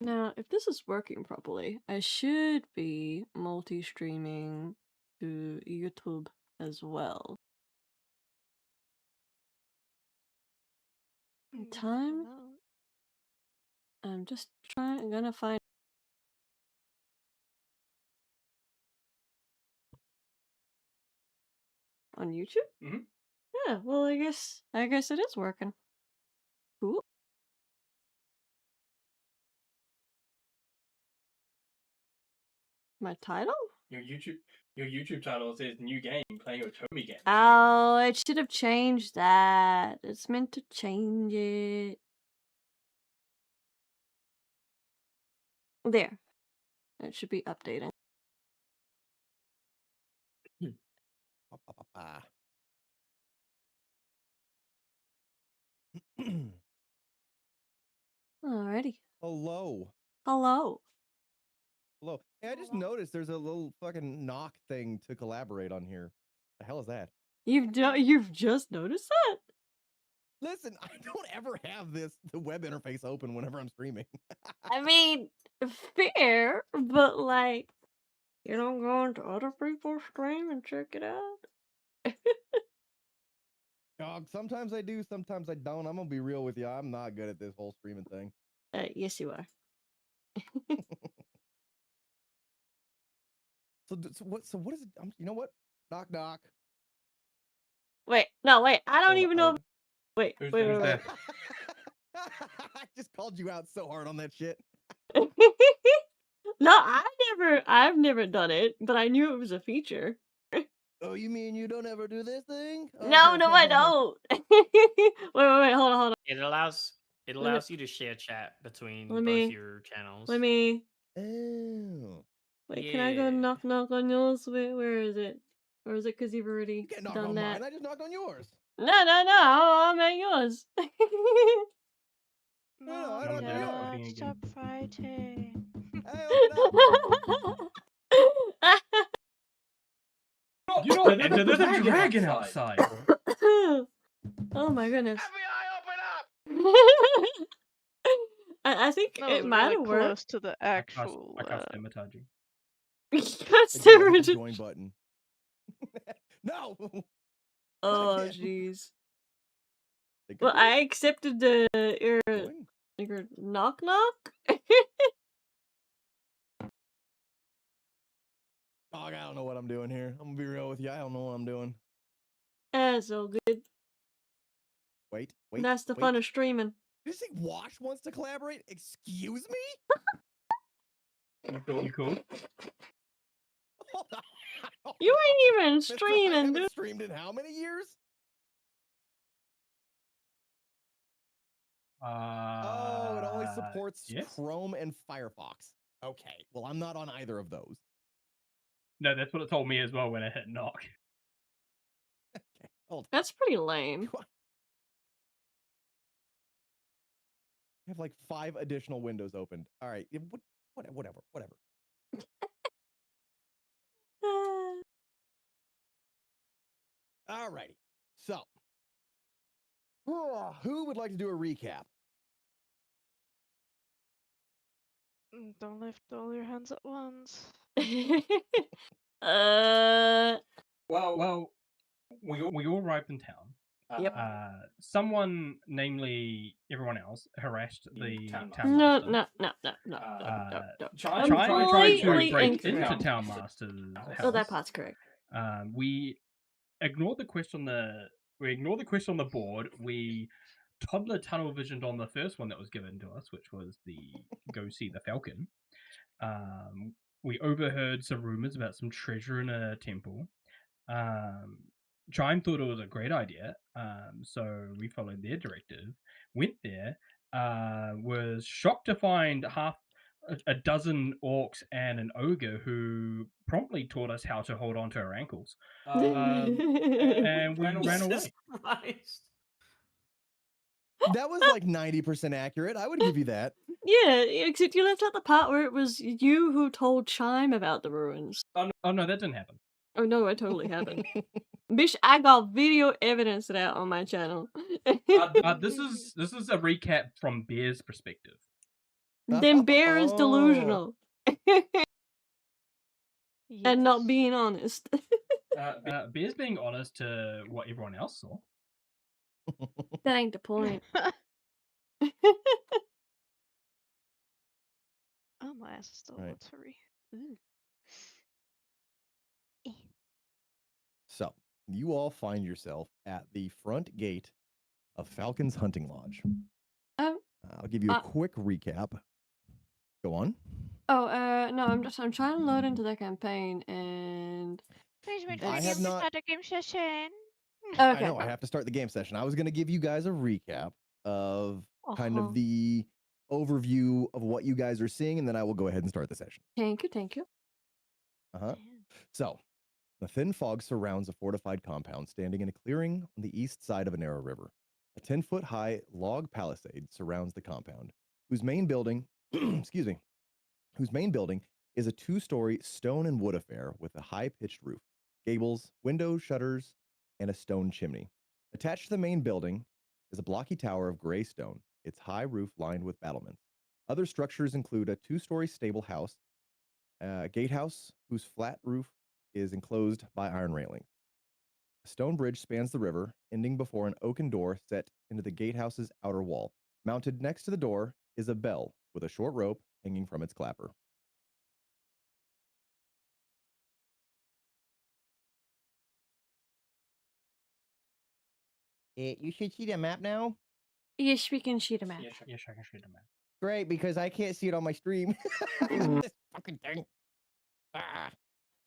Now, if this is working properly, I should be multi-streaming to YouTube as well. Time? I'm just gonna find on YouTube? Mhm. Yeah, well, I guess it is working. Cool. My title? Your YouTube channel says new game playing Otomi game. Oh, it should have changed that. It's meant to change it. There. It should be updating. Alrighty. Hello. Hello. Hello. Hey, I just noticed there's a little fucking knock thing to collaborate on here. The hell is that? You've just noticed that? Listen, I don't ever have the web interface open whenever I'm streaming. I mean, fair, but like, you don't go into other people's stream and check it out? Dog, sometimes I do, sometimes I don't. I'm gonna be real with you. I'm not good at this whole streaming thing. Yes, you are. So what is it? You know what? Knock knock. Wait, no, wait. I don't even know. Wait, Who's wait. I just called you out so hard on that shit. No, I've never done it, but I knew it was a feature. Oh, you mean you don't ever do this thing? No, I don't. Wait, hold on. It allows you to share chat between both your channels. Let me. Oh. Wait, can I go knock on yours? Where is it? Or is it because you've already done that? Mine. I just knocked on yours. No. I'm at yours. No, I don't know. Stop fighting. Hey, open up. You know, there's a dragon outside. Oh my goodness. FBI, open up! I think it might have worked. Close to the actual. I cast Dermatology. The join button. No. Oh jeez. Well, I accepted your knock. Dog, I don't know what I'm doing here. I'm gonna be real with you. I don't know what I'm doing. That's so good. Wait. That's the fun of streaming. Did you say Wash wants to collaborate? Excuse me? You cool? Hold on. You ain't even streaming, dude. Streamed in how many years? Oh, it only supports Chrome and Firefox. Okay, well, I'm not on either of those. No, that's what it told me as well when I hit knock. Okay, hold on. That's pretty lame. I have like 5 additional windows opened. All right, whatever. Alrighty, so who would like to do a recap? Don't lift all your hands at once. Well, we all arrived in town. Yep. Someone, namely everyone else, harassed the town No. Tried to break into incorrect. Town Master's house. Oh, that part's correct. We ignored the quest on the board. We toddler tunnel visioned on the first one that was given to us, which was the go see the Falcon. We overheard some rumors about some treasure in a temple. Chime thought it was a great idea, so we followed their directive, went there, was shocked to find a dozen orcs and an ogre who promptly taught us how to hold on to our ankles. And we ran away. That was like 90% accurate. I would give you that. Yeah, except you left out the part where it was you who told Chime about the ruins. Oh no, that didn't happen. Oh no, it totally happened. Bish, I got video evidence of that on my channel. This is a recap from Bear's perspective. Then Bear is Oh. delusional. And not Yes. being honest. Bear's being honest to what everyone else saw. That ain't the point. Oh, my ass is still Right. watery. Ooh. Eh. So, you all find yourself at the front gate of Falcon's Hunting Lodge. Um, I'll give you a quick recap. Go on. no, I'm trying to load into the campaign and Please wait for I the have game to not- start a game session. I okay. know, I have to start the game session. I was going to give you guys a recap of kind of the overview of what you guys are seeing, and then I will go ahead and start the session. Thank you. Uh-huh. So, the thin fog surrounds a fortified compound standing in a clearing on the east side of a narrow river. A 10-foot high log palisade surrounds the compound, whose main building, excuse me, whose main building is a 2-story stone and wood affair with a high-pitched roof, gables, windows, shutters, and a stone chimney. Attached to the main building is a blocky tower of gray stone, its high roof lined with battlements. Other structures include a 2-story stable house, a gatehouse whose flat roof is enclosed by iron railings. A stone bridge spans the river, ending before an oaken door set into the gatehouse's outer wall. Mounted next to the door is a bell with a short rope hanging from its clapper. You should see the map now. Yes, we can shoot a map. Yes, I can shoot him. Great, because I can't see it on my stream. This fucking thing. Ah.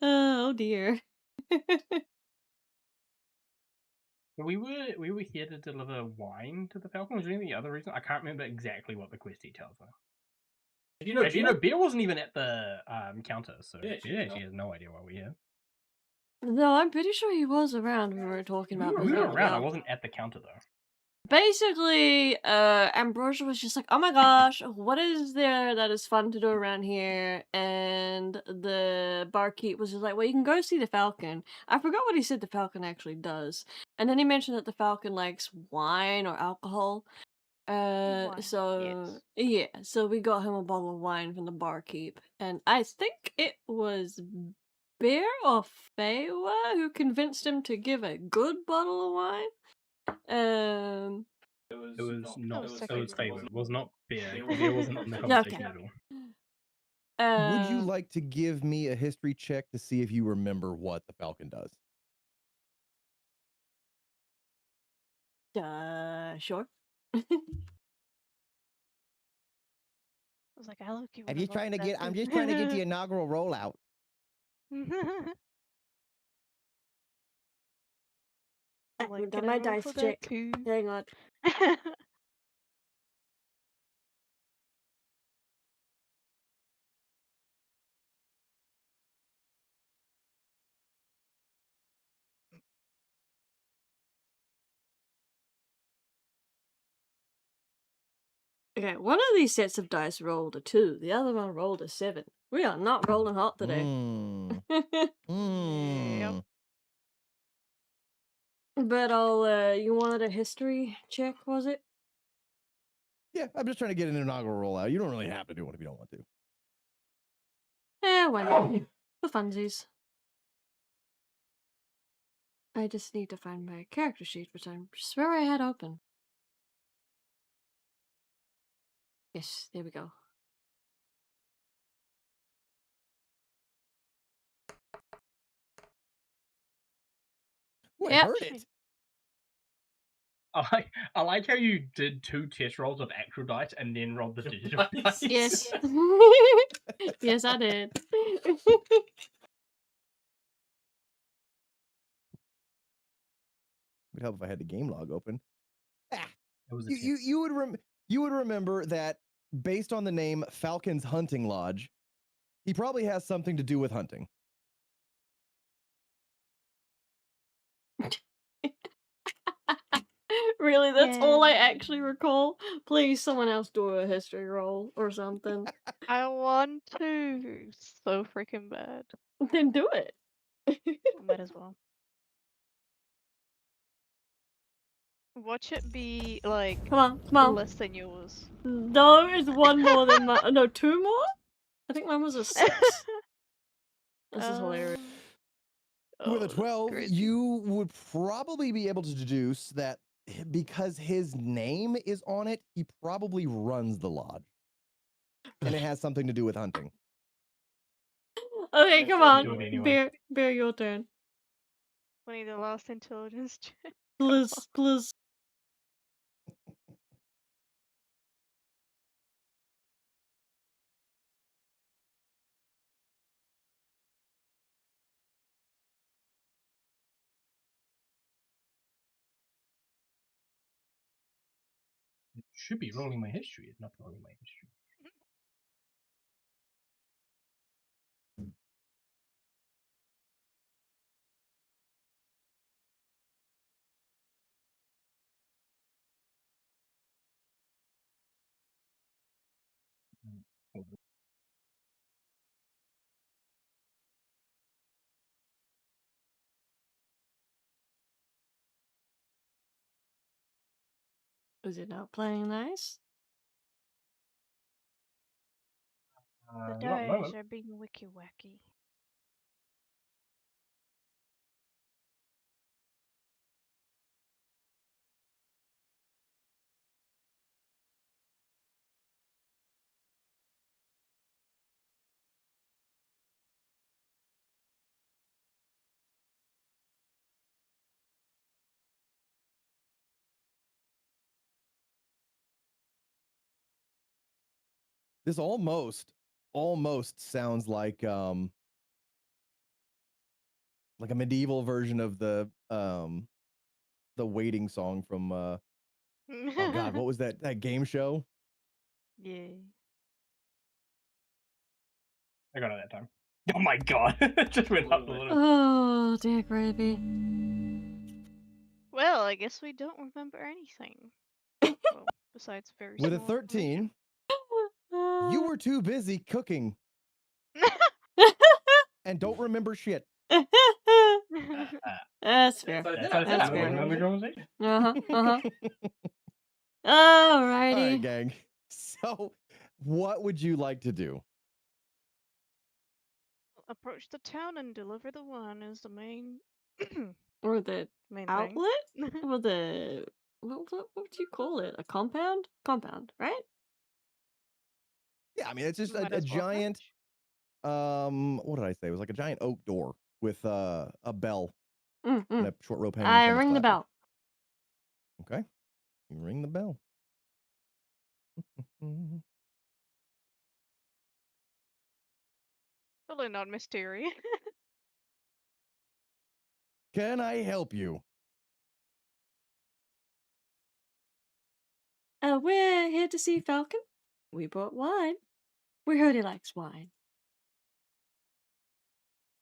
Oh dear. We were here to deliver wine to the Falcon. Was there any other reason? I can't remember exactly what the quest details were. As you know, Bear wasn't even at the counter, so she has no idea why we're here. No, I'm pretty sure he was around when we were talking about We were visiting the around. I Falcon. wasn't at the counter though. Basically, Ambrosia was just like, oh my gosh, what is there that is fun to do around here? And the barkeep was just like, well, you can go see the Falcon. I forgot what he said the Falcon actually does. And then he mentioned that the Falcon likes wine or alcohol. Wine, So, yes. yeah, so we got him a bottle of wine from the barkeep. And I think it was Bear or Feywa who convinced him to give a good bottle of wine. It was not. It was Favorite. It was not Bear. Bear Bear wasn't in the conversation Okay. at all. Would you like to give me a history check to see if you remember what the Falcon does? Sure. I was like, I look you. I'm just trying to get the inaugural rollout. I haven't done my dice check. Hang on. Okay, one of these sets of dice rolled a 2. The other one rolled a 7. We are not rolling hot today. Yep. But you wanted a history check, was it? Yeah, I'm just trying to get an inaugural rollout. You don't really have to do one if you don't want to. Why not? For funsies. I just need to find my character sheet, which I swear I had open. Yes, there we go. Ooh, I Yep. heard it. I like how you did 2 test rolls of actual dice and then rolled the digital dice. Yes. Yes, I did. Would help if I had the game log open. Ah, It was a you would remember that based on the name Falcon's Hunting Lodge, he probably has something to do with hunting. Really, that's all I Yeah. actually recall. Please, someone else do a history roll or something. I want to so freaking bad. Then do it. 。Might as well. Watch it be like Come on. less than yours. No, it's one more than mine. No, two more? I think mine was a 6. This is hilarious. With a Oh, that's 12, crazy. you would probably be able to deduce that because his name is on it, he probably runs the lodge. And it has something to do with hunting. Okay, That's come Do on. it anyway. Bear, your turn. We need the last intelligence check. Please. It should be rolling my history. It's not rolling my history. Is it not playing nice? The Not at the dice moment. are being wiki wacky. This almost sounds like a medieval version of the waiting song from oh god, what was that game show? Yeah. I got it that time. Oh my god. It just went up a little. Oh, dear gravy. Well, I guess we don't remember anything. Well, besides very With a small information. 13, you were too busy cooking and don't remember shit. That's fair. That's That's fair. fair. All Alrighty. right, gang. So, what would you like to do? Approach the town and deliver the wine is the main Or the main outlet? thing. Or the what would you call it? A compound? Compound, right? Yeah, I mean, it's just Might a as well giant approach. what did I say? It was like a giant oak door with a bell Mm, and mm. a short rope hanging I from its ring the clapper. bell. Okay. You ring the bell. Totally not mysterious. Can I help you? We're here to see Falcon. We brought wine. We heard he likes wine.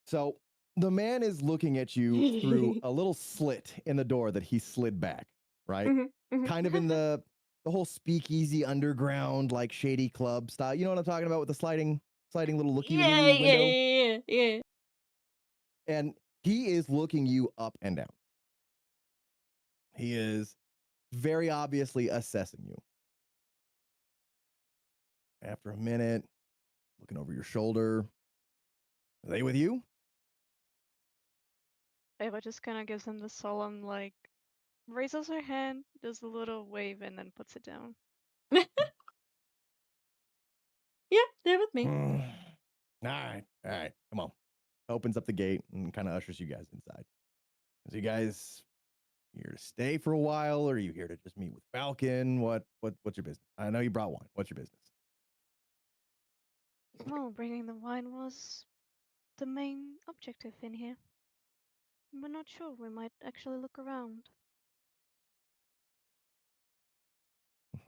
So the man is looking at you through a little slit in the door that he slid back, right? Kind of in the whole speakeasy underground, like shady club style. You know what I'm talking about with the sliding little looky window? Yeah. And he is looking you up and down. He is very obviously assessing you. After a minute, looking over your shoulder. Are they with you? Ava just kind of gives him the solemn, like, raises her hand, does a little wave, and then puts it down. Yeah, they're with me. All right. Come on. Opens up the gate and kind of ushers you guys inside. So you guys here to stay for a while, or are you here to just meet with Falcon? What's your business? I know you brought wine. What's your business? Well, bringing the wine was the main objective in here. We're not sure. We might actually look around.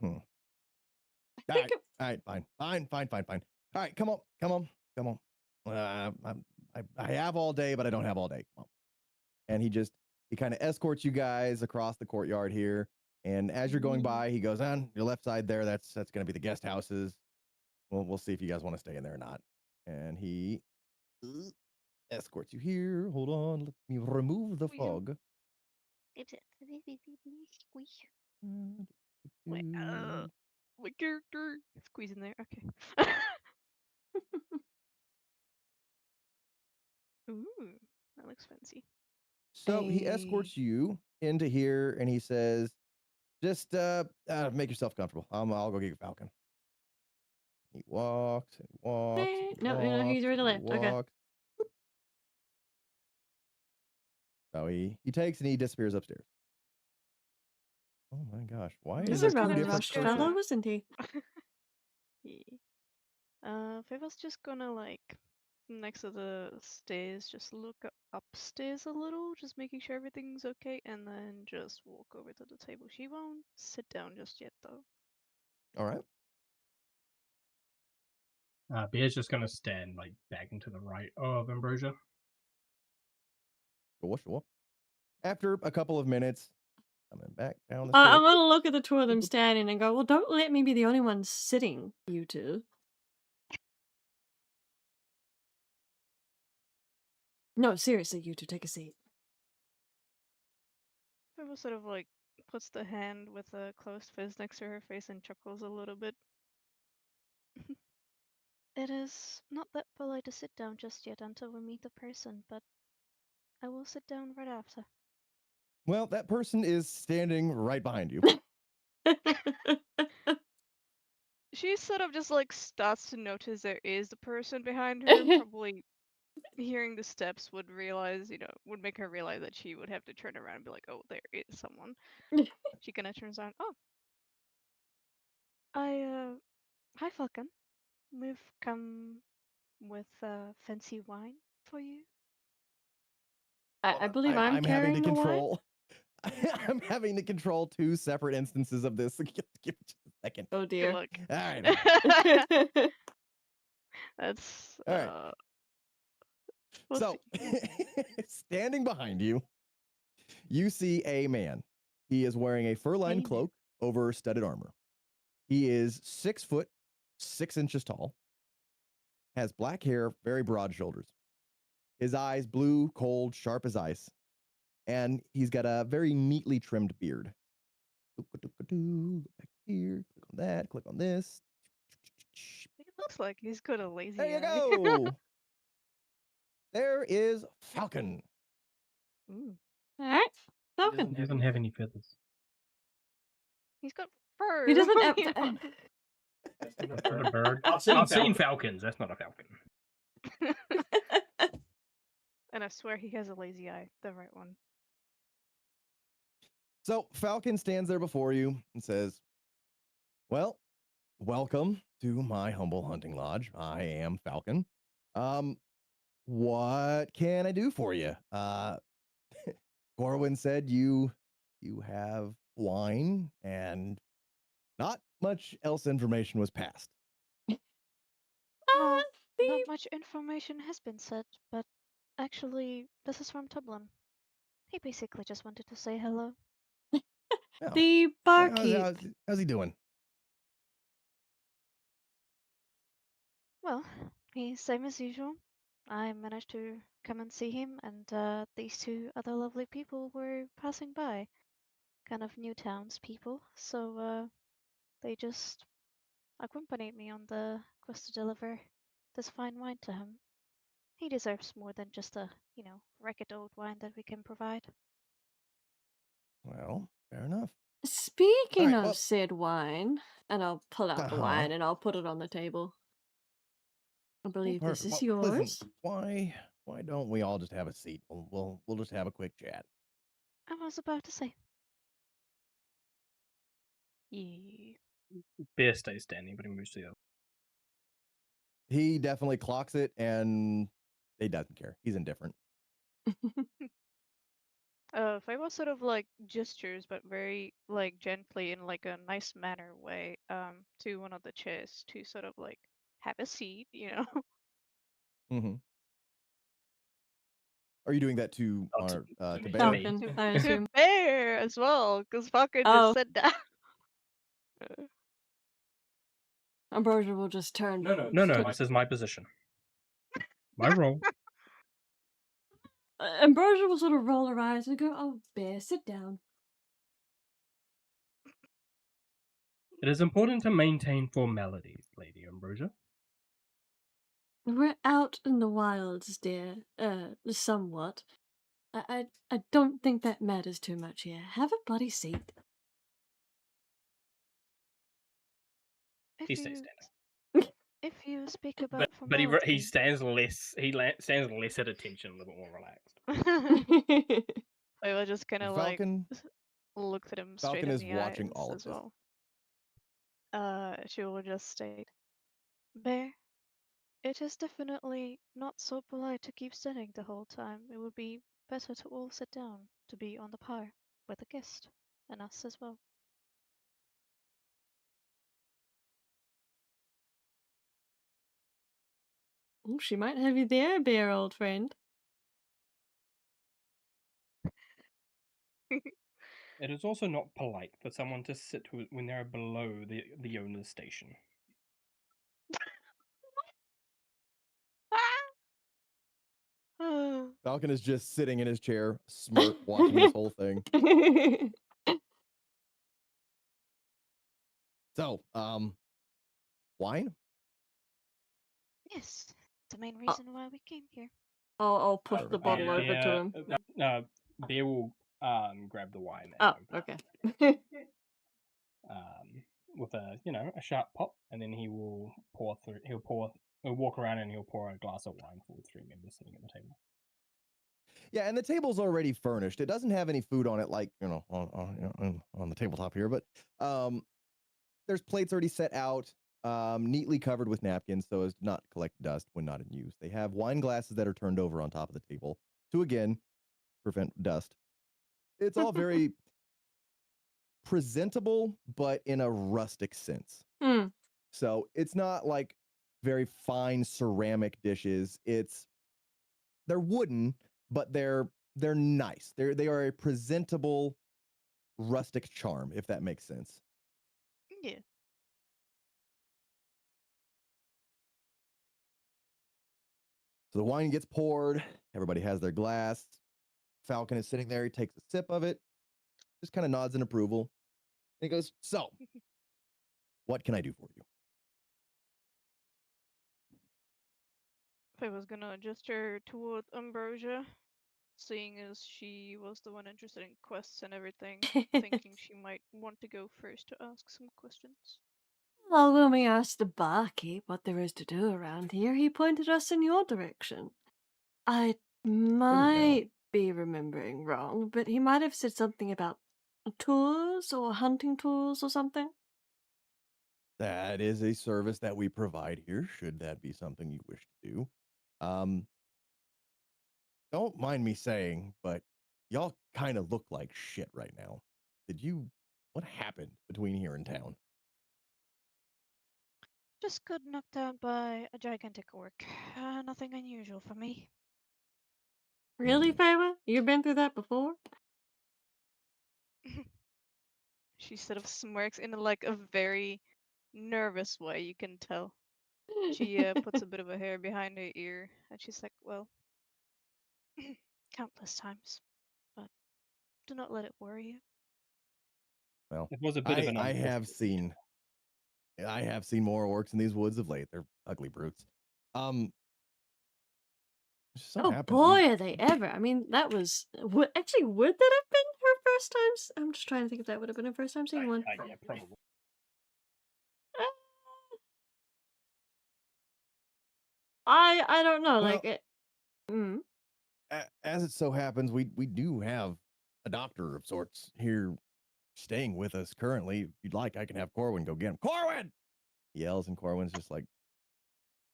All right, fine. All right, come on. I have all day, but I don't have all day. Come on. And he kind of escorts you guys across the courtyard here. And as you're going by, he goes on your left side there. That's going to be the guest houses. We'll see if you guys want to stay in there or not. And he escorts you here. Hold on, let me remove the fog. Squish. Wait, my character squeeze in there. Okay. Ooh, that looks fancy. So he escorts you into here and he says, just make yourself comfortable. I'll go get your falcon. He walks and he walks. And he No, walks, he's already and he left. Okay. walks. So he takes and he disappears upstairs. Oh my gosh. Why He's is a there two rather different rushed persons? fellow, isn't he? Yeah. If I was just gonna like next to the stairs, just look upstairs a little, just making sure everything's okay, and then just walk over to the table. She won't sit down just yet, though. All right. Bear's just gonna stand like back into the right of Ambrosia. Sure. After a couple of minutes, coming back down the I'm stairs. gonna look at the two of them standing and go, well, don't let me be the only one sitting, you two. No, seriously, you two, take a seat. Pippa sort of like puts the hand with a closed fist next to her face and chuckles a little bit. It is not that polite to sit down just yet until we meet the person, but I will sit down right after. Well, that person is standing right behind you. She sort of just like starts to notice there is a person behind her. Probably hearing the steps would realize, would make her realize that she would have to turn around and be like, oh, there is someone. She kind of turns on. Oh, hi, Falcon. We've come with fancy wine for you. I believe I'm having carrying to the wine. control. I'm having to control two separate instances of this. Give me just a second. Oh Good dear. luck. All right. That's All right. we'll So, standing behind you, you see a man. He is wearing a fur-lined Hey, cloak over studded armor. He is 6 foot 6 inches tall, has black hair, very broad shoulders. His eyes blue, cold, sharp as ice, and he's got a very neatly trimmed beard. Back here, click on that, click on this. it looks like he's got a lazy There you eye. go. There is Falcon. Ooh, All right, Falcon. He doesn't have any feathers. he's got fur. He doesn't What have. do you want? That's not a bird. I've seen falcons. That's not a falcon. And I swear he has a lazy eye, the right one. So Falcon stands there before you and says, well, welcome to my humble hunting lodge. I am Falcon. What can I do for you? Corwin said you have wine and not much else information was passed. Well, the not much information has been said, but actually, this is from Tublin. He basically just wanted to say hello. Oh, the barkeep. how's he doing? Well, he's same as usual. I managed to come and see him, and these two other lovely people were passing by. Kind of new townspeople, so they just accompanied me on the quest to deliver this fine wine to him. He deserves more than just a, ragged old wine that we can provide. Well, fair enough. Speaking Alright, of well- said wine, and I'll pull out the Uh-huh. wine and I'll put it on the table. I believe this Perfect. is Well, yours. listen, why don't we all just have a seat? We'll just have a quick chat. I was about to say. Yeah. Bear stays standing, but he moves to the other. He definitely clocks it and he doesn't care. He's indifferent. Fable sort of like gestures, but very like gently in like a nice manner way, to one of the chairs to sort of like have a seat, Mm-hmm. Are you doing that to Oh, our to to me. Bear? Falcon, To I to assume. Bear as well, because Falcon Oh. just said that. Ambrosia will just turn. No, this is my position. My role. Ambrosia will sort of roll her eyes and go, "Oh, Bear, sit down." It is important to maintain formality, Lady Ambrosia. We're out in the wilds, dear. Somewhat. I don't think that matters too much here. Have a bloody seat. If He stays you standing, if you speak but about he formality, stands less. Stands less at attention, a little bit more relaxed. I will just kind of like Falcon look at him straight Falcon in is the watching eyes all of as this. well. She will just state, Bear, it is definitely not so polite to keep standing the whole time. It would be better to all sit down to be on the par with the guest and us as well. Oh, she might have you there, Bear, old friend. It is also not polite for someone to sit when they are below the owner's station. Falcon is just sitting in his chair, smirk, watching this whole thing. So, wine? Yes, the main reason why we came here. I'll push the bottle over to him. Bear will grab the wine and Oh, open okay. with a a sharp pop, and then he will pour through. He'll walk around and he'll pour a glass of wine for the three members sitting at the table. Yeah, and the table's already furnished. It doesn't have any food on it, like on the tabletop here, but there's plates already set out, neatly covered with napkins so as to not collect dust when not in use. They have wine glasses that are turned over on top of the table to again prevent dust. It's all very presentable, but in a rustic sense. Mm. So it's not like very fine ceramic dishes. They're wooden, but they're nice. They are a presentable rustic charm, if that makes sense. Yeah. So the wine gets poured. Everybody has their glass. Falcon is sitting there. He takes a sip of it, just kind of nods in approval. And he goes, "So, what can I do for you?" I was gonna gesture toward Ambrosia, seeing as she was the one interested in quests and everything, thinking she might want to go first to ask some questions. Well, when we asked the barkeep what there is to do around here, he pointed us in your direction. I might be remembering wrong, but he might have said something about tours or hunting tours or something. That is a service that we provide here, should that be something you wish to do. Um, don't mind me saying, but y'all kind of look like shit right now. What happened between here and town? Just got knocked down by a gigantic orc. Nothing unusual for me. Really, Hmm. Feywa? You've been through that before? She sort of smirks in like a very nervous way, you can tell. She puts a bit of a hair behind her ear, and she's like, well, countless times, but do not let it worry you. Well, It was a bit of an I unfortunate have seen more orcs in these woods of late. They're ugly brutes. So Oh happens boy, are they ever! I mean, that was actually would that have been her first time? I'm just trying to think if that would have been her first time seeing one. Yeah, probably. I don't know. Well, Like it. Mm. as it so happens, we do have a doctor of sorts here staying with us currently. If you'd like, I can have Corwin go get him. Corwin! He yells, and Corwin's just like,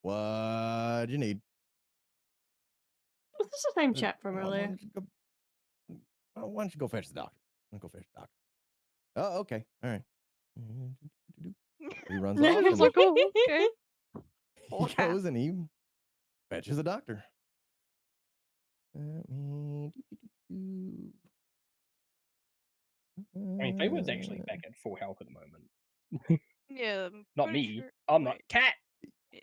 "What do you need?" This is the same chat from earlier. Why don't you go fetch the doctor? I'm gonna go fetch the doctor. Oh, okay. All right. He runs off. He's like, oh, okay. He goes and he fetches a doctor. Let me I mean, Feywood's actually back at full health at the moment. Yeah, I'm Not pretty me. sure. I'm not Wait. cat. Yeah.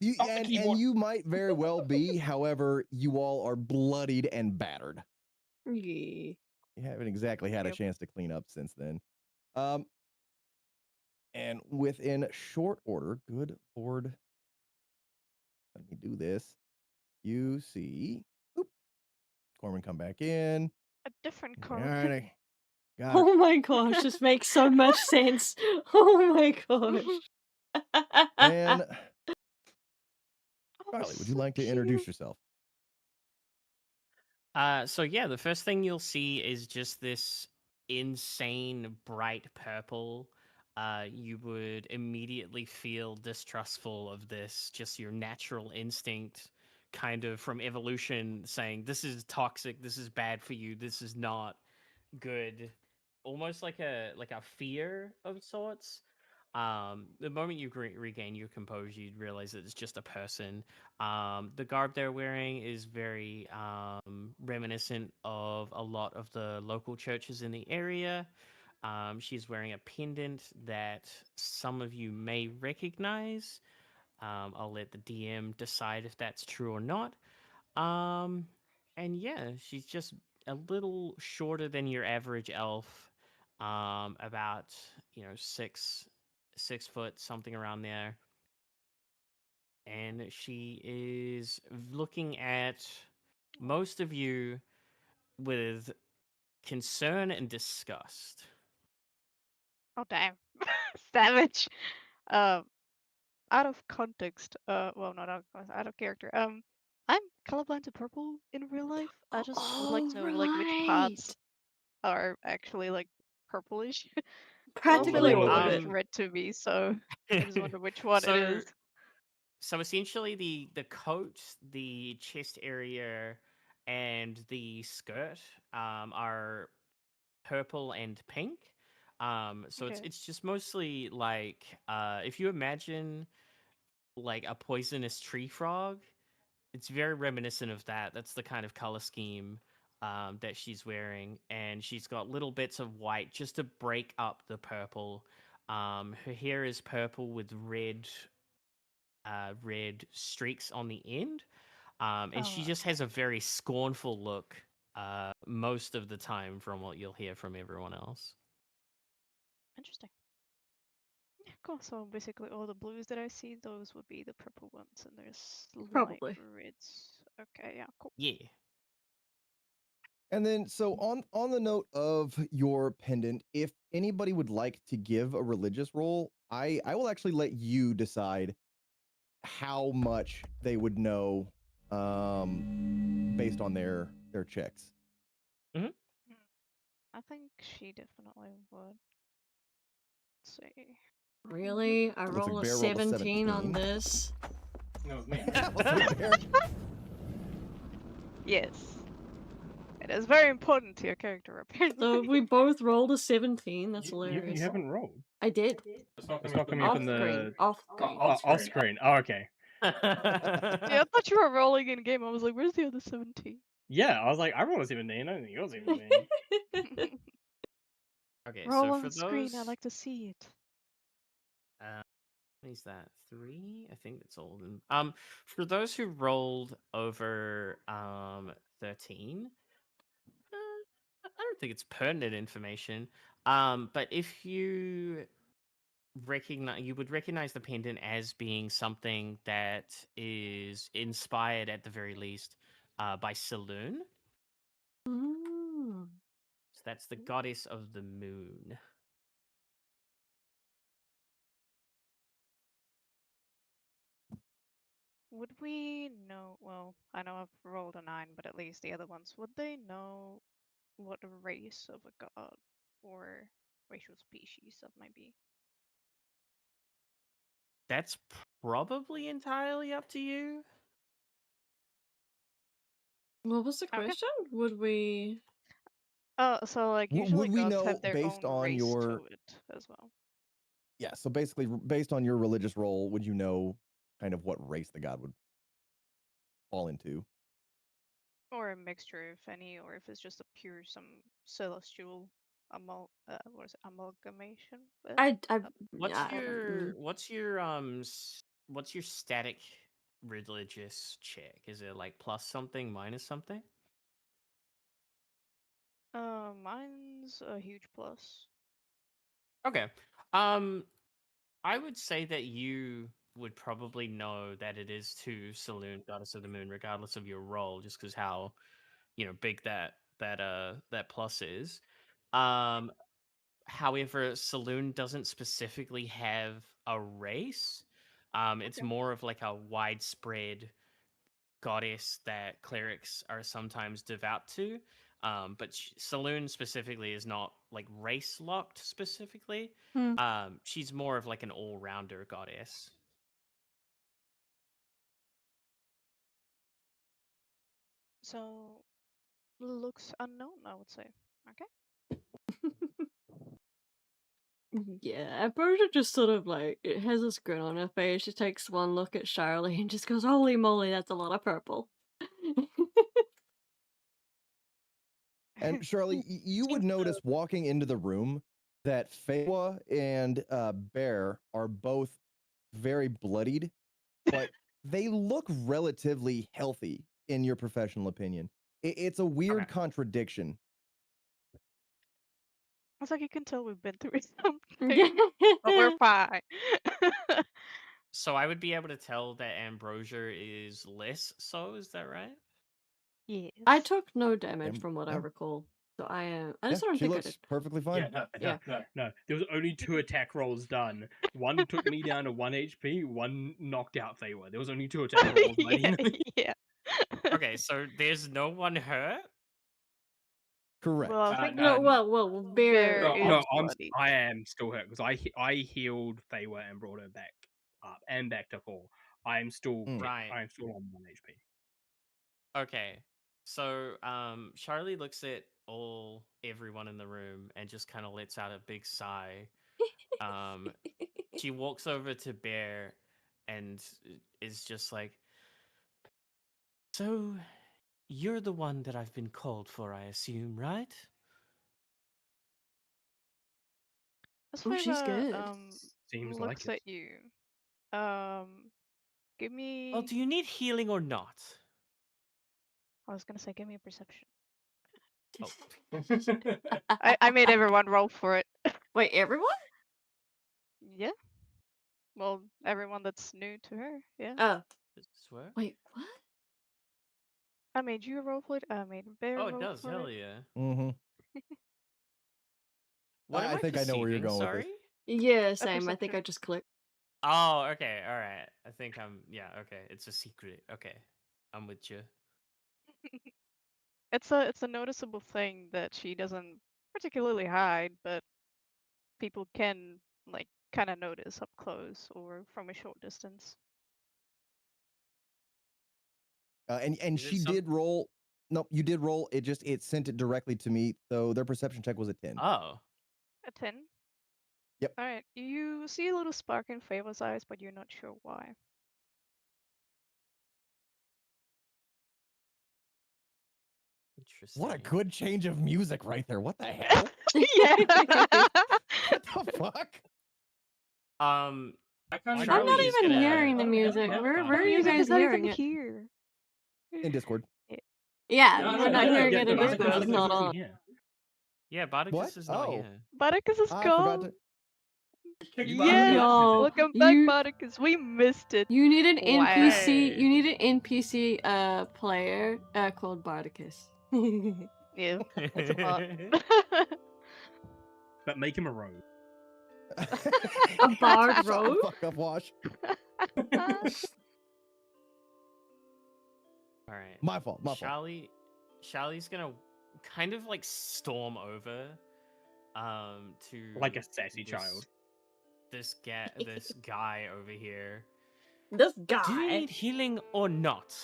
Off the And keyboard. you might very well be. However, you all are bloodied and battered. Yeah. You haven't exactly had a Yep. chance to clean up since then. And within short order, good Lord, let me do this. You see, oop, Corman come back in. A different All Corman. right, got her. Oh my gosh, this makes so much sense. Oh my gosh. And Oh, Charlie, would you so like to cute. introduce yourself? So yeah, the first thing you'll see is just this insane bright purple. You would immediately feel distrustful of this, just your natural instinct, kind of from evolution, saying this is toxic, this is bad for you, this is not good. Almost like a fear of sorts. The moment you regain your composure, you'd realize that it's just a person. The garb they're wearing is very reminiscent of a lot of the local churches in the area. She's wearing a pendant that some of you may recognize. I'll let the DM decide if that's true or not. Um, and yeah, she's just a little shorter than your average elf. About 6 foot, something around there. And she is looking at most of you with concern and disgust. Oh damn. Savage. Um, out of context. Well, not out of out of character. I'm colorblind to purple in real life. I just would like Oh, to know like which parts right. are actually like purplish. Normally Practically it All would of all of look it. it. red to me, so I just wonder which one it so is. so essentially the coat, the chest area, and the skirt are purple and pink. So it's Okay. it's just mostly like if you imagine like a poisonous tree frog, it's very reminiscent of that. That's the kind of color scheme that she's wearing, and she's got little bits of white just to break up the purple. Her hair is purple with red streaks on the end, and she Oh, just has a very scornful look most of the time, from what you'll hear from everyone else. interesting. Yeah, cool. So basically all the blues that I see, those would be the purple ones, and there's light Probably. reds. Okay, yeah, cool. Yeah. And then, so on the note of your pendant, if anybody would like to give a religious roll, I will actually let you decide how much they would know based on their checks. Hmm. I think she definitely would. Let's see. Really? I Looks like roll a Bear rolled a 17 on 17. this. No, it was me. Bear. Yes. It is very important to your character, apparently. So we both rolled a 17. That's You hilarious. haven't rolled. I did. It's not coming up Off in screen. the Off screen. off screen. Oh, okay. Yeah, I thought you were rolling in game. I was like, where's the other 17? Yeah, I was like, I rolled a 17. I don't think yours 17. Okay, Roll so on for screen. I those, like to see it. is that 3? I think that's all of them. For those who rolled over 13, I don't think it's pertinent information. But if you would recognize the pendant as being something that is inspired at the very least by Saloon. Mm. So that's the goddess of the moon. Would we know? Well, I know I've rolled a 9, but at least the other ones, would they know what race of a god or racial species that might be? That's probably entirely up to you. What was the Okay. question? Would we... Oh, so like usually Would we gods know have their based own on race your to it as well. yeah? So basically, based on your religious role, would you know kind of what race the god would fall into? Or a mixture, if any, or if it's just a pure some celestial what is it, amalgamation with I uh, What's yeah. your what's your what's your static religious check? Is it like plus something, minus something? Mine's a huge plus. Okay. I would say that you would probably know that it is to Saloon, Goddess of the Moon, regardless of your role, just because how big that plus is. Um, However, Saloon doesn't specifically have a race. It's Okay. more of like a widespread goddess that clerics are sometimes devout to. But Saloon specifically is not like race locked specifically. Hmm. She's more of like an all rounder goddess. So, looks unknown, I would say. Okay. Yeah, Ambrosia just sort of like it has this grin on her face. She takes one look at Charlie and just goes, "Holy moly, that's a lot of purple." And Charlie, you would Seems so- notice walking into the room that Fewa and Bear are both very bloodied, but they look relatively healthy in your professional opinion. It's a weird Okay. contradiction. It's like you can tell we've been through something, but we're fine. So I would be able to tell that Ambrosia is less so, is that right? Yes. I took no damage Yeah, from what I yeah. recall, so I am. I Yeah, just don't she think I looks did. perfectly fine. Yeah, no, Yeah. no. There was only 2 attack rolls done. One took me down to 1 HP, one knocked out Fewa. There was only 2 attack rolls, buddy. yeah, yeah. Okay, so there's no one hurt? Correct. Well, I think No, well, Bear. Bear No, is bloody. I am still hurt because I healed Fewa and brought her back up and back to 4. I am still Mm. Right. I am still on 1 HP. Okay. So Charlie looks at everyone in the room and just kind of lets out a big sigh. She walks over to Bear and is just like, "So you're the one that I've been called for, I assume, right?" As Oh, she's Flavor good. Seems like looks it. at you, give Well, me. do you need healing or not? I was gonna say, give me a perception. Oh. I made everyone roll for it. Wait, everyone? Yeah. Well, everyone that's new to her. Yeah. Oh, Swear? wait, what? I made you roll for it. I made Bear Oh, it roll does. for Hell it. yeah. Mm-hmm. What am I I think I know where you're perceiving? going with Sorry? this. Yeah, same. I think perception. I just clicked. Oh, okay. All right. I think yeah, okay. It's a secret. Okay. I'm with you. It's a noticeable thing that she doesn't particularly hide, but people can like kind of notice up close or from a short distance. And Is it she some- did roll. No, you did roll. It sent it directly to me. So their perception check was a 10. Oh. A 10? Yep. All right. You see a little spark in Favor's eyes, but you're not sure why. Interesting. What a good change of music right there. What the hell? yeah. What the fuck? I I'm Charlie not is even gonna- hearing the music. Where are you Music guys is not hearing even it? here. In Discord. Yeah, No, we're no, not no, hearing yeah, it in no, Discord. It's Barticus not wasn't on. here. Yeah, Bardicus What? is not Oh. here. Bardicus is I forgot gone. to. Yes. Yo, Welcome back, you- Bardicus. We missed it. You need an NPC. Wow. You need an NPC player called Bardicus. Yeah, it's a bot. But make him a rogue. A bard Shut the rogue? fuck up, Wash. All right. My fault. My fault. Charlie's gonna kind of like storm over to Like a sassy this- child. This guy over here. This Do you guy. need healing or not?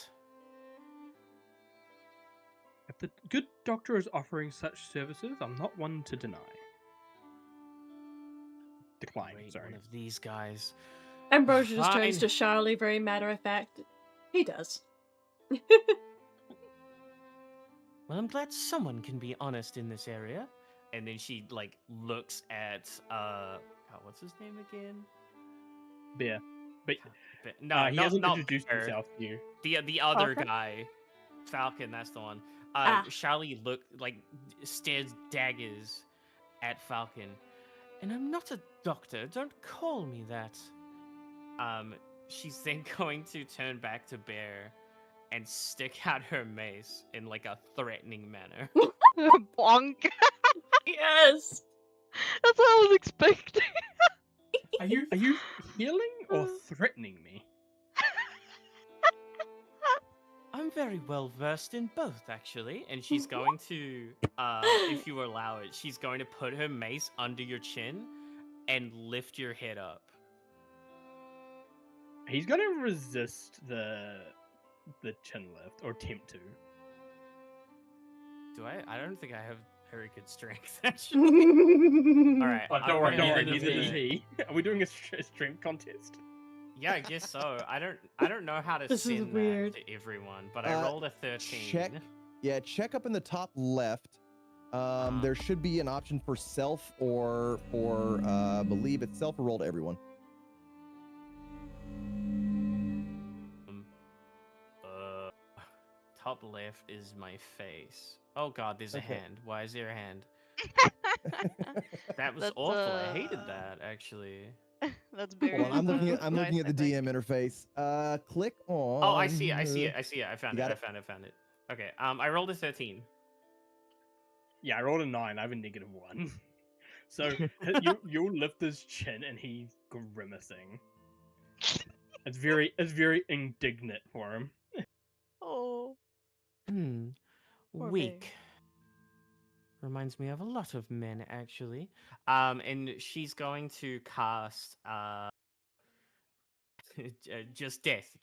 If the good doctor is offering such services, I'm not one to deny. Decline, Great, sorry. one of these guys. Ambrosia just turns Fine. to Charlie, very matter of fact. He does. Well, I'm glad someone can be honest in this area. And then she like looks at God, what's his name again? Bear. But No, he not hasn't not introduced Bear. himself to you. The other Falcon? guy, Falcon. That's the one. Ah. Charlie stares daggers at Falcon, and I'm not a doctor. Don't call me that. She's then going to turn back to Bear and stick out her mace in like a threatening manner. Bonk. Yes. That's what I was expecting. Are you healing or threatening me? I'm very well versed in both, actually. And she's going to, if you allow it, she's going to put her mace under your chin and lift your head up. He's gonna resist the chin lift or attempt to. Do I? I don't think I have very good strength, actually. All right. Oh, I'm don't worry, gonna don't worry. need Neither to does be- he. Are we doing a strength contest? Yeah, I guess so. I don't know how to This is send weird. that to everyone, but I rolled a 13. Check up in the top left. There should be an option for self or for believe it's self or roll to everyone. Top left is my face. Oh god, there's a hand. Why is there a hand? That was That's, awful. I hated that, actually. That's Hold very. on, I'm looking at the DM interface. Click on. Oh, I see it. I see it. I see it. I found You it. got I found it. Okay. I rolled a 13. Yeah, I rolled a 9. I have a -1. So you'll lift his chin and he's grimacing. It's very indignant for him. Oh. Poor Weak. babe. Reminds me of a lot of men, actually. And she's going to cast just death.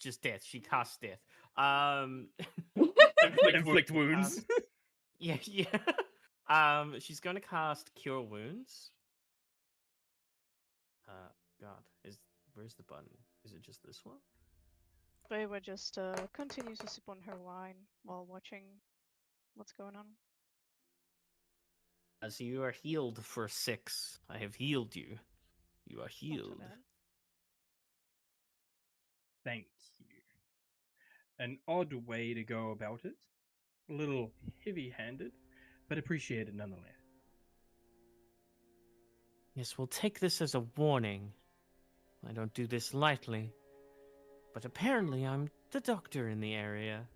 She casts death. Inflict wounds. Yeah. She's going to cast Cure Wounds. God, where's the button? Is it just this one? Baywa just continues to sip on her wine while watching what's going on. So you are healed for 6. I have healed you. You are Not too healed. bad. Thank you. An odd way to go about it. A little heavy-handed, but appreciated nonetheless. Yes, we'll take this as a warning. I don't do this lightly. But apparently I'm the doctor in the area.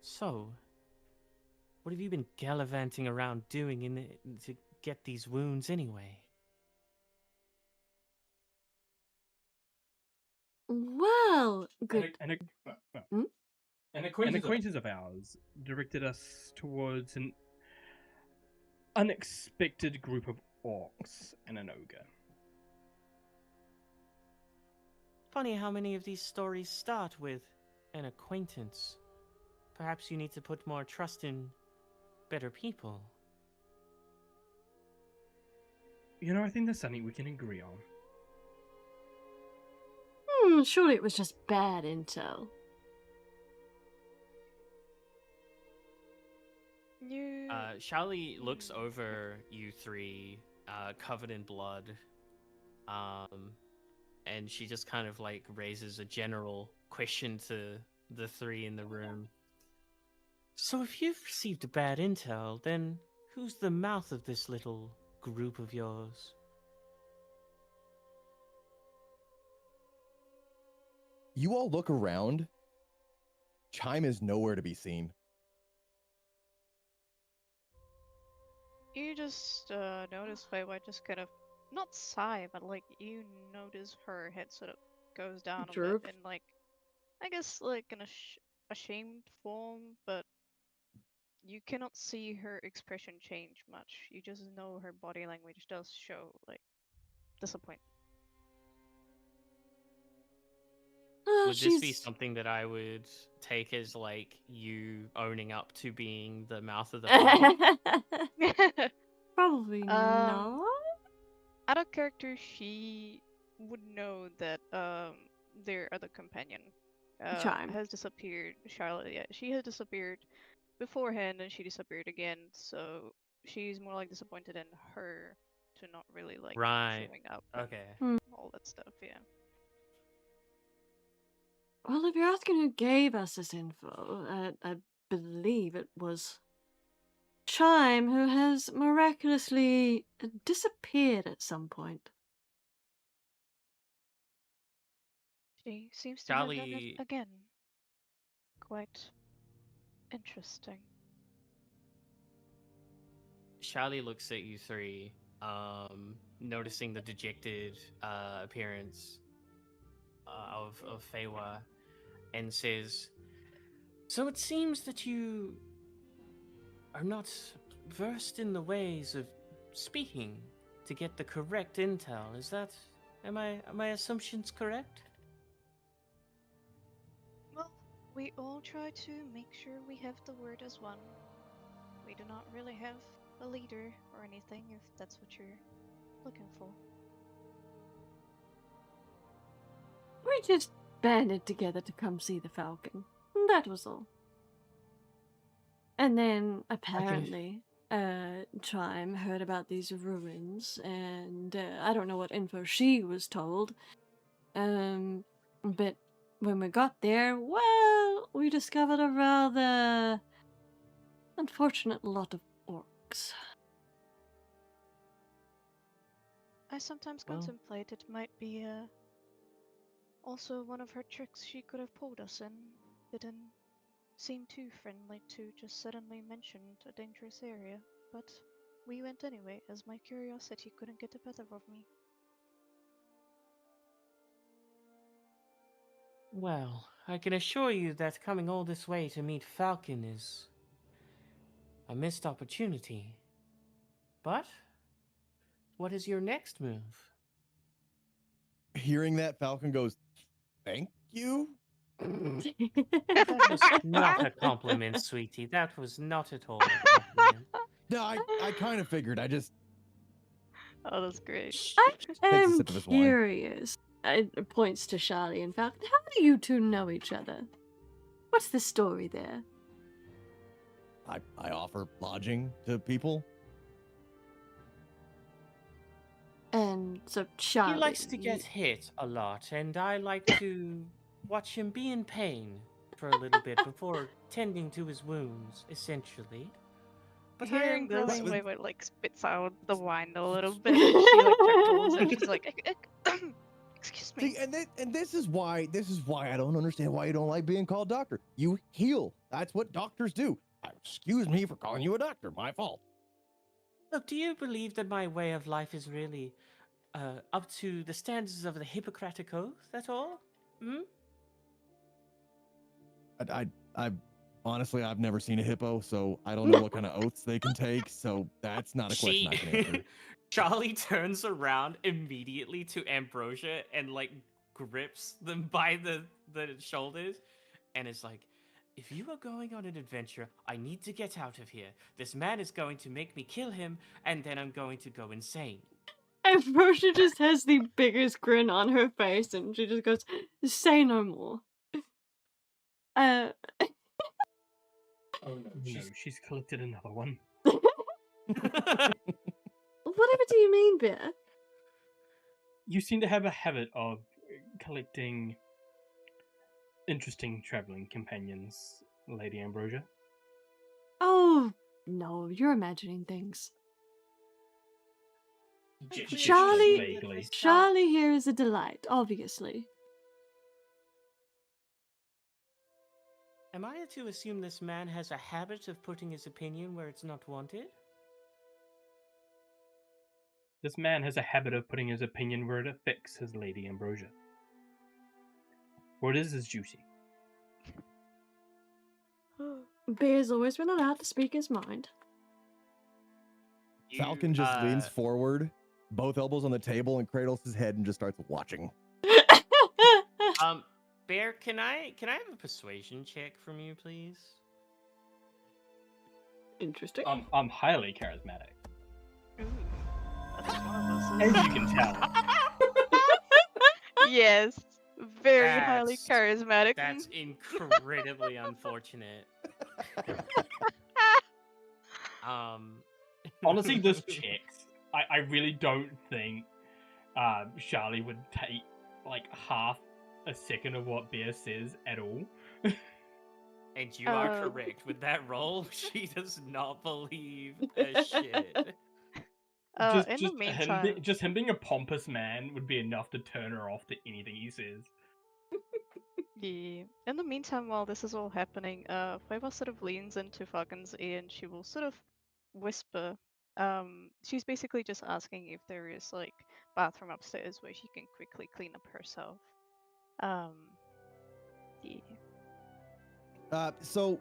So, what have you been gallivanting around doing to get these wounds anyway? Well, good. An acquaintance of ours directed us towards an unexpected group of orcs and an ogre. Funny how many of these stories start with an acquaintance. Perhaps you need to put more trust in better people. You know, I think that's something we can agree on. Surely it was just bad intel. Charlie looks over you three, covered in blood, and she just kind of like raises a general question to the three in the room. So if you've received bad intel, then who's the mouth of this little group of yours? You all look around. Chime is nowhere to be seen. You just notice Feywild just kind of not sigh, but like you notice her head sort of goes down a Droop. bit, and like I guess like in a ashamed form, but you cannot see her expression change much. You just know her body language does show like disappointment. Would this be something that I would take as like you owning up to being the mouth of the party? Probably not. Out of character, she would know that their other companion Chime has disappeared. Charlotte, yeah, she has disappeared beforehand, and she disappeared again. So she's more like disappointed in her to not really like Right. showing up. Okay. All that stuff, yeah. Well, if you're asking who gave us this info, I believe it was Chime, who has miraculously disappeared at some point. She seems to have done it Charlie again. Quite interesting. Charlie looks at you three, noticing the dejected appearance of Feywa, and says, "So it seems that you are not versed in the ways of speaking to get the correct intel. Is that are my assumptions correct?" Well, we all try to make sure we have the word as one. We do not really have a leader or anything, if that's what you're looking for. We just banded together to come see the Falcon. That was all. And then apparently, Chime heard about these ruins, and I don't know what info she was told. But when we got there, well, we discovered a rather unfortunate lot of orcs. I sometimes Well- contemplate it might be also one of her tricks she could have pulled us in. Didn't seem too friendly to just suddenly mention a dangerous area, but we went anyway, as my curiosity couldn't get the better of me. Well, I can assure you that coming all this way to meet Falcon is a missed opportunity. But what is your next move? Hearing that, Falcon goes, "Thank you." That was not a compliment, sweetie. That was not at all a compliment. No, I kind of figured. I just Oh, that's great. I takes a am sip of his wine. curious. It points to Charlie and Falcon. How do you two know each other? What's the story there? I offer lodging to people. And so Charlie. He likes to get hit a lot, and I like to watch him be in pain for a little bit before tending to his wounds, essentially. But I am Hearing this, growing... Wayward like spits out the wine a little bit. And she like chuckles and she's like, "Excuse me." See, and this is why I don't understand why you don't like being called doctor. You heal. That's what doctors do. Excuse me for calling you a doctor. My fault. Look, do you believe that my way of life is really up to the standards of the Hippocratic Oath at all? Hmm? I honestly, I've never seen a hippo, so I don't know what kind of oaths they can take. So that's not a question I can answer. Charlie turns around immediately to Ambrosia and like grips them by the shoulders and is like, "If you are going on an adventure, I need to get out of here. This man is going to make me kill him, and then I'm going to go insane." Ambrosia just has the biggest grin on her face, and she just goes, "Say no more." Oh no, she's collected another one. Whatever do you mean, Bear? You seem to have a habit of collecting interesting traveling companions, Lady Ambrosia. Oh, no, you're imagining things. Just Charlie- vaguely. Charlie here is a delight, obviously. Am I to assume this man has a habit of putting his opinion where it's not wanted? This man has a habit of putting his opinion where it affects his Lady Ambrosia. What is juicy? Bear's always been allowed to speak his mind. Falcon just leans forward, both elbows on the table, and cradles his head and just starts watching. Bear, can I have a persuasion check from you, please? Interesting. I'm highly charismatic, Ooh, that's one of as those. you can tell. Yes, very highly That's- charismatic. That's incredibly unfortunate. Honestly, this checks. I really don't think Charlie would take like half a second of what Bear says at all. And you are correct. With that roll, she does not believe a shit. In the meantime, just him being a pompous man would be enough to turn her off to anything he says. yeah. In the meantime, while this is all happening, Fava sort of leans into Falcon's ear and she will sort of whisper. She's basically just asking if there is like bathroom upstairs where she can quickly clean up herself. Yeah. So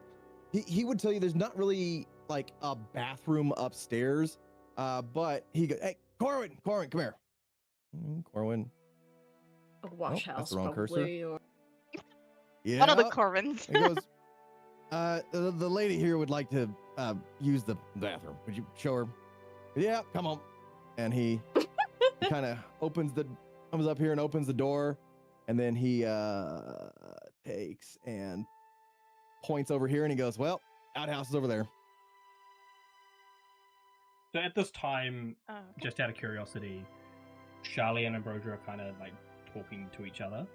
he would tell you there's not really like a bathroom upstairs, but he goes, "Hey, Corwin, come here." Corwin. A wash that's house, the wrong cursor. probably. Or... Yeah. One of the Corvins. He goes, the lady here would like to use the bathroom. Would you show her? Yeah, come on. And he kind of comes up here and opens the door, and then he takes and points over here, and he goes, "Well, outhouse is over there." So at this time, Okay. just out of curiosity, Charlie and Ambrosia are kind of like talking to each other.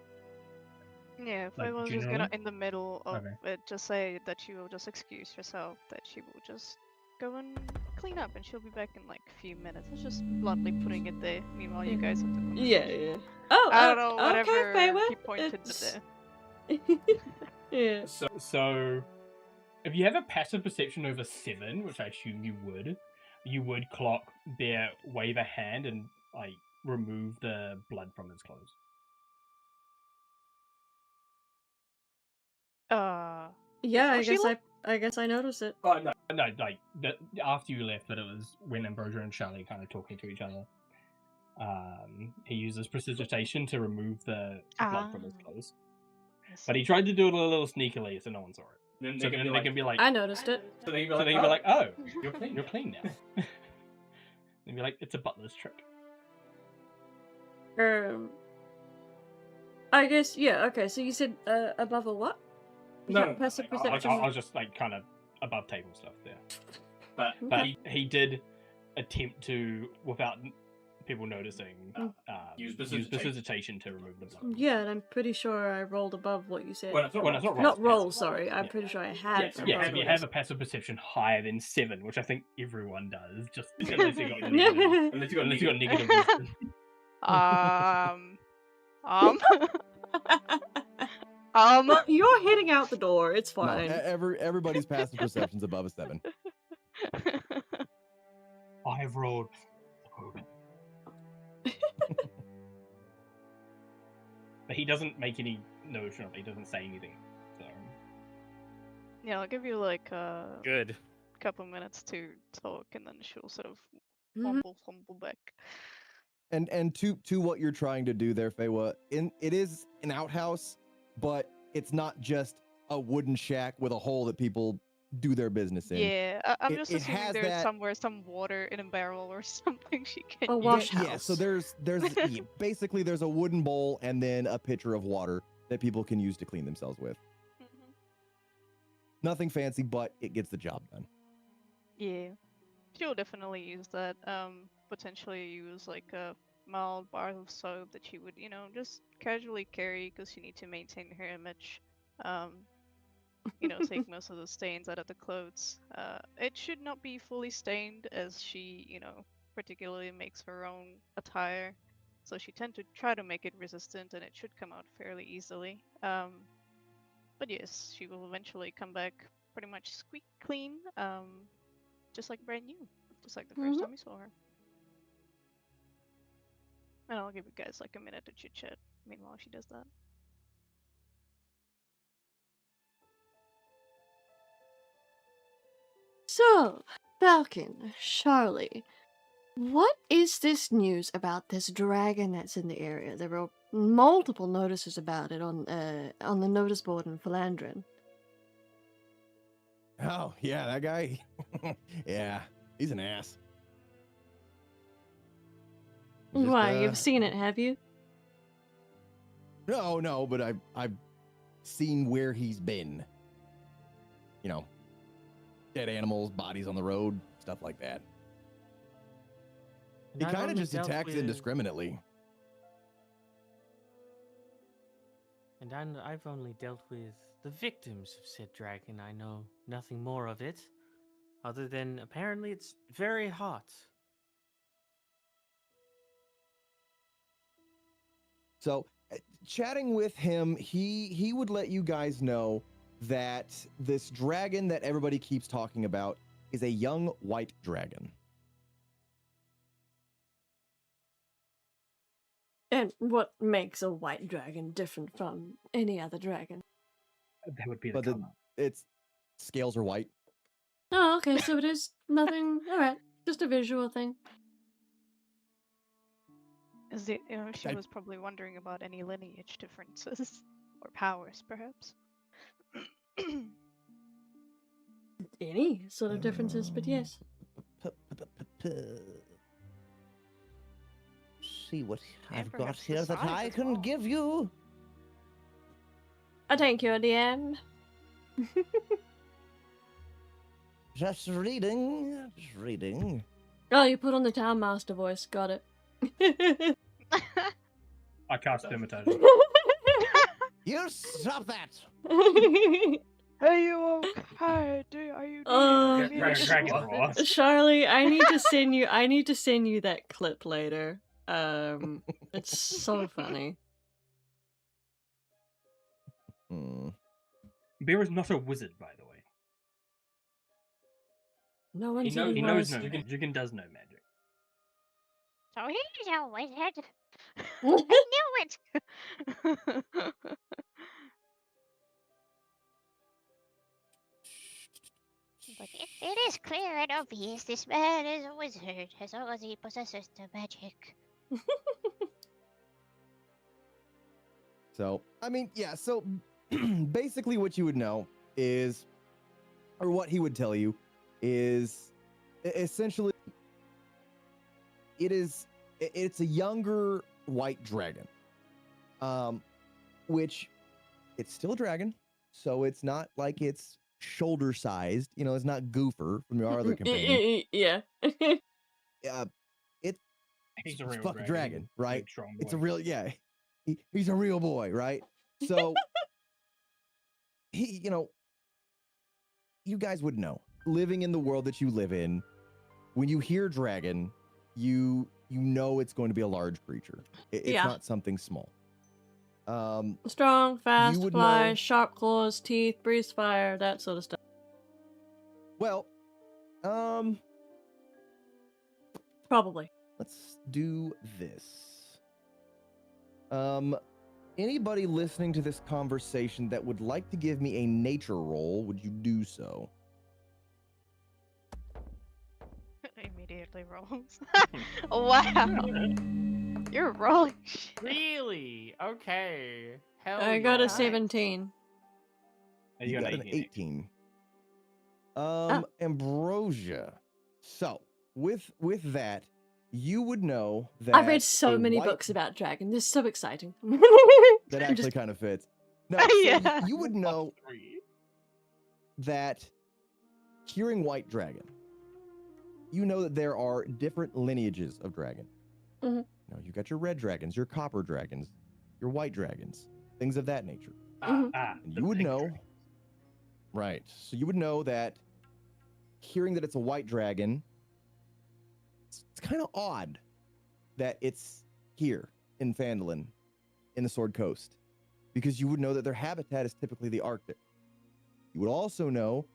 Yeah, Like, Fava's just gonna, generally? in the middle of Okay. it, just say that she will just excuse herself, that she will just go and clean up, and she'll be back in like a few minutes. It's just bluntly putting it there. Meanwhile, you guys have the conversation. Yeah. Oh, I don't know, okay, whatever Feywa, he pointed it's- there. Yeah. So if you have a passive perception over 7, which I assume you would clock Bear wave a hand and like remove the blood from his clothes. Yeah, before she I guess I noticed it. Oh no, like after you left, but it was when Ambrosia and Charlie kind of talking to each other. He uses precipitation to remove the blood from his clothes, but he tried to do it a little sneakily, so no one saw it. Then they can be like, I noticed it. So they can be like, "Oh, you're clean now." They'd be like, "It's a butler's trick." I guess, yeah, okay, so you said above a what? No, Passive I perception. was just like kind of above table stuff there. But Okay. he did attempt to, without people noticing, use precipitation to remove the blood. Yeah, and I'm pretty sure I rolled above what you said. Well, it's not Not roll, passive. sorry. I'm Yeah. pretty sure I had. Yeah, above you what have a passive perception higher than 7, which I think everyone does. Just unless you got negative, unless you got negative wisdom. You're heading out the door. It's No, fine. everybody's passive perception's above a 7. I've rolled. But he doesn't make any notion of it. He doesn't say anything. So Yeah, I'll give you like a Good. couple minutes to talk, and then she'll sort of Mhm. fumble back. And to what you're trying to do there, Feywa, it is an outhouse, but it's not just a wooden shack with a hole that people do their business in. Yeah, I'm just it assuming has there's that- somewhere some water in a barrel or something she can A use. wash Yeah, house. so there's yeah, basically there's a wooden bowl and then a pitcher of water that people can use to clean themselves with. Mhm. Nothing fancy, but it gets the job done. Yeah, she'll definitely use that. Potentially use like a mild bar of soap that she would, just casually carry because she needs to maintain her image. Take most of the stains out of the clothes. It should not be fully stained as she, particularly makes her own attire. So she tend to try to make it resistant and it should come out fairly easily. But yes, she will eventually come back pretty much squeak clean, just like brand new, just like the first Mhm. time you saw her. And I'll give you guys like a minute to chit chat meanwhile she does that. So, Falcon, Charlie, what is this news about this dragon that's in the area? There were multiple notices about it on the notice board in Philandrin. Oh, yeah, that guy. Yeah, he's an ass. Just, Why, you've seen it, have you? No, but I've seen where he's been. Dead animals, bodies on the road, stuff like that. He Not kind of only just dealt attacks with- indiscriminately. And I've only dealt with the victims of said dragon. I know nothing more of it, other than apparently it's very hot. So, chatting with him, he would let you guys know that this dragon that everybody keeps talking about is a young white dragon. And what makes a white dragon different from any other dragon? That would be the But the, color. its scales are white. Oh, okay, so it is nothing. Alright, just a visual thing. She I- was probably wondering about any lineage differences or powers, perhaps. Any sort of differences, but yes. See what And I've got perhaps the here that size I as can well. give you. Thank you, DM. Just reading, just reading. Oh, you put on the Town Master voice, got it. I cast dermatology. You stop that! Hey, you okay? Are you Oh, needing immediate Dragon assistance? Roar. Charlie, I need to send you. I need to send you that clip later. It's so funny. Hmm. Bear is not a wizard, by the way. No one He said he knows was. no magic. Jugan does no magic. So he's a wizard. I knew it. But it is clear and obvious this man is a wizard, as long as he possesses the magic. So, I mean, yeah, so basically what you would know is, or what he would tell you is essentially it's a younger white dragon. Which it's still a dragon, so it's not like it's shoulder sized, it's not Goofer from your other companion. Yeah. He's a It's real fucking dragon, right? Big, strong It's a boy. real, yeah. He's a real boy, right? So you guys would know. Living in the world that you live in, when you hear dragon, you know it's going to be a large creature. It's Yeah. not something small. Strong, fast, would fly, know- sharp claws, teeth, breathes fire, that sort of stuff. Well, Probably. let's do this. Anybody listening to this conversation that would like to give me a nature roll, would you do so? Immediately rolls. Wow. You're rolling shit. Really? Okay. Hell I got a Nice. 17. And You got got an 18. Oh. Ambrosia. So, with that, you would know that I've read so a many white- books about dragon. This is so exciting. that I'm actually just- kind of fits. No, so Yeah. you would know Three. that hearing white dragon, you know that there are different lineages of dragon. Mhm. You got your red dragons, your copper dragons, your white dragons, things of that nature. Mhm. And The you would big know, dragon. right? So you would know that hearing that it's a white dragon, it's kind of odd that it's here in Phandalin, in the Sword Coast, because you would know that their habitat is typically the Arctic. You would also know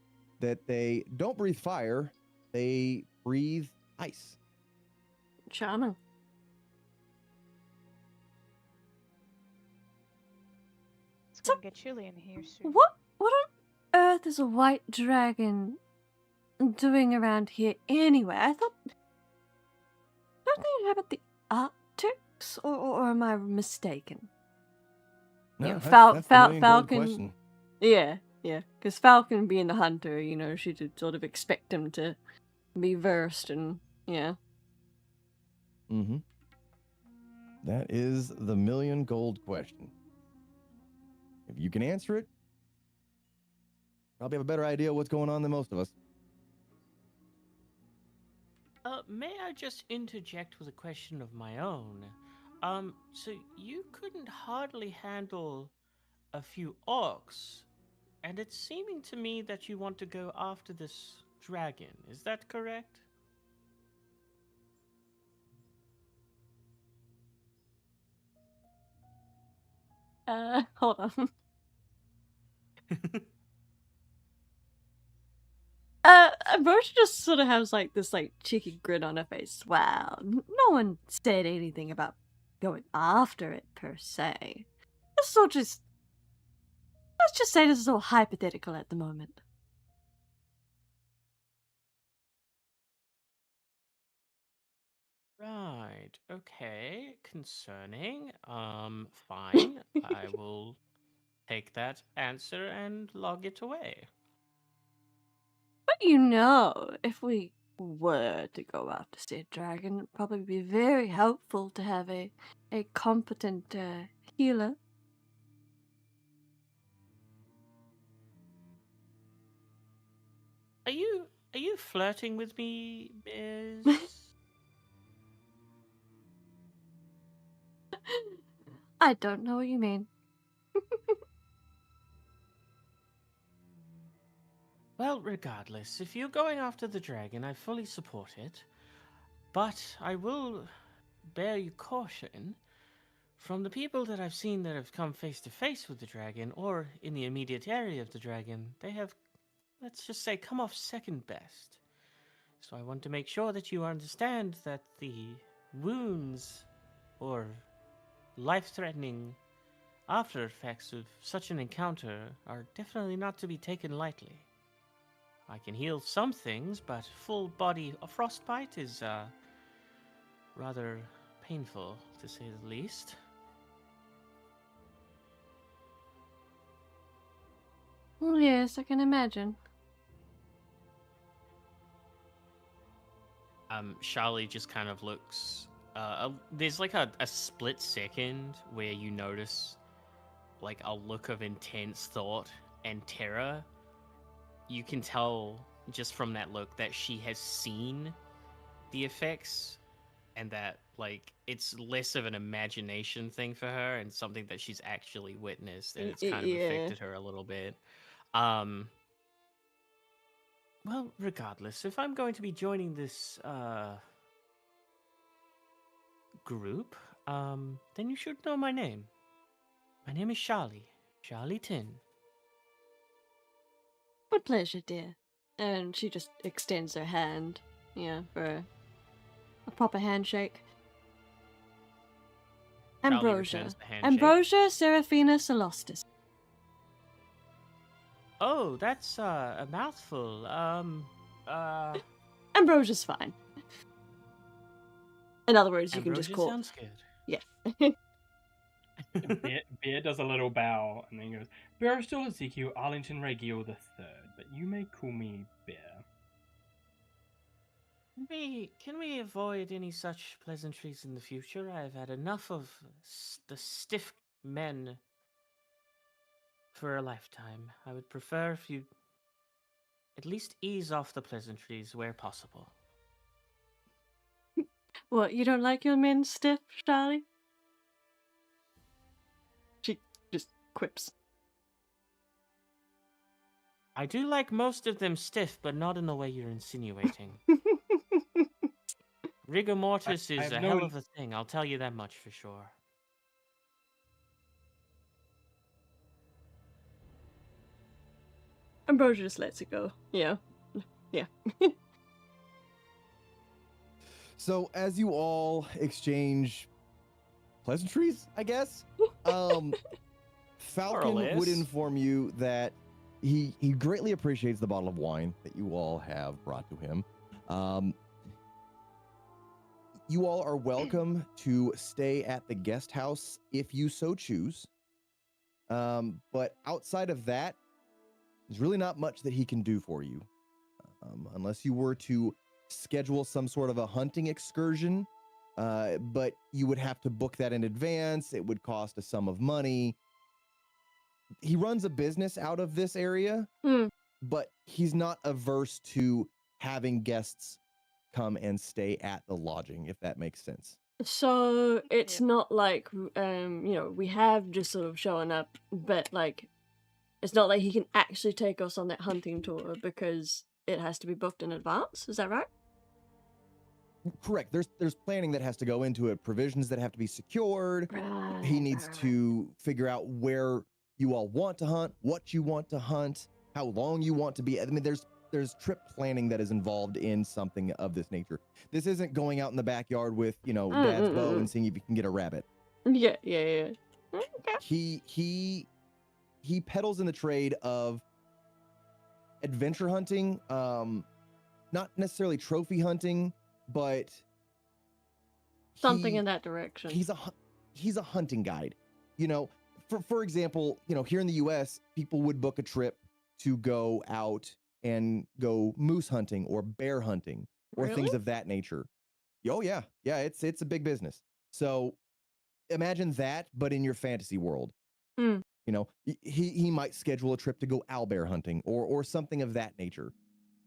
that they don't breathe fire, they breathe ice. Charming. It's gonna get chilly in here soon. What on earth is a white dragon doing around here anyway? Don't they inhabit the Arctics, or am I mistaken? Yeah, that's Fal- the Fal- million-gold Falcon- question. Yeah, because Falcon being the hunter, she'd sort of expect him to be versed and, yeah. Mm-hmm. That is the million-gold question. If you can answer it, probably have a better idea what's going on than most of us. May I just interject with a question of my own? So you couldn't hardly handle a few orcs, and it's seeming to me that you want to go after this dragon. Is that correct? Hold on. Roche just sort of has like this like cheeky grin on her face. Wow, no one said anything about going after it per se. This is all just, let's just say this is all hypothetical at the moment. Right. Okay. Concerning. Fine. I will take that answer and log it away. But you know, if we were to go after said dragon, it'd probably be very helpful to have a competent healer. Are you flirting with me, Miss? I don't know what you mean. Well, regardless, if you're going after the dragon, I fully support it. But I will bear you caution. From the people that I've seen that have come face to face with the dragon, or in the immediate area of the dragon, they have, let's just say, come off second best. So I want to make sure that you understand that the wounds or life-threatening after effects of such an encounter are definitely not to be taken lightly. I can heal some things, but full body frostbite is rather painful, to say the least. Oh, yes, I can imagine. Charlie just kind of looks. There's like a split second where you notice like a look of intense thought and terror. You can tell just from that look that she has seen the effects and that like it's less of an imagination thing for her and something that she's actually witnessed, and it's kind of affected her a little bit. Well, regardless, if I'm going to be joining this group, then you should know my name. My name is Charlie. Charlie Tin. What pleasure, dear. And she just extends her hand, for a proper handshake. Charlie Ambrosia. returns the handshake. Ambrosia Seraphina Celostis. Oh, that's a mouthful. Ambrosia's fine. In other words, you can Ambrosia just call. sounds good. Yeah. Bear does a little bow and then goes, Barrister Ezekiel Arlington Regiel III, but you may call me Bear. Can we avoid any such pleasantries in the future? I've had enough of the stiff men for a lifetime. I would prefer if you at least ease off the pleasantries where possible. What, you don't like your men stiff, Charlie? She just quips. I do like most of them stiff, but not in the way you're insinuating. Rigor mortis is a hell of a thing, I'll tell you that much for sure. Ambrosia just lets it go. Yeah. So as you all exchange pleasantries, I guess, Falcon would inform you that he greatly appreciates the bottle of wine that you all have brought to him. You all are welcome to stay at the guest house if you so choose. But outside of that, there's really not much that he can do for you. Unless you were to schedule some sort of a hunting excursion, but you would have to book that in advance. It would cost a sum of money. He runs a business out of this area, but he's not averse to having guests come and stay at the lodging, if that makes sense. So it's Yeah. not like we have just sort of showing up, but like it's not like he can actually take us on that hunting tour because it has to be booked in advance. Is that right? Correct. There's planning that has to go into it, provisions that have to be secured. Right. He needs to figure out where you all want to hunt, what you want to hunt, how long you want to be. I mean, there's trip planning that is involved in something of this nature. This isn't going out in the backyard with, dad's bow and seeing if you can get a rabbit. Yeah. Okay. He peddles in the trade of adventure hunting, not necessarily trophy hunting, but Something in that direction. He's a hunting guide. For example, here in the US, people would book a trip to go out and go moose hunting or bear hunting or things Really? of that nature. Oh yeah. Yeah, it's a big business. So imagine that, but in your fantasy world. Hmm. He might schedule a trip to go owlbear hunting or something of that nature.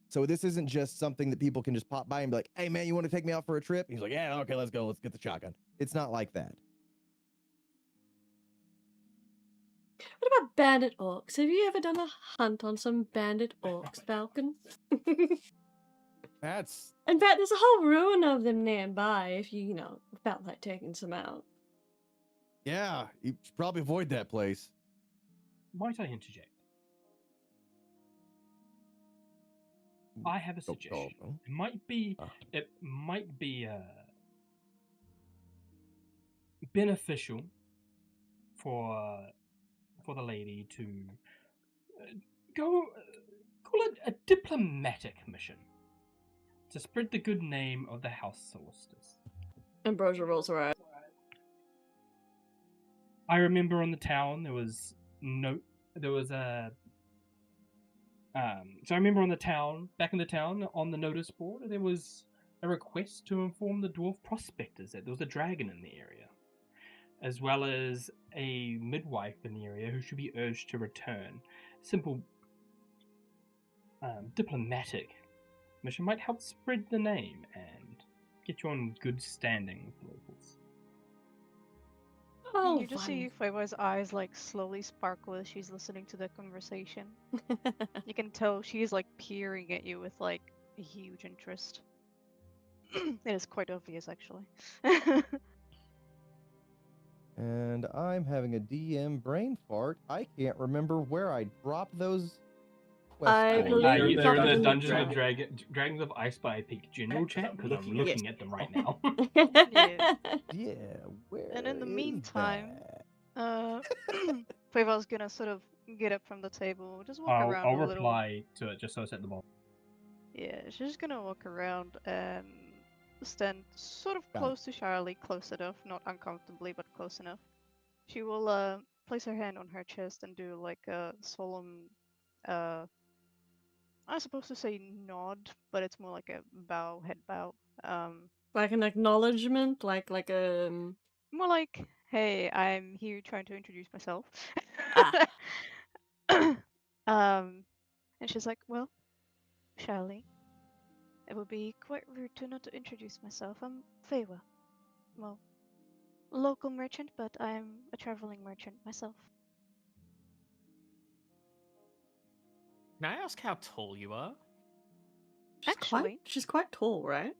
So this isn't just something that people can just pop by and be like, hey man, you want to take me out for a trip? And he's like, yeah, okay, let's go. Let's get the shotgun. It's not like that. What about bandit orcs? Have you ever done a hunt on some bandit orcs, Falcon? That's In fact, there's a whole ruin of them nearby if you felt like taking some out. yeah, you should probably avoid that place. Might I interject? I have a suggestion. It might be beneficial for the lady to call it a diplomatic mission to spread the good name of the House Solstice. Ambrosia rolls her eyes. I remember on the town so I remember back in the town, on the notice board, there was a request to inform the dwarf prospectors that there was a dragon in the area, as well as a midwife in the area who should be urged to return. Simple diplomatic mission might help spread the name and get you on good standing with the locals. Oh, You just see Feywa's eyes slowly sparkle as she's listening to the conversation. You can tell she's peering at you with a huge interest. It is quite obvious, actually. And I'm having a DM brain fart. I can't remember where I dropped those I questions. believe They're in something the in Dungeons the and Dragons of Icespire Peak general chat because I'm looking at them right now. Yeah, where And in the is meantime, that? Feywa's gonna sort of get up from the table, just walk around I'll a little. reply to it just so it's at the bottom. Yeah, she's just gonna walk around and stand sort of Got it. close to Charlie, close enough, not uncomfortably, but close enough. She will place her hand on her chest and do a solemn, I'm supposed to say nod, but it's more like a bow, head bow. Like an acknowledgement, like More like, hey, I'm here trying to introduce myself. And she's like, well, Charlie, it would be quite rude to not to introduce myself. I'm Feywa. Well, local merchant, but I'm a traveling merchant myself. Can I ask how tall you are? she's quite tall, right?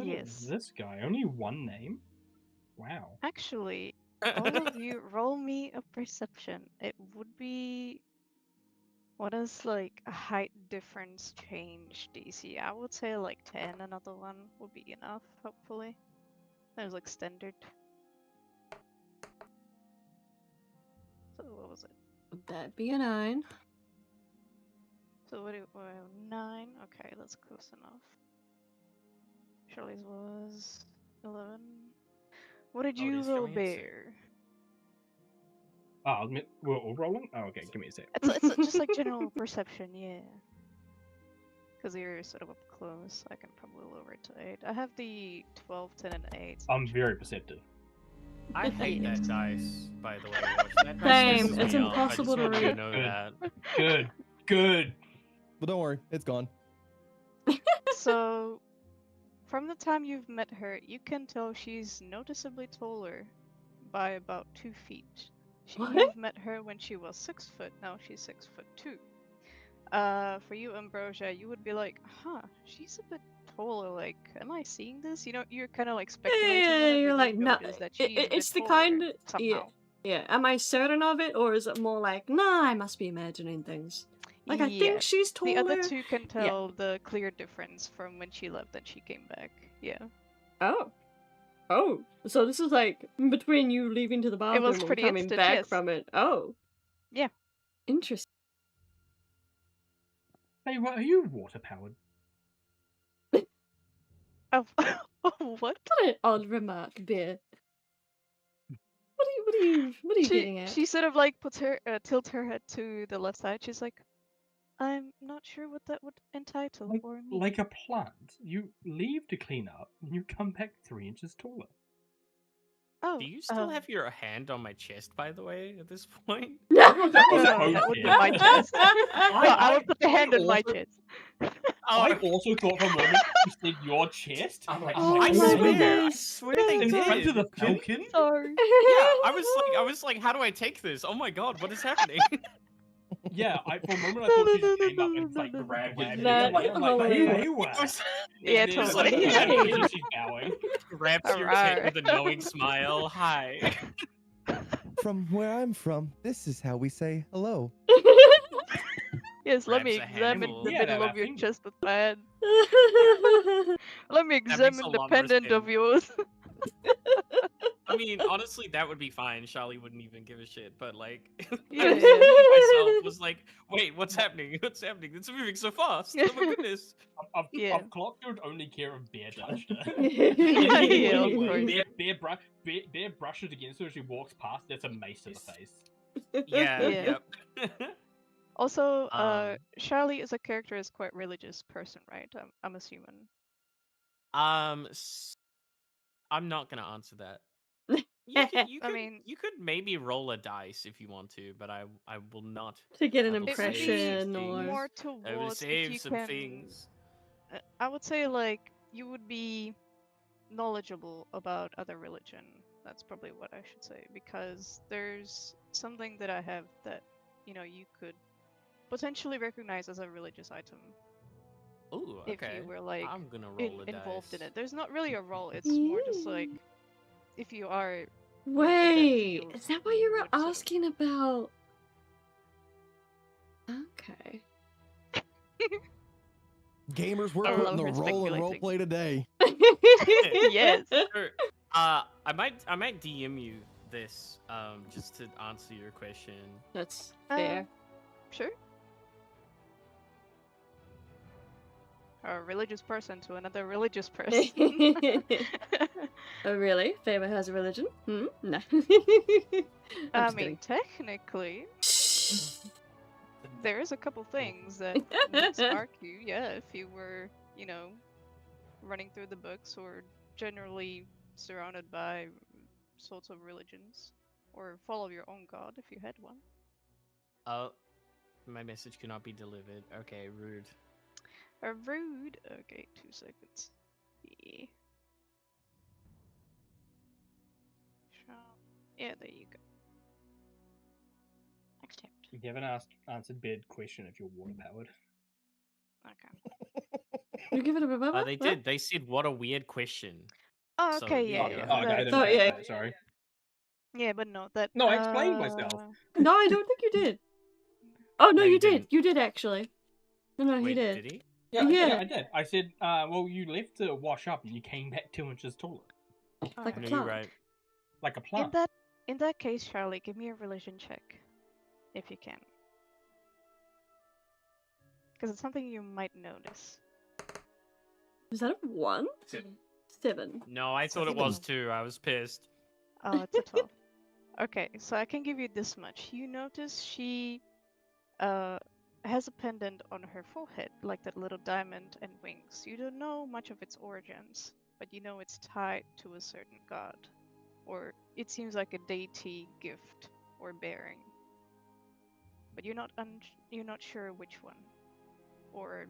Yes. This guy, only one name? Wow. Actually, all of you roll me a perception. It would be... What is a height difference change DC? I would say 10, another one would be enough, hopefully. There's standard. So what was it? That'd be a 9. So what 9? Okay, that's close enough. Charlie's was 11. What did Oh, it you is roll, showing at 6. Bear? Oh, we're all rolling? Oh, okay, give me a sec. It's just general perception, yeah. Because you're sort of up close, I can probably lower it to 8. I have the 12, 10, and 8. So I'm very perceptive. I hate that dice, by the way. Roach. That dice Same, pisses it's me off. impossible to I just want you read. to know Good. that. Good. Well, don't worry, it's gone. So, From the time you've met her, you can tell she's noticeably taller by about 2 feet. What? You've met her when she was 6 foot, now she's 6'2". For you, Ambrosia, you would be like, huh, she's a bit taller, like, am I seeing this? You know, you're kind of like speculating on Yeah, it, you're but like, you no, notice that she's a bit it's the taller kind of, yeah, somehow. yeah. Am I certain of it, or is it more like, nah, I must be imagining things? Like, I Yeah, think she's the other taller. two can Yeah. tell the clear difference from when she left and she came back. Yeah. Oh. Oh. So this is like in between you leaving to the It was bathroom and pretty coming instant, back yes. from it. Oh. Yeah. Interesting. Hey, what are you water powered? Oh, oh what? What an odd remark, Bear. What are you getting at? She sort of like puts her tilt her head to the left side. She's like, I'm not sure what that would entitle or mean. Like a plant. You leave to clean up, and you come back 3 inches taller. Oh, Do you still have your hand on my chest, by the way, at this point? That was that supposed would be to. my chest. No, I would put the hand on my also- chest. I also thought for a moment you said your chest. I'm like, Oh I my swear, I goodness. swear they in did. front of the falcon. Sorry. Yeah, I was like, how do I take this? Oh my god, what is happening? Yeah, for a moment I thought she just came up and like grabbed you. That's I'm like, hilarious. hey, what? Yeah, And then, totally. like, Hey. she's bowing. Grabs your Alright. tit with a knowing smile. Hi. From where I'm from, this is how we say hello. Yes, let me Grabs a examine handful. the Yeah, middle that of your finger. chest with my hand. Let me makes examine a the lot more pendant of sense. yours. I mean, honestly, that would be fine. Charlie wouldn't even give a shit. But like, Yeah, I just yeah. myself was like, wait, what's happening? What's happening? It's moving so fast. Oh my goodness. Yeah. I've clocked her would only care if Bear touched her. Yeah, of course. Bear brushes against her as she walks past. That's a mace to the face. Yeah. Yeah. Yep. Also, Um, Charlie as a character is quite religious person, right? I'm assuming. I'm not gonna answer that. You could maybe roll a dice if you want to, but I will not. To get an I will save some impression It would be or... more I will towards if save you some can. things. I would say like you would be knowledgeable about other religion. That's probably what I should say, because there's something that I have that you could potentially recognize as a religious item Ooh, if okay. you were like I'm gonna roll a involved in dice. it. There's not really a role. It's more just like if you are. in that Wait, field, is that what you were would sort of- asking about? Okay. Gamers, we're I putting love the her roll and speculating. roleplay today. Yes. Sure. I might DM you this just to answer your question. That's fair. Sure. A religious person to another religious person. Oh, really? Faber has a religion? Hmm? No. I'm I just mean, kidding. technically, there is a couple things that would spark you. Yeah, if you were, running through the books or generally surrounded by sorts of religions, or follow your own god if you had one. Oh, my message cannot be delivered. Okay, rude. Rude. Okay, 2 seconds. Yeah. Yeah, there you go. Accept. You haven't answered Bear's question if you're water powered. Okay. You give it a blah, They did. They said, "What a weird question." Oh, So, okay, yeah, yeah, yeah. Oh, okay, I that- didn't Oh, know yeah. that, sorry. Yeah, but no, that. No, I explained myself. No, I don't think you did. Oh, no, No, you you did. didn't. You did, actually. No, he Wait, did. did he? Yeah, Yeah. I did. I said, well, you left to wash up and you came back 2 inches taller. Like a No, plant. you're right. Like a plant. In that case, Charlie, give me a religion check, if you can, because it's something you might notice. Is that a 1? 7. No, I thought it was 2. I was pissed. Oh, it's a 12. Okay, so I can give you this much. You notice she has a pendant on her forehead, like that little diamond and wings. You don't know much of its origins, but you know it's tied to a certain god. Or it seems like a deity gift or bearing. But you're not sure which one. Or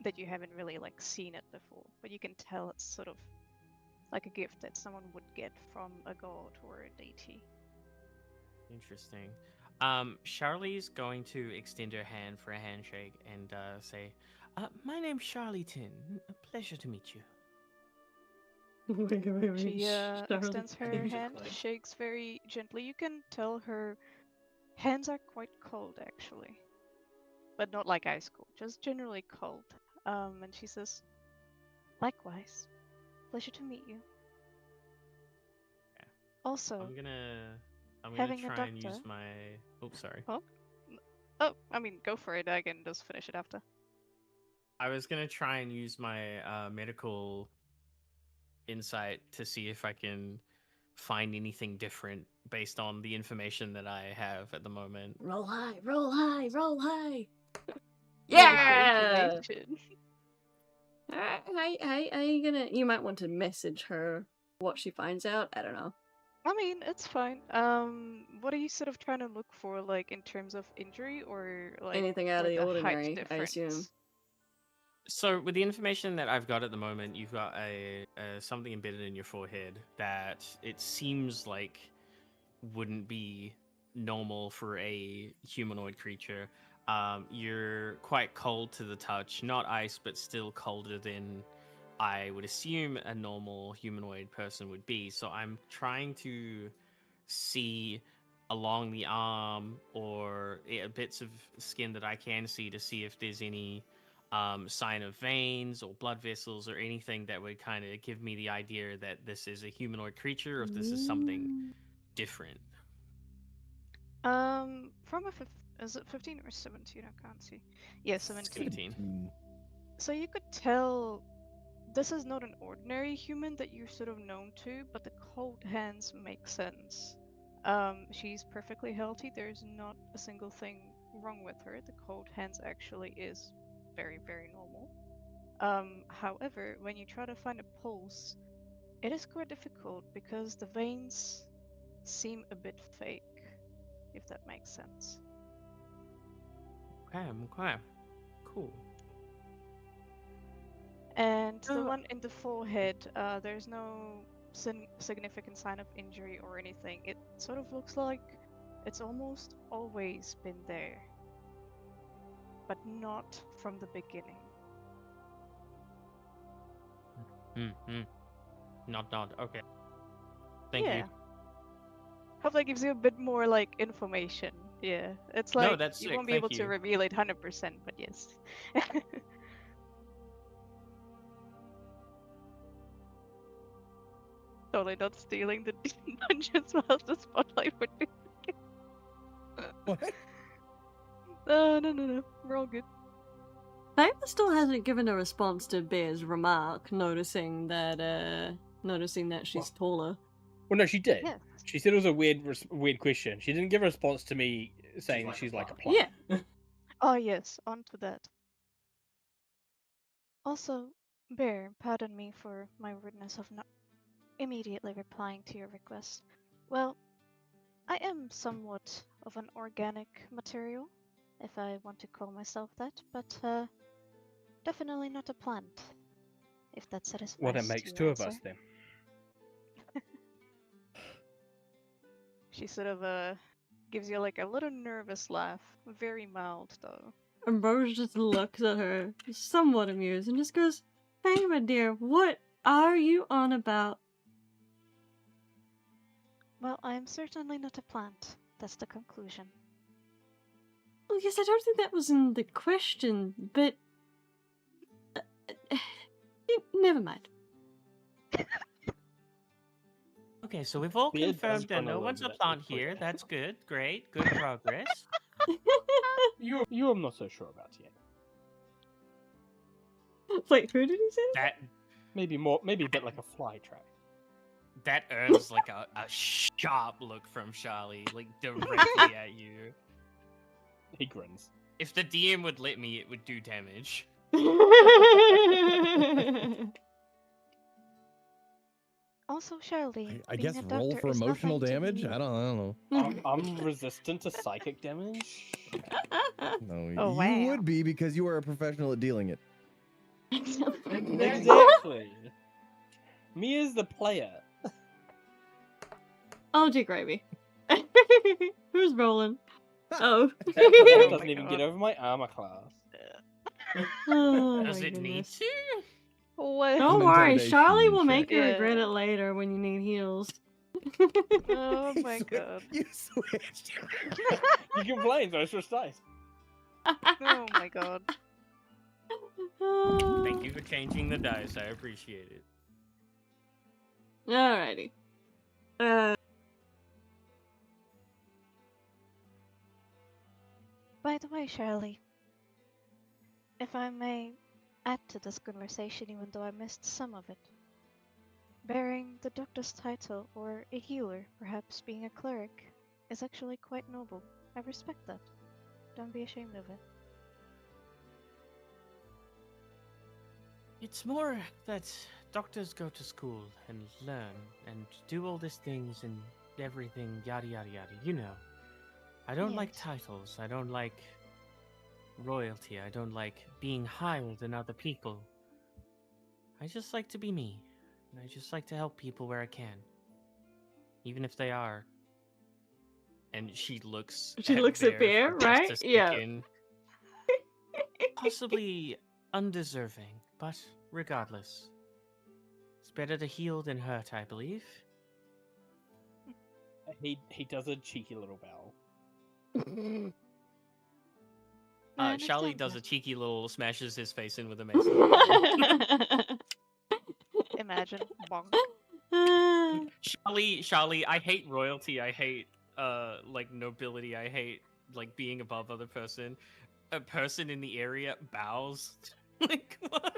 that you haven't really like seen it before, but you can tell it's sort of like a gift that someone would get from a god or a deity. Interesting. Charlie's going to extend her hand for a handshake and say, "My name's Charlieton. A pleasure to meet you." Wait, She extends her Charlie. hand, shakes very gently. You can tell her hands are quite cold, actually, but not like ice cold, just generally cold. And she says, "Likewise, pleasure to meet you." Yeah. Also, I'm gonna having a try and use doctor- my. Oops, sorry. oh, I mean, go for it. I can just finish it after. I was gonna try and use my medical insight to see if I can find anything different based on the information that I have at the moment. Roll high, roll high, roll high. Medical Yeah. information. Are you gonna? You might want to message her what she finds out. I don't know. I mean, it's fine. What are you sort of trying to look for, like in terms of injury or like Anything out for of the the height ordinary, I assume. difference? So, with the information that I've got at the moment, you've got a something embedded in your forehead that it seems like wouldn't be normal for a humanoid creature. You're quite cold to the touch, not ice, but still colder than I would assume a normal humanoid person would be. So I'm trying to see along the arm or bits of skin that I can see to see if there's any sign of veins or blood vessels or anything that would kind of give me the idea that this is a humanoid creature or if this is something different. From a is it 15 or 17? I can't see. Yeah, 17. 17. So you could tell this is not an ordinary human that you're sort of known to, but the cold hands make sense. She's perfectly healthy. There's not a single thing wrong with her. The cold hands actually is very, very normal. However, when you try to find a pulse, it is quite difficult because the veins seem a bit fake, if that makes sense. Okay. Cool. And the one in the forehead, there's no significant sign of injury or anything. It sort of looks like it's almost always been there, but not from the beginning. Not. Okay. Thank you. Hope that gives you a bit more like information. Yeah, it's No, like that's you sick, won't be thank able to you. reveal it 100%, but yes. Totally not stealing the Dungeons Master spotlight would be. What? No. We're all good. Vapor still hasn't given a response to Bear's remark, noticing that she's taller. Well, no, she did. Yes. She said it was a weird question. She didn't give a response to me saying she's like a plant. Yeah. Oh yes, on to that. Also, Bear, pardon me for my rudeness of not immediately replying to your request. Well, I am somewhat of an organic material, if I want to call myself that, but definitely not a plant, if that satisfies Well, that makes you, two of us sir. then. She sort of gives you like a little nervous laugh, very mild though. And Rose just looks at her, somewhat amused, and just goes, "Hey, my dear, what are you on about?" Well, I am certainly not a plant. That's the conclusion. Well, yes, I don't think that was in the question, but... never mind. Okay, so we've all Beard does confirmed that run a no little one's a bit plant quickly. here. That's good. Great. Good progress. You I'm not so sure about yet. Wait, who did he say? That Maybe a bit like a fly trap. that earns like a sharp look from Charlie, like directly at you. He grins. If the DM would let me, it would do damage. Also, Charlie, I being guess a roll doctor for is emotional nothing to damage. be- I don't know. I'm resistant to psychic damage. No, Oh, you wow. would be because you are a professional at dealing it. Exactly. Me as the player. Oh, dear gravy. Who's rolling? Oh. That doesn't my even get God. over my armor class. Oh Does my it need goodness. to? What? Don't Some worry, intimidation Charlie will check. make you regret Yeah. it later when you need heals. Oh my God. You switched. You complain, so I switched dice. Oh my God. Thank you for changing the dice. I appreciate it. Alrighty. By the way, Shirley, if I may add to this conversation, even though I missed some of it, bearing the doctor's title or a healer, perhaps being a cleric, is actually quite noble. I respect that. Don't be ashamed of it. It's more that doctors go to school and learn and do all these things and everything, yada yada yada. You know. I don't like Yes. titles. I don't like royalty. I don't like being higher than other people. I just like to be me. And I just like to help people where I can. Even if they are. And she looks She looks at Bear, for just right? a Yeah. second. Possibly undeserving, but regardless. It's better to heal than hurt, I believe. He does a cheeky little bow. I Charlie understand does that. a cheeky little smashes his face in with a mason. Imagine. Bonk. Charlie, I hate royalty. I hate like nobility. I hate like being above other person. A person in the area bows. Like what?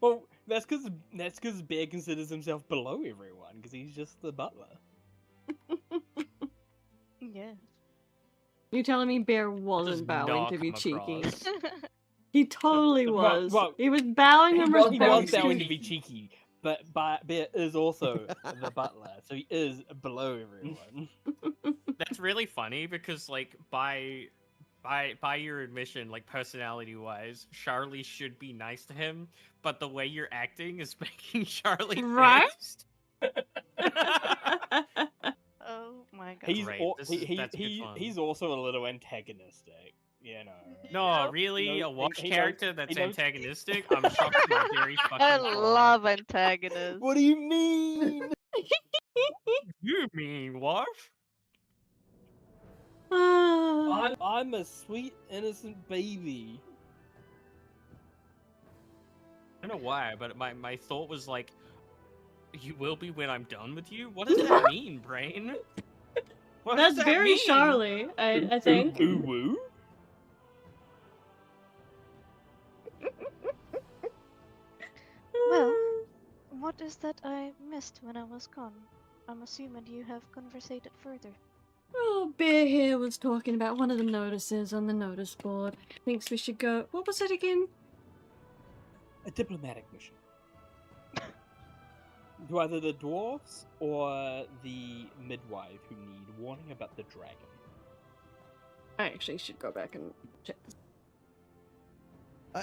Well, that's because Bear considers himself below everyone because he's just the butler. Yes. You telling me Bear That does wasn't bowing not to be come cheeky? across. He totally Well, was. well, He was bowing He in was response bowing to. to be cheeky, but Bear is also the butler, so he is below everyone. That's really funny because like by your admission, like personality wise, Charlie should be nice to him, but the way you're acting is making Charlie Right? pissed. Oh my God. He's Great, that's good fun. he's also a little antagonistic, you know. No, Yep. really? He A knows- watch he knows- character that's he knows- antagonistic? I'm shocked my very fucking I core. love antagonists. What do you mean? You mean what? I'm a sweet innocent baby. I don't know why, but my thought was like, you will be when I'm done with you? What does that mean, brain? What does That's that very mean? Charlie, I think. Ooh woo. Well, what is that I missed when I was gone? I'm assuming you have conversated further. Oh, Bear here was talking about one of the notices on the notice board. Thinks we should go. What was it again? A diplomatic mission. To either the dwarfs or the midwife who need warning about the dragon. I actually should go back and check this.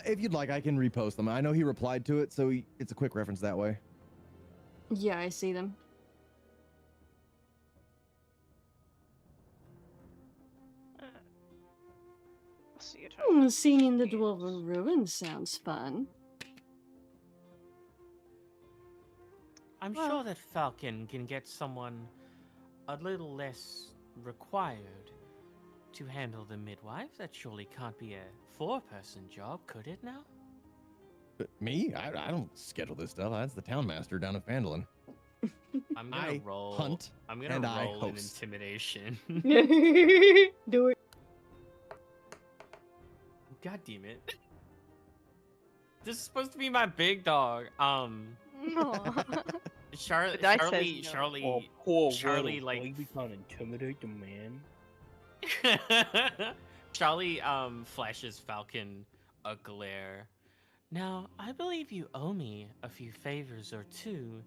If you'd like, I can repost them. I know he replied to it, so it's a quick reference that way. Yeah, I see them. See it. Seeing the Dwarven Ruins sounds fun. I'm Well- sure that Falcon can get someone a little less required to handle the midwife. That surely can't be a 4-person job, could it now? But me? I don't schedule this stuff. That's the town master down in Fandolin. I'm gonna I roll. hunt I'm gonna and I roll an host. intimidation. Do it. God damn it! This is supposed to be my big dog. No. Charlie, The dice says Charlie, no. Charlie, Oh, poor Charlie, Wordle, like- we can't intimidate the man. Charlie flashes Falcon a glare. Now, I believe you owe me a few favors or two,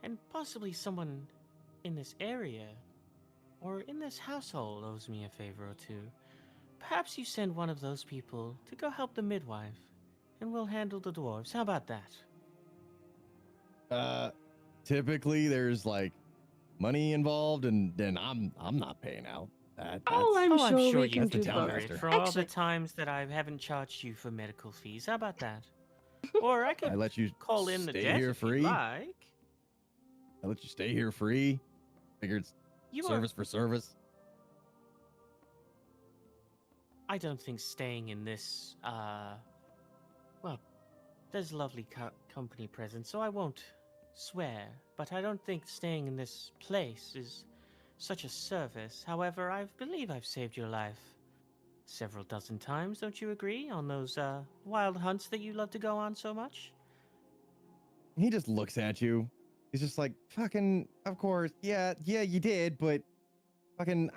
and possibly someone in this area or in this household owes me a favor or two. perhaps you send one of those people to go help the midwife, and we'll handle the dwarves. How about that? Typically there's like money involved, and then I'm not paying out. That's I'm Oh, I'm sure sure we you can that's the do can town both. cover it master. for all the Actually, times that I haven't charged you for medical fees. How about that? Or I I could let you call in the stay debt here if you'd free. like. I let you stay here free. Figured it's You service for service. I don't think staying in this, well, there's lovely company present, so I won't swear, but I don't think staying in this place is such a service. However, I believe I've saved your life several dozen times, don't you agree, on those, wild hunts that you love to go on so much? He just looks at you. He's just like, fucking, of course, yeah, you did, but fucking,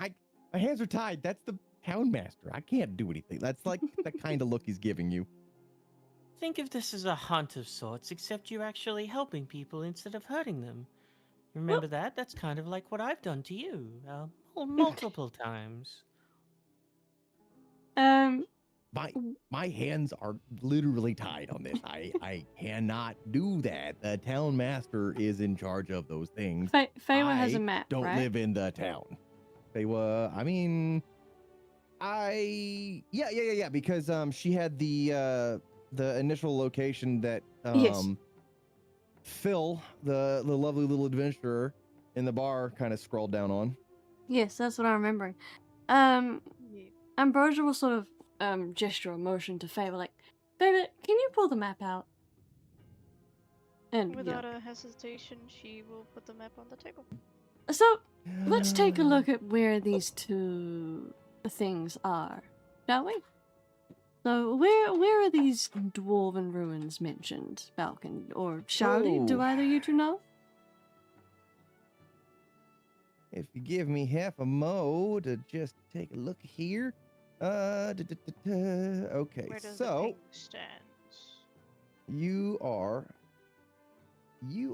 my hands are tied. That's the town master. I can't do anything. That's like the kind of look he's giving you. Think of this as a hunt of sorts, except you're actually helping people instead of hurting them. Remember that? That's kind of like what I've done to you, multiple times. um, My hands are literally tied on this. I cannot do that. The town master is in charge of those things. Feywa has a I map, don't right? live in the town. Feywa, I mean, yeah, because she had the initial location that Yes. Phil, the lovely little adventurer in the bar, kind of scrolled down on. Yes, that's what I'm remembering. Yeah. Ambrosia will sort of gesture a motion to Feywa, like, "Baby, can you pull the map out?" And Without a hesitation, she will put the map on the table. so let's take a look at where these two things are, shall we? So where are these dwarven ruins mentioned, Balkan or Charlie? Do Oh. either you two know? If you give me half a mo to just take a look here. Okay, Where does the so ping stands? you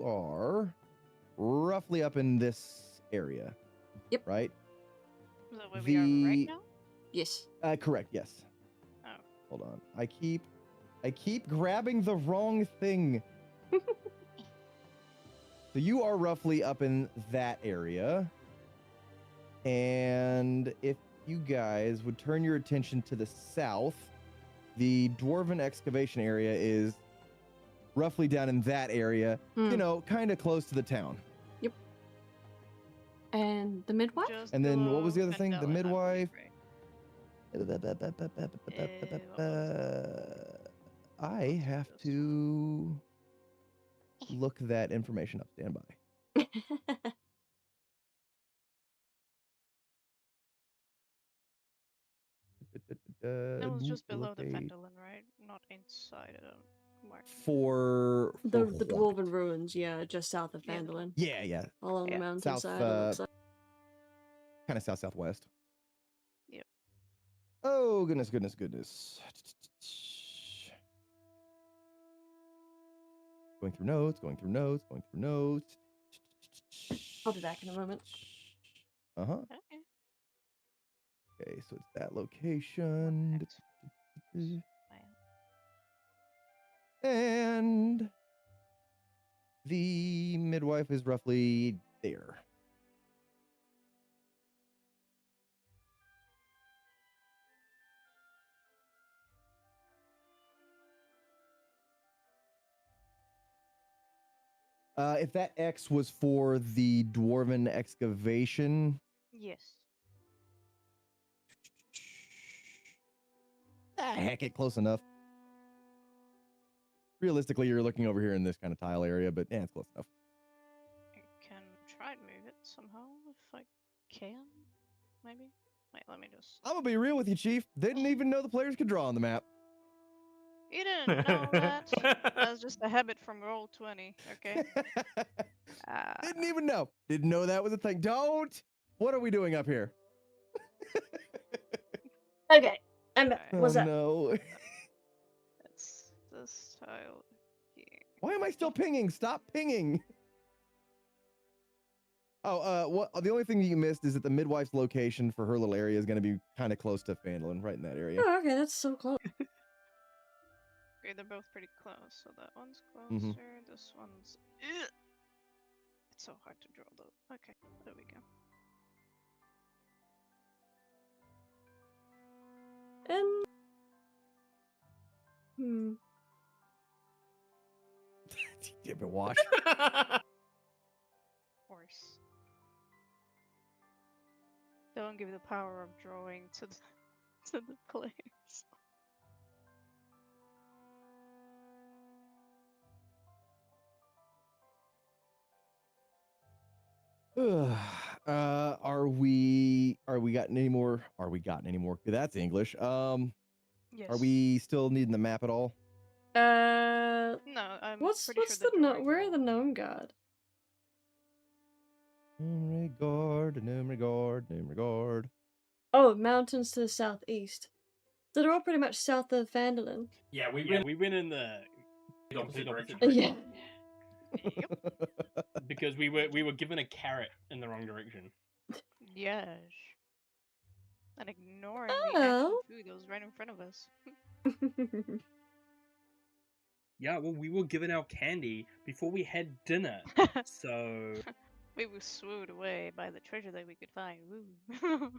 are roughly up in this area. Yep. Right? Is that where we are right now? Yes. Correct, yes. Oh. Hold on. I keep grabbing the wrong thing. So you are roughly up in that area. And if you guys would turn your attention to the south, the dwarven excavation area is roughly down in that area, you know, kind of close to the town. Yep. And the midwife? Just And then what was the below other thing? The Vandalen, I believe, I right? have to look that information up. Stand by. That was just below the locate Vandalen, right? Not inside of the mark. for the what? dwarven ruins, yeah, just south of Yeah. Vandalin. Yeah. Along the Yeah. mountainside, South, it looks like. kind of southwest. Yep. Oh, goodness. Going through notes. I'll be back in a moment. Uh-huh. Okay. Okay, so it's that location. And the midwife is roughly there. If that X was for the dwarven excavation. Yes. Heck it, close enough. Realistically, you're looking over here in this kind of tile area, but yeah, it's close enough. I can try and move it somehow if I can. Maybe. Wait, let me just. I'm gonna be real with you, Chief. Didn't even know the players could draw on the map. You didn't know that. That's just a habit from Roll20. Okay. Didn't even know. Didn't know that was a thing. Don't. What are we doing up here? Okay, I'm back. Okay. What's Oh up? no. It's this tile here. Why am I still pinging? Stop pinging. What? The only thing that you missed is that the midwife's location for her little area is going to be kind of close to Phandalin, right in that area. Oh, okay, that's so close. Okay, they're both pretty close. So that one's Mhm. closer. This one's. Ugh. It's so hard to draw though. Okay, there we go. And Give it watch. Horse. Don't give the power of drawing to the to the players. Are we gotten any more? Are we gotten any more? That's English. Yes. Are we still needing the map at all? No, I'm what's pretty what's sure the drawings where are are all- the gnome god? Name regard. Oh, mountains to the southeast. So they're all pretty much south of Phandalin. Yeah, we went in the complete opposite Yeah. because we were given a carrot in the wrong direction. Yes. And ignoring the actual food that was right in front of us. Yeah, well, we were given our candy before we had dinner, so We were swooned away by the treasure that we could find. Woo.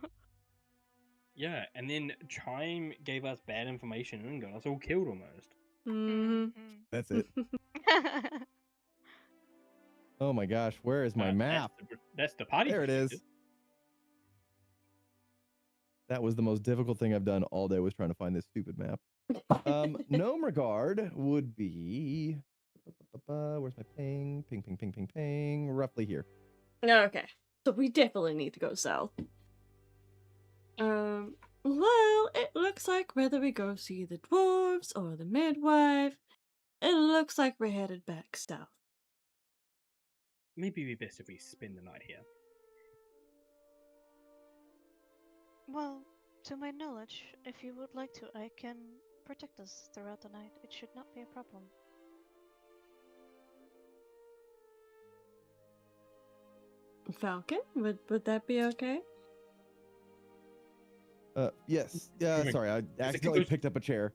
yeah. And then Chime gave us bad information and got us all killed almost. Mhm. That's it. Oh my gosh, where is my map? That's the party. There it is. perspective. That was the most difficult thing I've done all day was trying to find this stupid map. Gnome regard would be where's my ping? Ping. Roughly here. Okay. So we definitely need to go south. Well, it looks like whether we go see the dwarves or the midwife, it looks like we're headed back south. Maybe it'd be best if we spend the night here. Well, to my knowledge, if you would like to, I can protect us throughout the night. It should not be a problem. Falcon, would that be okay? Yes. Yeah, sorry, I accidentally picked up a chair.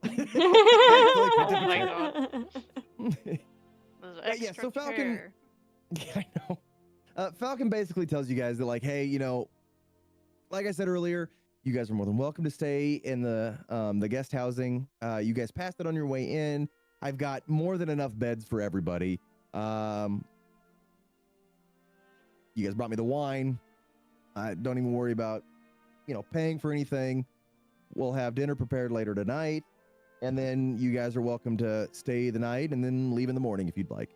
Oh my god. Yeah, so Falcon. Yeah, I know. Falcon basically tells you guys that, like, hey, you know, like I said earlier, you guys are more than welcome to stay in the guest housing. You guys passed it on your way in. I've got more than enough beds for everybody. You guys brought me the wine. Don't even worry about, you know, paying for anything. We'll have dinner prepared later tonight. And then you guys are welcome to stay the night and then leave in the morning if you'd like.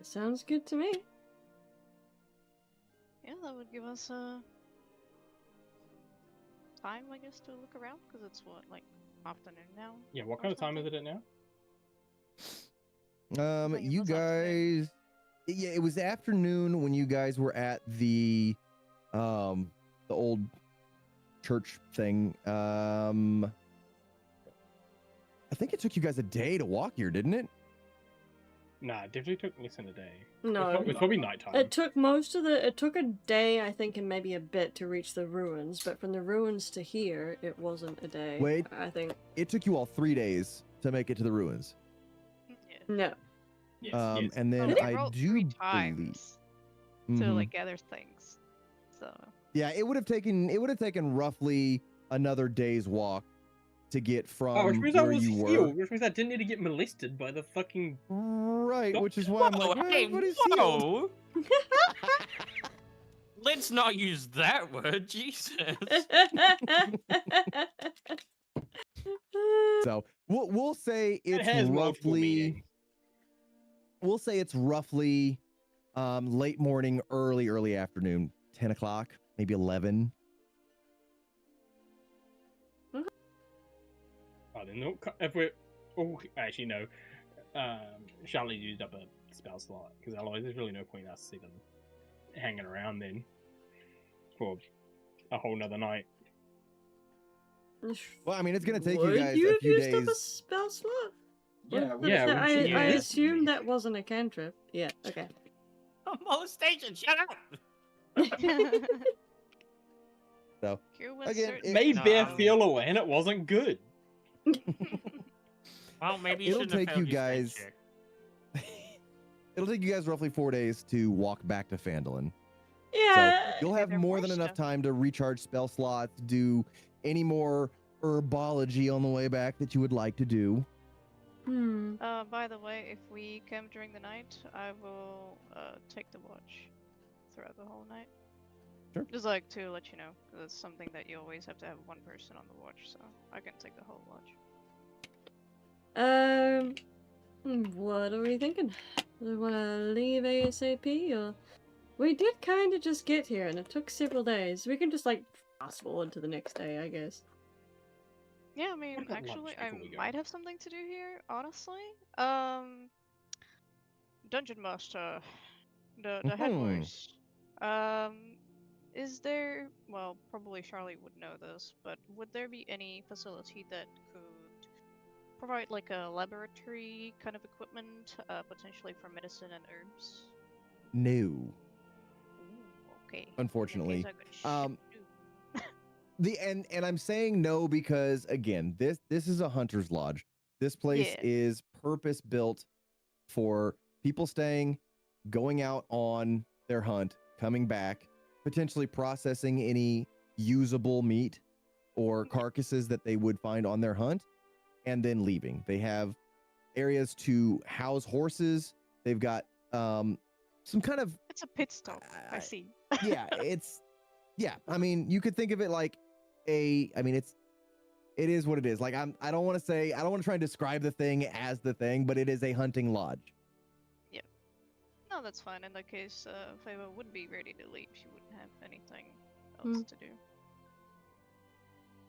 Sounds good to me. Yeah, that would give us time, I guess, to look around, because it's what, like, afternoon now? Yeah, what or kind of time is something? it now? Like, it You was afternoon. guys, yeah, it was afternoon when you guys were at the old church thing. I think it took you guys a day to walk here, didn't it? Nah, it definitely took less than a day. No, It was probably nighttime. it took it took a day, I think, and maybe a bit to reach the ruins, but from the ruins to here, it wasn't a day. Wait. I think. It took you all 3 days to make it to the ruins. Yeah. No. Yes. And then They I rolled do 3 believe. times to, Mhm. like, gather things. So, Yeah, it would have taken roughly another day's walk to get from which means I where was you were. healed, which means I didn't need to get molested by the fucking. Right, which is why I'm like, well, hey, everybody's healed. whoa! Let's not use that word, Jesus. So we'll say It it's has multiple roughly. meanings. We'll say it's roughly late morning, early afternoon, 10 o'clock, maybe 11. Oh, then no, if we're. Oh, actually, no. Charlotte used up a spell slot, because otherwise there's really no point in us even hanging around then for a whole nother night. Well, I mean, it's going to take you Would guys you a have few used up a days. spell slot? Yeah, Well, yeah. I we should Yeah. assumed that wasn't a cantrip. Yeah, okay. Oh, molestation! Shut up! So Q was Again, certainly Made No, Bear I'm- feel away, and it wasn't good. Well, maybe you It'll shouldn't have take you failed your strength guys- check. it'll take you guys roughly 4 days to walk back to Phandalin. Yeah. You'll have there more more than enough stuff. time to recharge spell slots, do any more herbology on the way back that you would like to do. Hmm. By the way, if we come during the night, I will take the watch throughout the whole night. Sure. Just like to let you know, 'cause it's something that you always have to have one person on the watch, so I can take the whole watch. What are we thinking? Do we want to leave ASAP, or we did kind of just get here, and it took several days. We can just like fast forward to the next day, I guess. Yeah, I mean, at lunch actually, I before we go. might have something to do here, honestly. Dungeon Master, the head Mhm. voice. Is there, well, probably Charlie would know this, but would there be any facility that could provide like a laboratory kind of equipment, potentially for medicine and herbs? No, Ooh, okay. In that unfortunately. case, I could ship Um, you. and I'm saying no because again, this is a hunter's lodge. This place Yeah. is purpose built for people staying, going out on their hunt, coming back, potentially processing any usable meat or carcasses that they would find on their hunt, and then leaving. They have areas to house horses. They've got some kind of It's a pit stop. I Uh, see. yeah. I mean, you could think of it like it is what it is. Like I don't want to try and describe the thing as the thing, but it is a hunting lodge. No, that's fine. In that case, Fava would be ready to leave. She wouldn't have anything Hmm. else to do.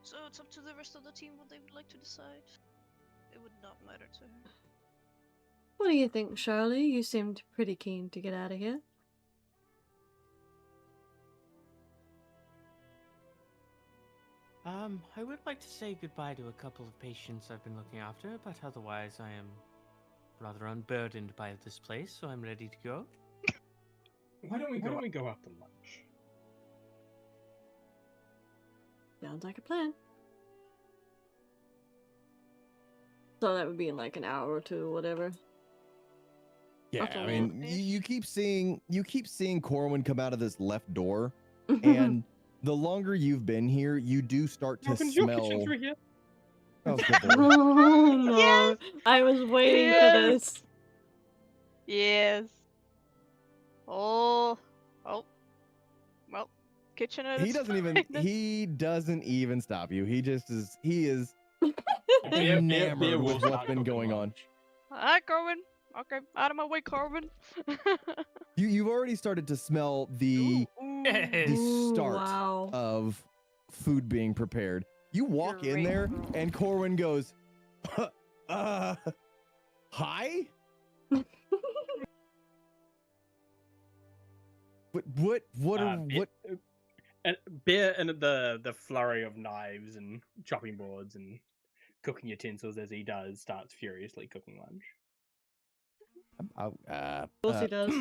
So it's up to the rest of the team what they would like to decide. It would not matter to her. What do you think, Charlie? You seemed pretty keen to get out of here. I would like to say goodbye to a couple of patients I've been looking after, but otherwise I am rather unburdened by this place, so I'm ready to go. Why don't we go after lunch? Sounds like a plan. So that would be in like an hour or two or whatever. Yeah, Okay. I mean, you keep seeing Corwin come out of this left door, and and the longer you've been here, you do start to Opens your smell. kitchen through here. Oh, good lord. oh no! Yes! I was waiting Yes! for this. Yes. Oh. Well, kitchen at He its doesn't even finest. he doesn't even stop you. He is Bear enamored will with start what's been cooking going on. lunch. Hi, Corwin. Okay, out of my way, Corwin. You've already started to smell the Yes. Ooh, start wow. of food being prepared. You walk in Great. there and Corwin goes, hi? What are what And Bear and the flurry of knives and chopping boards and cooking utensils as he does starts furiously cooking lunch. Of course he does.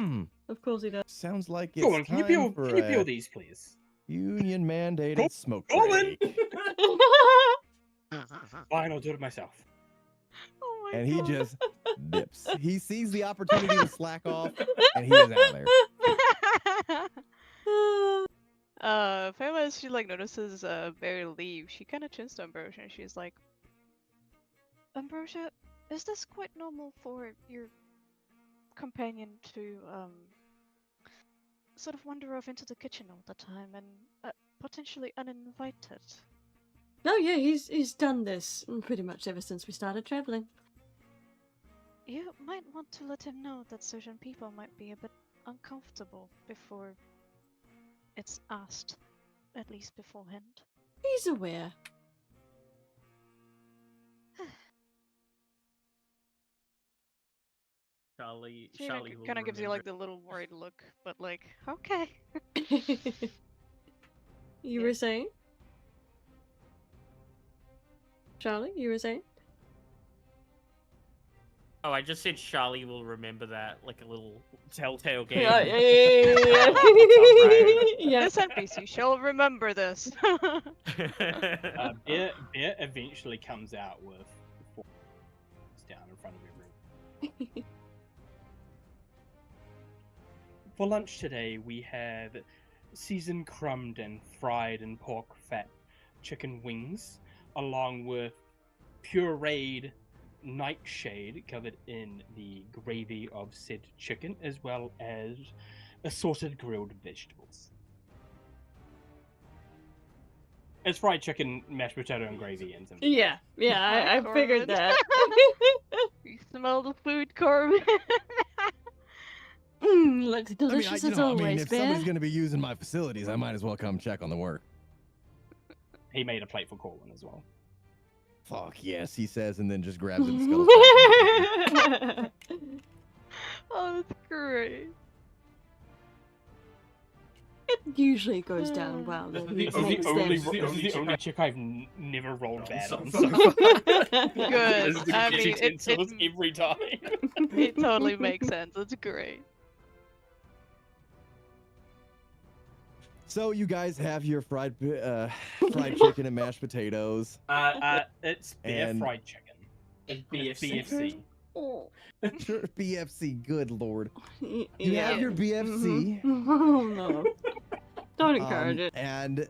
Of course he does. Sounds like it's Go on, can you time peel? for Can you peel a these, please? union mandated Cor- smoke Corwin! break. Fine, I'll do it myself. Oh my And he god. just dips. He sees the opportunity to slack off, and he is out of there. Fema, as she like notices Barry leave, she kind of turns to Ambrosia and she's like, Ambrosia, is this quite normal for your companion to sort of wander off into the kitchen all the time and potentially uninvited? Oh yeah, he's done this pretty much ever since we started traveling. You might want to let him know that certain people might be a bit uncomfortable before it's asked, at least beforehand. He's aware. Charlie She will kind of gives you like remember. the little worried look, but like, okay. You Yeah. were saying? Charlie, you were saying? Oh, I just said Charlie will remember that, like a little telltale game. Yeah, yeah, Top right. yeah. This NPC shall remember this. Bear eventually comes out with 4 down in front of everyone. For lunch today, we have seasoned, crumbed, and fried and pork fat chicken wings, along with pureed nightshade covered in the gravy of said chicken, as well as assorted grilled vegetables. It's fried chicken, mashed potato, and gravy, and some. Yeah, I figured Corbin. that. You smell the food, Corbin. Looks delicious as I always, mean, if Bear. somebody's going to be using my facilities, I might as well come check on the work. He made a plate for Corwin as well. Fuck yes, he says, and then just grabs it and scuttles back. Oh, that's great. It usually goes down well. This then is the makes only, sense. chick I've never rolled bad on. Good. This is the I mean, utensils every time. it totally makes sense. It's great. So you guys have your fried chicken and mashed potatoes. It's bear And- fried chicken. It's BFC. Oh. Sure, BFC, good lord. You Yeah. have your BFC. Oh no. Don't encourage it. And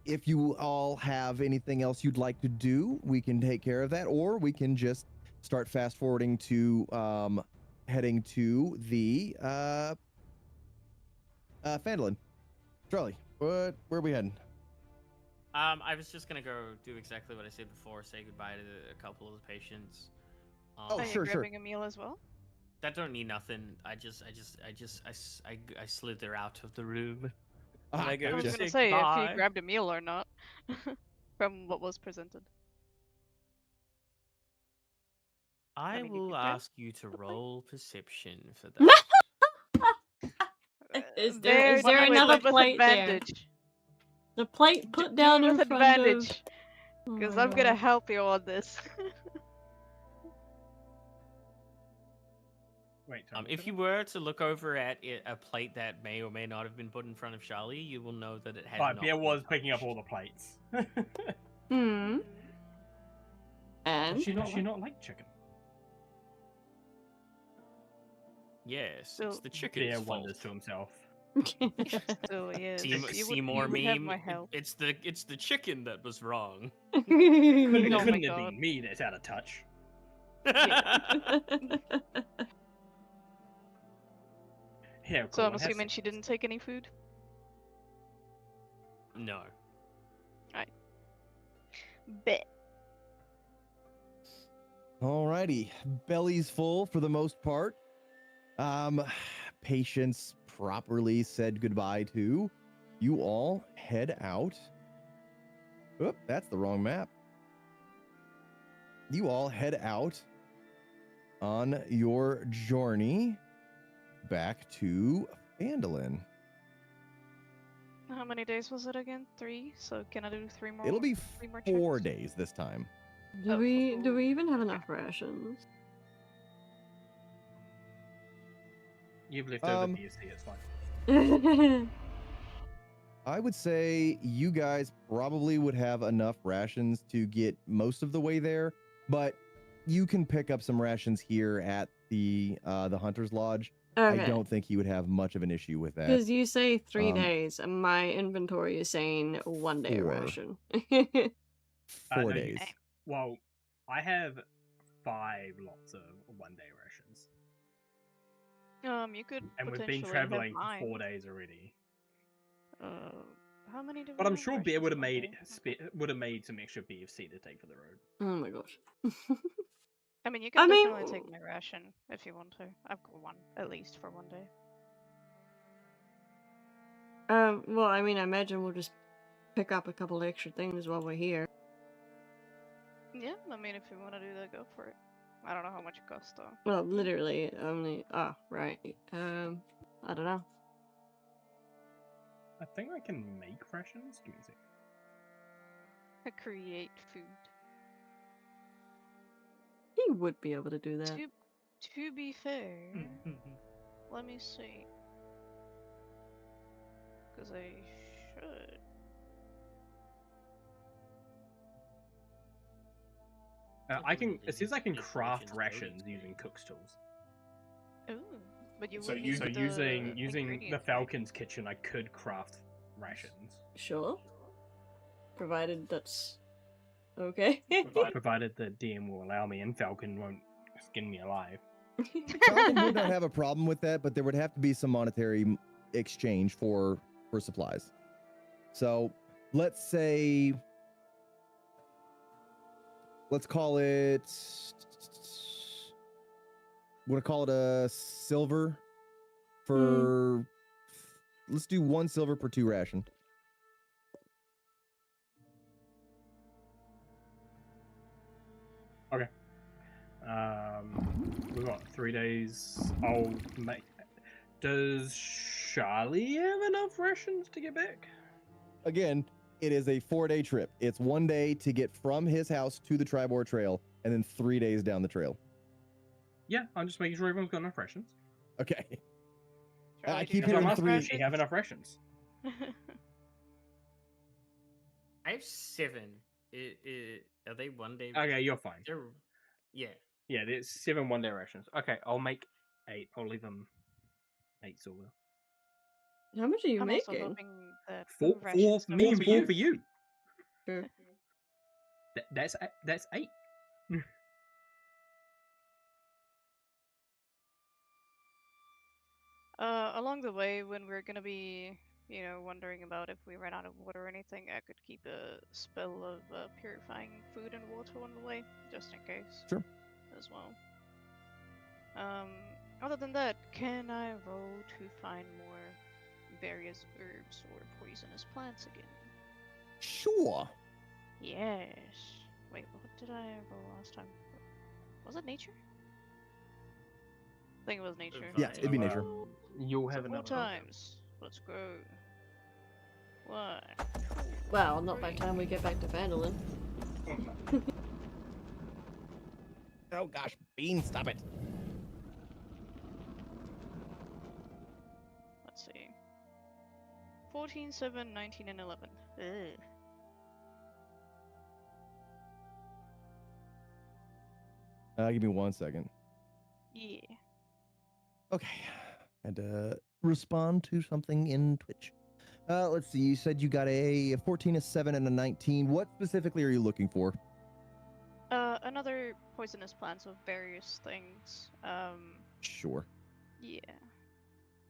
if you all have anything else you'd like to do, we can take care of that, or we can just start fast forwarding to heading to the Fandolin. Charlie, where are we heading? I was just gonna go do exactly what I said before, say goodbye to a couple of the patients. Oh, Are sure, you sure. grabbing a meal as well? That don't need nothing. I slither out of the room. Ah, I go I was gotcha. gonna say say if bye. you grabbed a meal or not from what was presented. I mean, you will could grab ask you to the plate. roll perception for that. Is there do it another with plate there? advantage. The plate put Do down it in with front of. advantage, Oh because my I'm gonna God. help you on this. Wait, sorry, If you were to look over at a plate that may or may not have been put in front of Charlie, you will know that it had not Bear been was picking up touched. all the plates. Hmm. And Does she not like chicken? Yes, it's So- the chicken's Bear fault. wonders to himself. Still is. Seymour you have meme. my help. It's the chicken that was wrong. Couldn't, Oh my couldn't it God. be me that's out of touch? Here, So I'm Corwin, have assuming some. she didn't take any food. No. Bet. Alrighty, belly's full for the most part. Patients properly said goodbye to. You all head out. Oop, that's the wrong map. You all head out on your journey back to Fandolin. How many days was it again? 3. So can I do 3 more? It'll be 3 more 4 checks? days this time. do we even have enough rations? You've left over Um, BFC, it's fine. I would say you guys probably would have enough rations to get most of the way there, but you can pick up some rations here at the Hunter's Lodge. I Okay. don't think you would have much of an issue with that. Because you say 3 Um, days, and my inventory is saying 1 day 4. ration. 4 no, days. Well, I have 5 lots of 1-day rations. You could And we've potentially been traveling have for mine. 4 days already. How many do we But I'm have sure Bear rations would have per made day? would have made some extra BFC to take for the road. Oh my gosh. I mean, you can I mean- definitely take my ration if you want to. I've got 1 at least for 1 day. Well, I mean, I imagine we'll just pick up a couple extra things while we're here. Yeah, I mean, if you want to do that, go for it. I don't know how much it costs though. Well, literally, only. Oh, right. I don't know. I think I can make rations. Give me a sec. I create food. He would be able to do that. To be fair, let me see. Because I should. I can. Definitely It says I can this craft mission's rations coding using cook's tools. Ooh, but you So, would need the using the ingredients, right? Falcon's kitchen, I could craft rations. Sure. Provided that's okay. Provided the DM will allow me, and Falcon won't skin me alive. Falcon would not have a problem with that, but there would have to be some monetary exchange for supplies. So let's say, let's call it, want to call it a silver for, let's do 1 silver per 2 ration. Okay. We've got 3 days. I'll make. Does Charlie have enough rations to get back? Again, it is a 4-day trip. It's 1 day to get from his house to the Tribor Trail, and then 3 days down the trail. Yeah, I'm just making sure everyone's got enough rations. Okay. Charlie, I do you keep have hearing enough 3. Does she have enough rations? I have 7. Are they 1 day? Okay, you're fine. Yeah. Yeah, there's 7 1-day rations. Okay, I'll make 8. I'll leave them 8 silver. How much are you I'm also making? hoping that 4 rations for don't me and 4 expire. for you. Sure. That's 8. Along the way, when we're gonna be, wondering about if we ran out of water or anything, I could keep a spell of purifying food and water on the way, just in case. Sure. As well. Other than that, can I roll to find more various herbs or poisonous plants again? Sure. Yes. Wait, what did I roll last time? Was it nature? I think it was nature. Yeah, it'd be nature. You'll So have 4 another. times. Let's go. 1. Well, not by the time we get back to Vandalin. Oh gosh, Bean, stop it. Let's see. 14, 7, 19, and 11. Ugh. Give me 1 second. Yeah. Okay. And respond to something in Twitch. Let's see. You said you got a 14, a 7, and a 19. What specifically are you looking for? Another poisonous plants of various things. Sure. Yeah.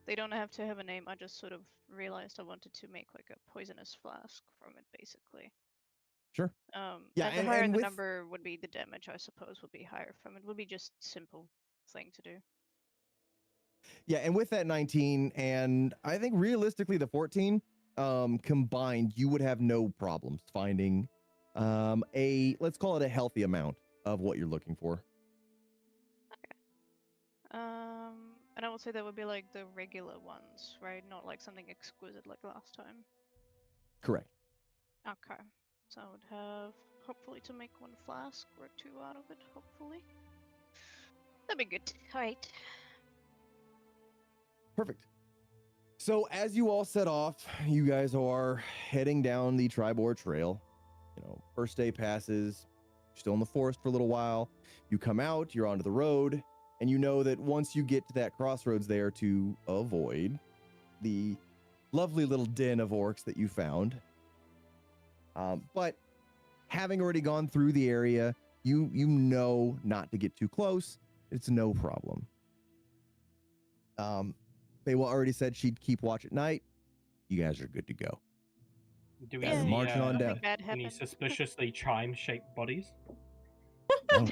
They don't have to have a name. I just sort of realized I wanted to make like a poisonous flask from it, basically. Sure. Yeah, and the higher the with... number would be, the damage, I suppose, would be higher from it. Would be just simple thing to do. Yeah, and with that 19, and I think realistically the 14, combined, you would have no problems finding let's call it a healthy amount of what you're looking for. Okay. And I would say that would be like the regular ones, right? Not like something exquisite like last time. Correct. Okay. So I would have, hopefully, to make 1 flask or 2 out of it, hopefully. That'd be good. Alright. Perfect. So as you all set off, you guys are heading down the Tribor Trail. First day passes, you're still in the forest for a little while. You come out, you're onto the road, and you know that once you get to that crossroads there to avoid the lovely little den of orcs that you found. But having already gone through the area, you know not to get too close. It's no problem. Feywa already said she'd keep watch at night. You guys are good to go. Do we Yeah, see marching on down. Bad any happened. suspiciously chime-shaped bodies? No.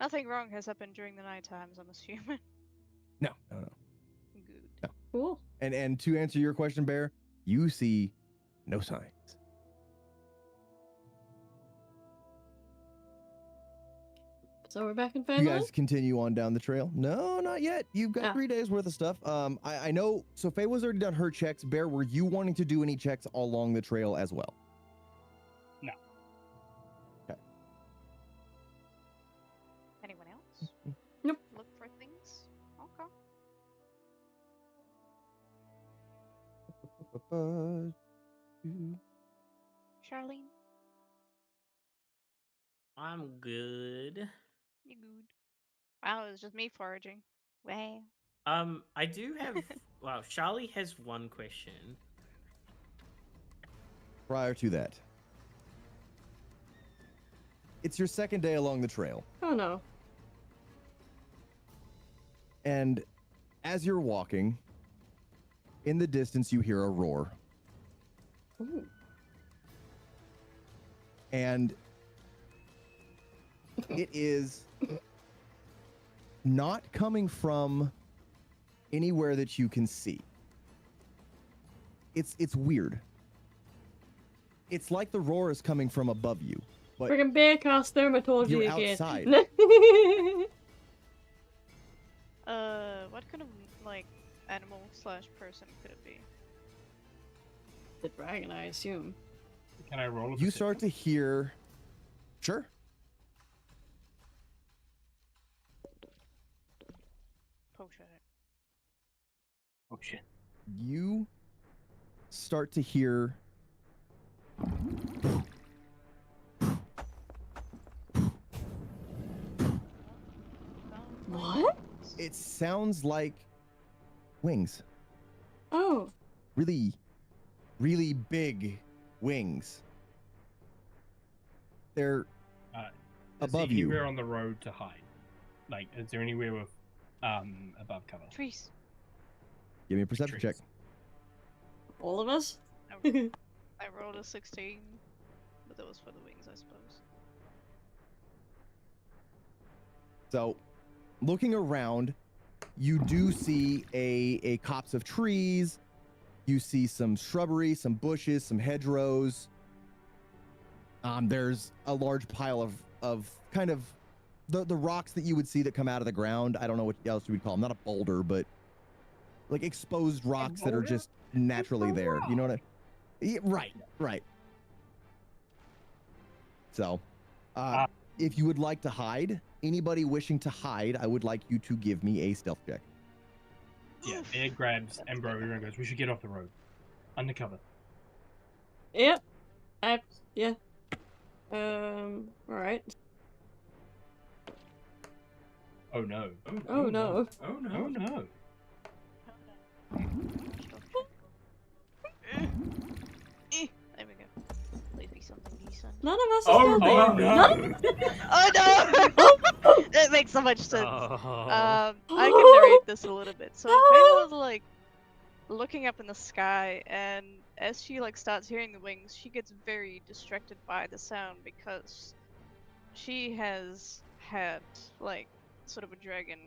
Nothing wrong has happened during the night times, I'm assuming. No. Good. Cool. And to answer your question, Bear, you see no signs. So we're back in You Vandalin? guys continue on down the trail. No, not yet. You've got 3 days worth of stuff. I know. So Faye was already done her checks. Bear, were you wanting to do any checks along the trail as well? No. Okay. 2. Charlene, I'm good. you good? Wow, it was just me foraging. Wow. I do have. Wow, Charlie has one question. Prior to that, it's your second day along the trail. Oh no. And as you're walking, in the distance, you hear a roar. Ooh. And it is not coming from anywhere that you can see. It's weird. It's like the roar is coming from above you, but Friggin' bear cast thermatology you're again. outside. What kind of like animal slash person could it be? The dragon, I assume. Can I roll? You start to hear. Sure. Potion. Oh shit. You start to hear What? it sounds like wings. Oh. Really, really big wings. They're above is you. anywhere on the road to hide? Like, is there anywhere with above cover? Trees. Give me a perception check. Trees. All of us? I rolled a 16, but that was for the wings, I suppose. So, looking around, you do see a copse of trees. You see some shrubbery, some bushes, some hedgerows. There's a large pile of kind of the rocks that you would see that come out of the ground. I don't know what else you would call them. Not a boulder, but like exposed rocks that are boulder? just naturally It's a there. You know what I? rock. Yeah, right. So, if you would like to hide, anybody wishing to hide, I would like you to give me a stealth check. Yeah, Bear grabs Ambrosia and goes, "We should get off the road. Undercover." Yep. Yeah. Alright. Oh no. Oh no. Oh no. Oh no. There we go. Please be something decent. None of us Oh, is oh filthy. no. None of- Oh no! That makes so much sense. Oh. I can narrate this a little bit. So Faye was like looking up in the sky, and as she like starts hearing the wings, she gets very distracted by the sound because she has had like sort of a dragon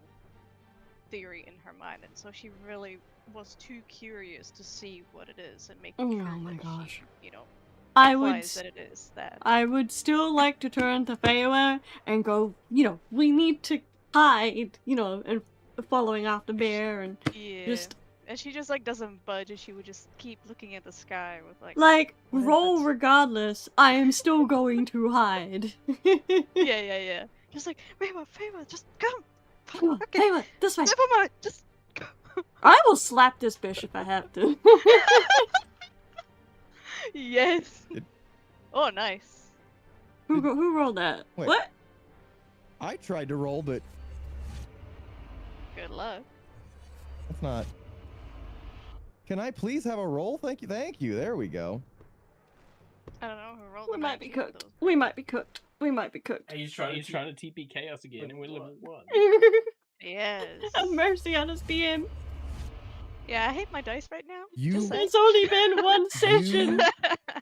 theory in her mind, and so she really was too curious to see what it is and making Oh sure my that gosh. she, I would implies that it is that. I would still like to turn to Feyre and go, we need to hide, and following after Bear and Yeah. just And she just like doesn't budge, and she would just keep looking at the sky with like. roll whatever it's- regardless. I am still going to hide. Yeah. Just like Feyre, just come. Come on, Okay, Feyre, this way. never mind. Just go. I will slap this bitch if I have to. Yes. Oh, nice. Who rolled that? Wait. What? I tried to roll, but Good luck. that's not. Can I please have a roll? Thank you. There we go. I don't know who rolled We the might be 19 of cooked. those. We might be cooked. We might be cooked. He's trying to TP chaos again, and we're level 1. Yes. Have mercy on us, DM. Yeah, I hate my dice right now. You- Just saying. It's only been one session. Yeah.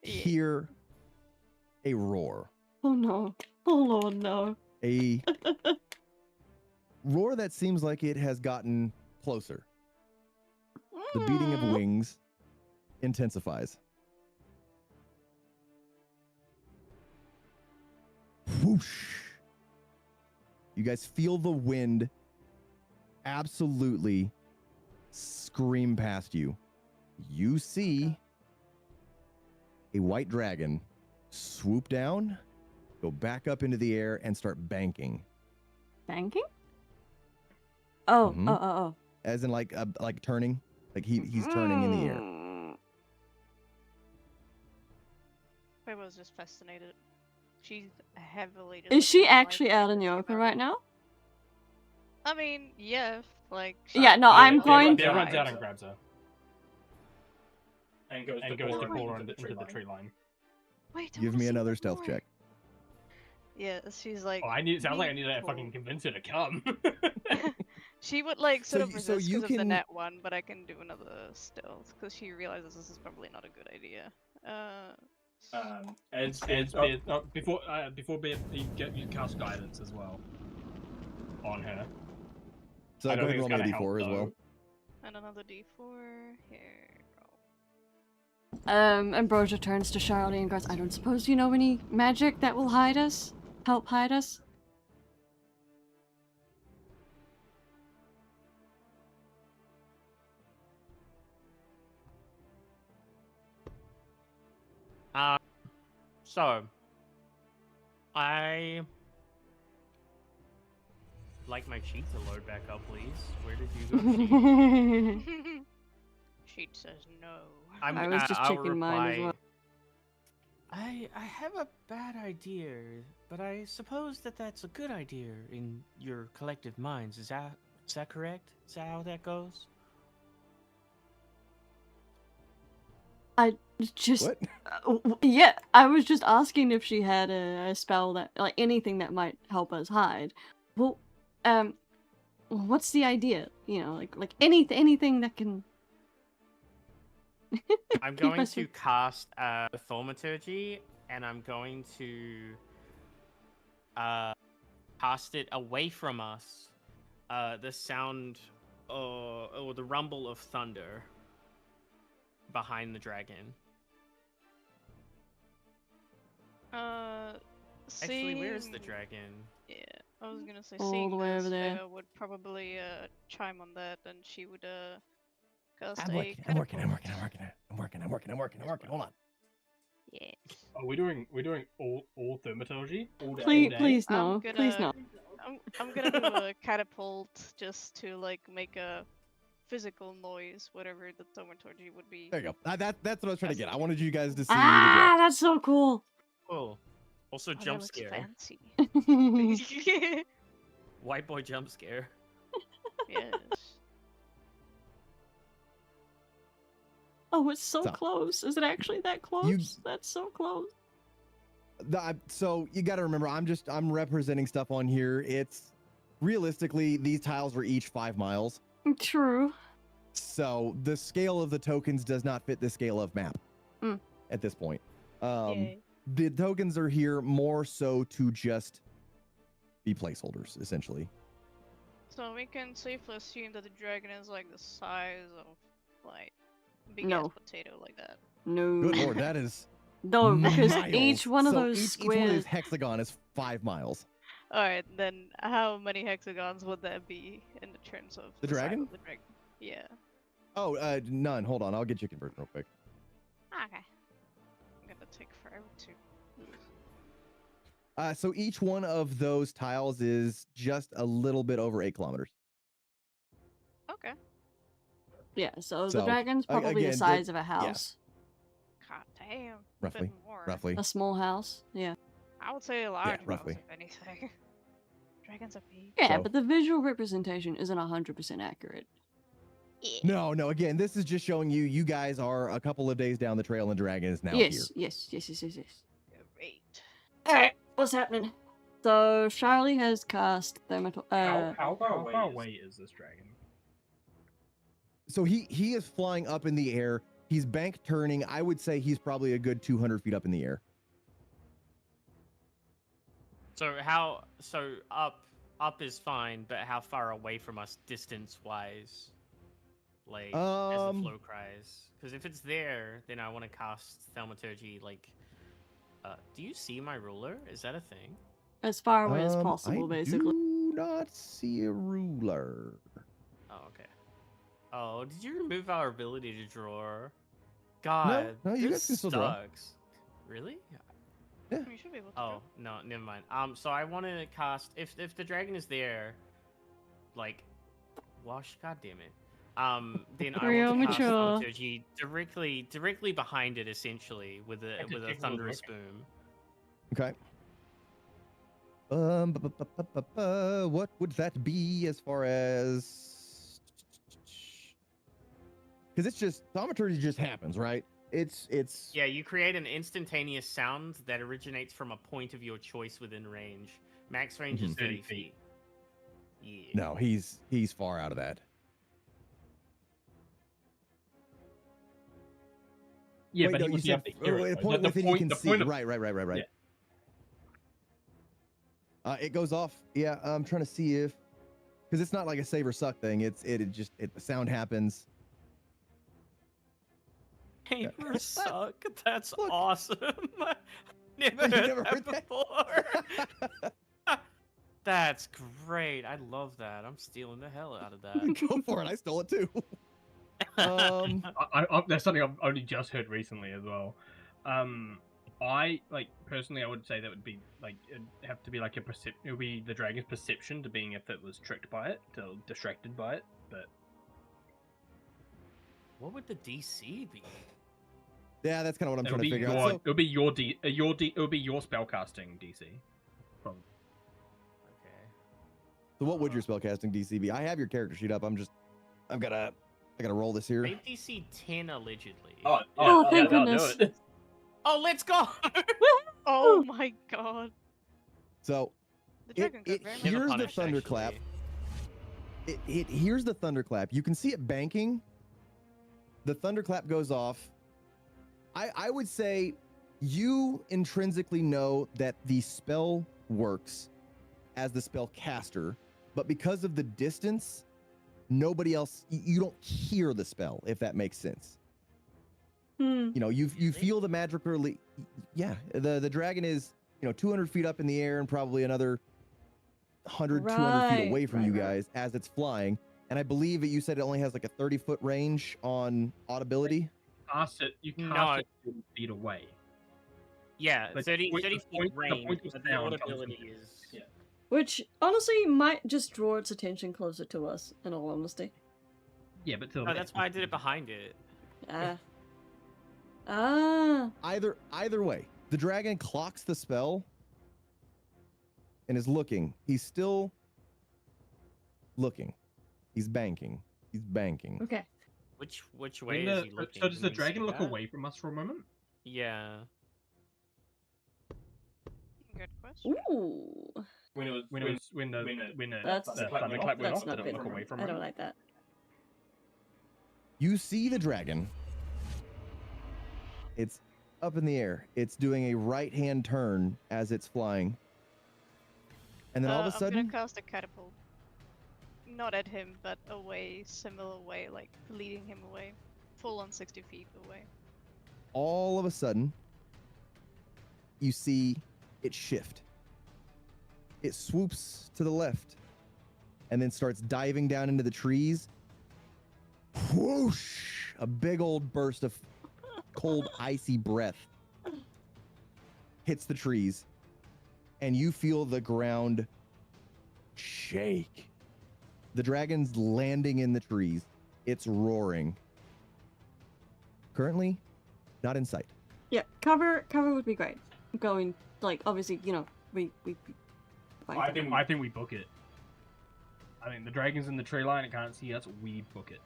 Hear a roar. Oh no. Oh Lord, no. A roar that seems like it has gotten closer. The beating of wings intensifies. Whoosh. You guys feel the wind absolutely scream past you. You see a white dragon swoop down, go back up into the air, and start banking. Banking? Oh, Mhm. oh. As in like turning. Like he's turning in the air. I was just fascinated. She's heavily. Is just, she like, not actually liking out in the everything open about right it. now? I mean, yeah, like. Yeah, no, Yeah, I'm yeah, going. Bear runs out outside. and grabs her. And goes to pull her into the tree line. Wait, I Give wanna me see another that stealth more. check. Yeah, she's like. Oh, sounds like I need to "People." fucking convince her to come. She would like sort So of you- so resist you because of the can- net one, but I can do another stealth because she realizes this is probably not a good idea. Before Bear, you cast guidance as well on her. So I go don't ahead and roll think me a it's gonna d4 as help, well. And another d4 here. Ambrosia turns to Charlie and goes, I don't suppose you know any magic that will hide us? Help hide us? So, I like my sheet to load back up, please. Where did you go, sheet? Sheet says no. I was just I'll checking mine as well. I have a bad idea, but I suppose that's a good idea in your collective minds. Is that correct? Is that how that goes? I just... What? Yeah, I was just asking if she had a spell that... Like, anything that might help us hide. Well, what's the idea? You know, like anything that can... I'm keep going us to cast Thaumaturgy, and I'm going to cast it away from us. The sound or the rumble of thunder behind the dragon. Actually, where's the Seeing- dragon? Yeah, I was gonna say All seeing the way this, over there. Vega would probably chime on that, and she would cast I'm a working. Hold on. Yes. Are we doing all thermatology? All day, Please, all day? please I'm no. gonna- Please no. I'm gonna do a catapult just to like make a physical noise, whatever the thaumaturgy would be. There you go. That's what I was trying to get. I wanted you guys to see Ah, that's so cool. Cool. Also, Oh, that jump looks scare. fancy. White boy jump scare. Yes. Oh, it's so So, close. Is it actually that close? That's so close. So you got to remember, I'm representing stuff on here. It's realistically, these tiles are each 5 miles. True. So the scale of the tokens does not fit the scale of map at this point. Yay. The tokens are here more so to just be placeholders, essentially. So we can safely assume that the dragon is like the size of like big No. ass potato like that. No. Good lord, that is No, because miles. each one of So those each one of squares. those hexagon is 5 miles. Alright, then how many hexagons would that be in the terms of The size dragon? of the dragon? Yeah. Oh, none. Hold on, I'll get you converted real quick. Okay. I'm gonna take forever to. So each one of those tiles is just a little bit over 8 kilometers. Okay. Yeah, so the So, dragon's probably again, the size of a house. God damn. Roughly. A bit more. Roughly. A small house. Yeah. I would say a large house, roughly. if anything. Dragons are big. Yeah, So- but the visual representation isn't 100% accurate. No, again, this is just showing you guys are a couple of days down the trail and dragon is now here. Yes. Great. Alright, what's happening? So, Charlie has cast Thermatal. How far away is this dragon? So he is flying up in the air. He's bank turning. I would say he's probably a good 200 feet up in the air. So up is fine, but how far away from us distance wise? Like as the flow cries. Because if it's there, then I want to cast Thaumaturgy like do you see my ruler? Is that a thing? as far away as possible, I basically. do not see a ruler. Oh, okay. Oh, did you remove our ability to draw? God, no, you this guys can still draw. sucks. Really? You should be able to. Oh, no, never mind. So I want to cast if the dragon is there, like, wash. God damn it. Then I Real want to cast mature. Thaumaturgy directly behind it, essentially, with a Actually, take a thunderous look. boom. Okay. What would that be as far as? Because it's just thaumaturgy just happens, right? It's Yeah, you create an instantaneous sound that originates from a point of your choice within range. Max range is 30 30 feet. Yeah. no, he's far out of that. Yeah, Wait, but no, he you would be said able to hear it. a point The within you can the see. point of- Right. Yeah. It goes off. Yeah, I'm trying to see if, because it's not like a save or suck thing. It the sound happens. Paper suck. That's Look. awesome. Never You heard never that heard that? before. That's great. I love that. I'm stealing the hell out of that. Go for it. I stole it too. That's something I've only just heard recently as well. I personally, I would say that would be it'd have to be like it would be the dragon's perception to being if it was tricked by it, to distracted by it. But What would the DC be? Yeah, that's kind of what I'm it'll trying to be figure your out. So, it'll be your it'll be your spellcasting DC. From Okay. so what would your spellcasting DC be? I have your character sheet up. I gotta roll this here. They have DC 10 allegedly. Oh, thank goodness. Oh, let's go! Oh my god. So The it dragon got very Never hears the punished, thunderclap. actually. It hears the thunderclap. You can see it banking. The thunderclap goes off. I would say you intrinsically know that the spell works as the spell caster, but because of the distance, nobody else, you don't hear the spell, if that makes sense. You know, you feel the magical, yeah, the dragon is, 200 feet up in the air and probably another 100, 200 feet away from you guys as it's flying. And I believe that you said it only has like a 30-foot range on audibility. You cast it 30 feet away. Yeah, Like, 30 the 30 feet point- the range, point of but the sound comes audibility from- is... Yeah. Which honestly might just draw its attention closer to us, in all honesty. Yeah, but Oh, that's why I did it behind it. Either way, the dragon clocks the spell and is looking. He's still looking. He's banking. Okay. Which way is he looking? So does the Can we dragon see look that? away from us for a moment? Yeah. Good question. Ooh. When the That's thunderclap went off, not did it good. look away from I us? don't like that. You see the dragon. It's up in the air. It's doing a right-hand turn as it's flying. And then all of a I'm sudden, gonna cast a catapult. Not at him, but away, similar way, like leading him away. Full on 60 feet away. all of a sudden, you see it shift. It swoops to the left and then starts diving down into the trees. Whoosh! A big old burst of cold, icy breath hits the trees, and you feel the ground shake. The dragon's landing in the trees. It's roaring. Currently, not in sight. Yeah, cover would be great. Going, obviously, we I think we book it. I mean, the dragon's in the tree line. It can't see us. We book it.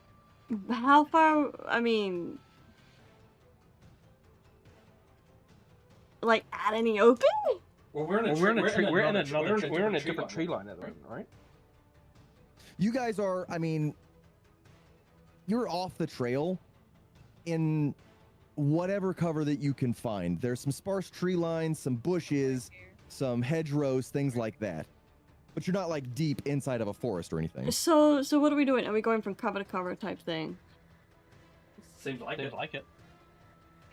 How far? I mean, at any open? Well, we're in a different tree line at the moment, right? You guys are, you're off the trail in whatever cover that you can find. There's some sparse tree lines, some bushes, some hedgerows, things like that. But you're not deep inside of a forest or anything. So what are we doing? Are we going from cover to cover type thing? Seems like it.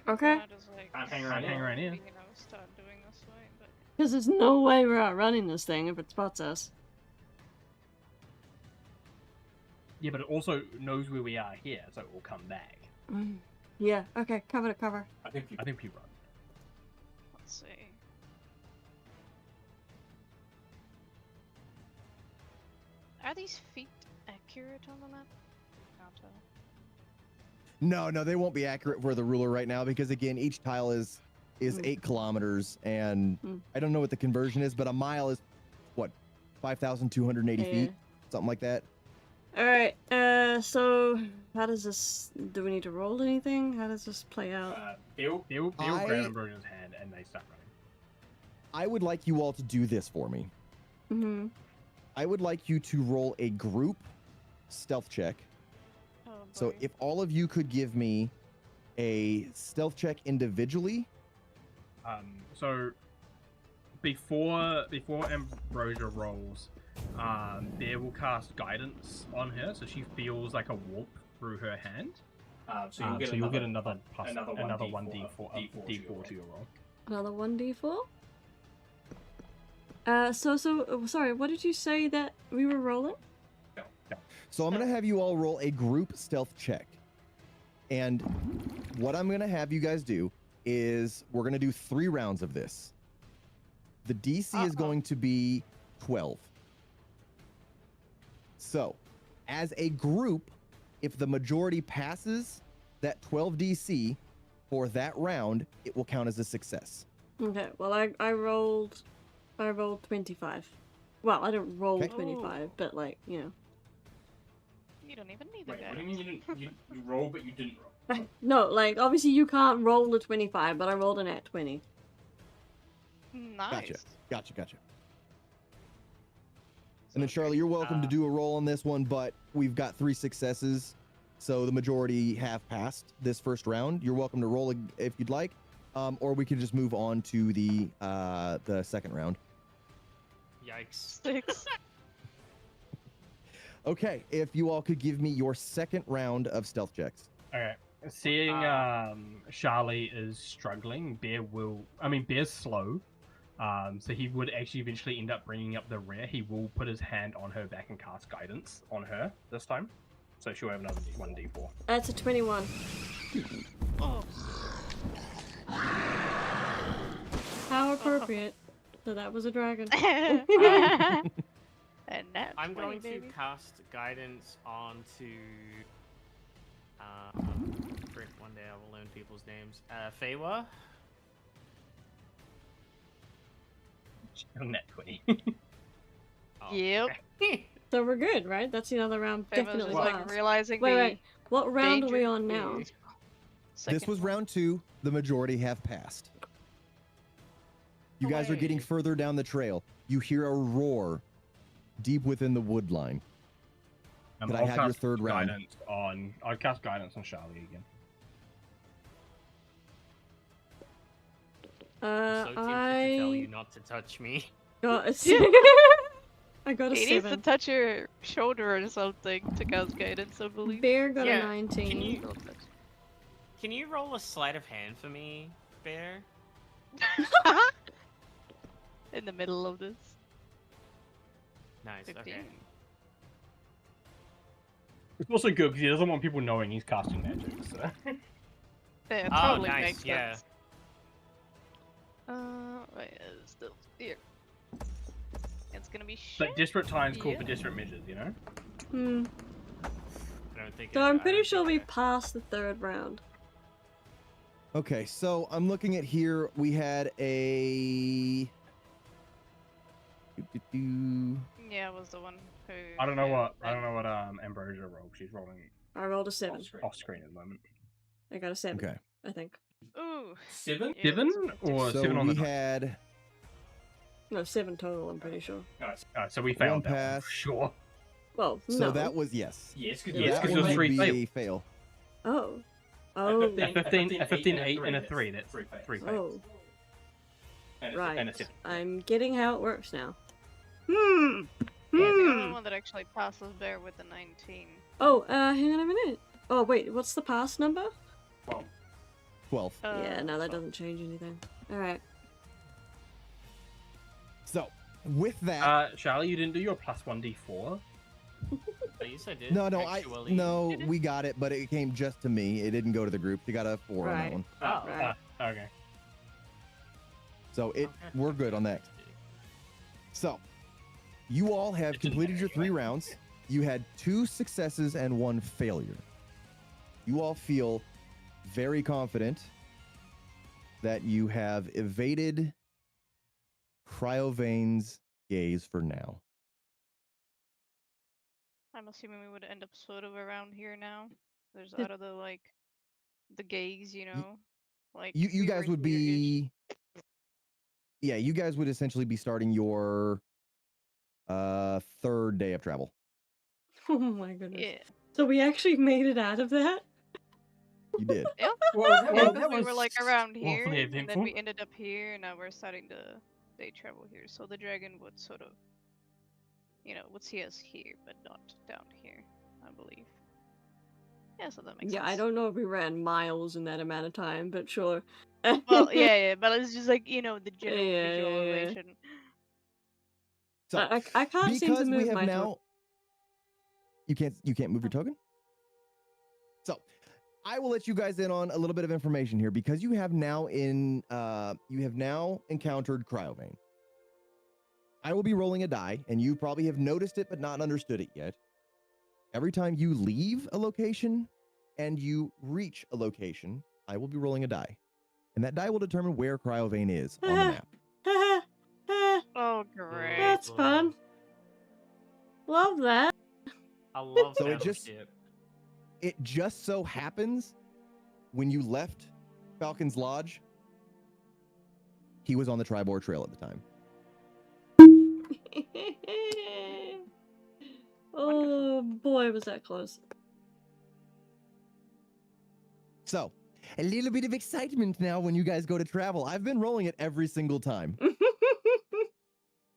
Okay. Can't hang around here. Start doing this way, but Because there's no way we're outrunning this thing if it spots us. Yeah, but it also knows where we are here, so it will come back. Yeah, okay, cover to cover. I think we run. let's see. Are these feet accurate on the map? Can't tell. No, they won't be accurate for the ruler right now because again, each tile is 8 kilometers, and I don't know what the conversion is, but a mile is what 5,280 feet, something like that. All right. So how does this? Do we need to roll anything? How does this play out? Bill grab Ambrosia's hand and they start running. I would like you all to do this for me. Mm-hmm. I would like you to roll a group stealth check. Oh, So boy. if all of you could give me a stealth check individually. So before Ambrosia rolls, Bear will cast guidance on her, so she feels like a warp through her hand. So you'll get another 1d4 to your roll. Another 1d4. So sorry. What did you say that we were rolling? So I'm going to have you all roll a group stealth check. And what I'm going to have you guys do is we're going to do 3 rounds of this. The DC is going to be 12. So, as a group, if the majority passes that 12 DC for that round, it will count as a success. Okay. Well, I rolled 25. Well, I didn't roll Okay. 25, but like you know. You don't even need the Wait, guy. what do you mean you roll but you didn't roll? No, like obviously you can't roll a 25, but I rolled an at 20. Nice. Gotcha. And then Charlie, you're welcome to do a roll on this one, but we've got 3 successes, so the majority have passed this first round. You're welcome to roll if you'd like, or we could just move on to the second round. Yikes. 6. Okay, if you all could give me your second round of stealth checks. Okay. Seeing Charlie is struggling, Bear's slow. So he would actually eventually end up bringing up the rear. He will put his hand on her back and cast guidance on her this time. So she'll have another 1d4. That's a 21. Oh. How appropriate that that was a dragon. And that's I'm 20, going to baby. cast guidance onto. Frick, one day I will learn people's names. Feywa. On that 20. Oh, Yep. okay. So we're good, right? That's another round. Favor's Definitely just, like passed. realizing Wait. What round are we danger- on now? the This was second round 2. The majority have passed. You guys are getting Hooray. further down the trail. You hear a roar deep within the wood line. But I I'll have your cast third round. I'll cast guidance on Charlie again. I'm so tempted to tell you not to touch me. got a I got a He needs to 7. touch your shoulder or something to cast guidance, I believe. Bear got Yeah, a 19. can you- Don't touch. Can you roll a sleight of hand for me, Bear? In the middle of this. Nice. 15. Okay. It's also good because he doesn't want people knowing he's casting magic. So. Yeah, Oh, totally nice, makes yeah. sense. Wait, it's still here. It's gonna be shit. But desperate times call for Yeah. desperate measures, you know? Hmm. I don't think. So I I'm don't pretty think sure we I- passed the 3rd round. Okay, so I'm looking at here. We had a. Yeah, it was the one who. I don't know yeah, what Ambrosia rolled. She's rolling I rolled a 7. off screen at the moment. I got a 7. Okay. I think. Ooh. 7? Yeah, 7 that's a or So 7 on we the die? had No, 7 total. I'm pretty sure. So we one failed that one, pass. for sure. Well, So no. that was yes. Yes, Yeah, because that it one was would 3 be failed. a fail. Oh. Oh. A 15, 8, and a 3. That's 3 fails. Oh. Right. And a 7. I'm getting how it works now. Yeah, the only one that actually passes Bear with the 19. Oh, hang on a minute. Oh, wait, what's the pass number? 12. Yeah, no, that so- doesn't change anything. Alright. So with that, Charlie, you didn't do your plus 1d4? Oh, yes, I did. no, actually. we got it, but it came just to me. It didn't go to the group. You got a 4 on that Right. one. Oh, Right. Okay. So Okay. we're good on that. So you all have completed your 3 rounds. You had 2 successes and 1 failure. you all feel very confident that you have evaded Cryovane's gaze for now. I'm assuming we would end up sort of around here now. There's Did- out of the the gaze, you know. Like You we guys were would here-ish. be, yeah, you guys would essentially be starting your third day of travel. Oh my goodness. Yeah. So we actually made it out of that? You did. Yep. Well, Yeah, that we were like was around here, awfully and then eventful. we ended up here, and now we're starting to day travel here. So the dragon would sort of, would see us here, but not down here, I believe. Yeah, so that makes Yeah, sense. I don't know if we ran miles in that amount of time, but sure. Well, yeah, but it's just like, the general Yeah. visualization. So I can't seem to because move we have my now, you can't move your token. So I will let you guys in on a little bit of information here because you have now encountered Cryovane. I will be rolling a die, and you probably have noticed it but not understood it yet. Every time you leave a location and you reach a location, I will be rolling a die. And that die will determine where Cryovane is on the map. Oh, great. That's fun. Love that. I love So fellowship. it just so happens when you left Falcon's Lodge, he was on the Tribor Trail at the time. Oh boy, was that close. So, a little bit of excitement now when you guys go to travel. I've been rolling it every single time.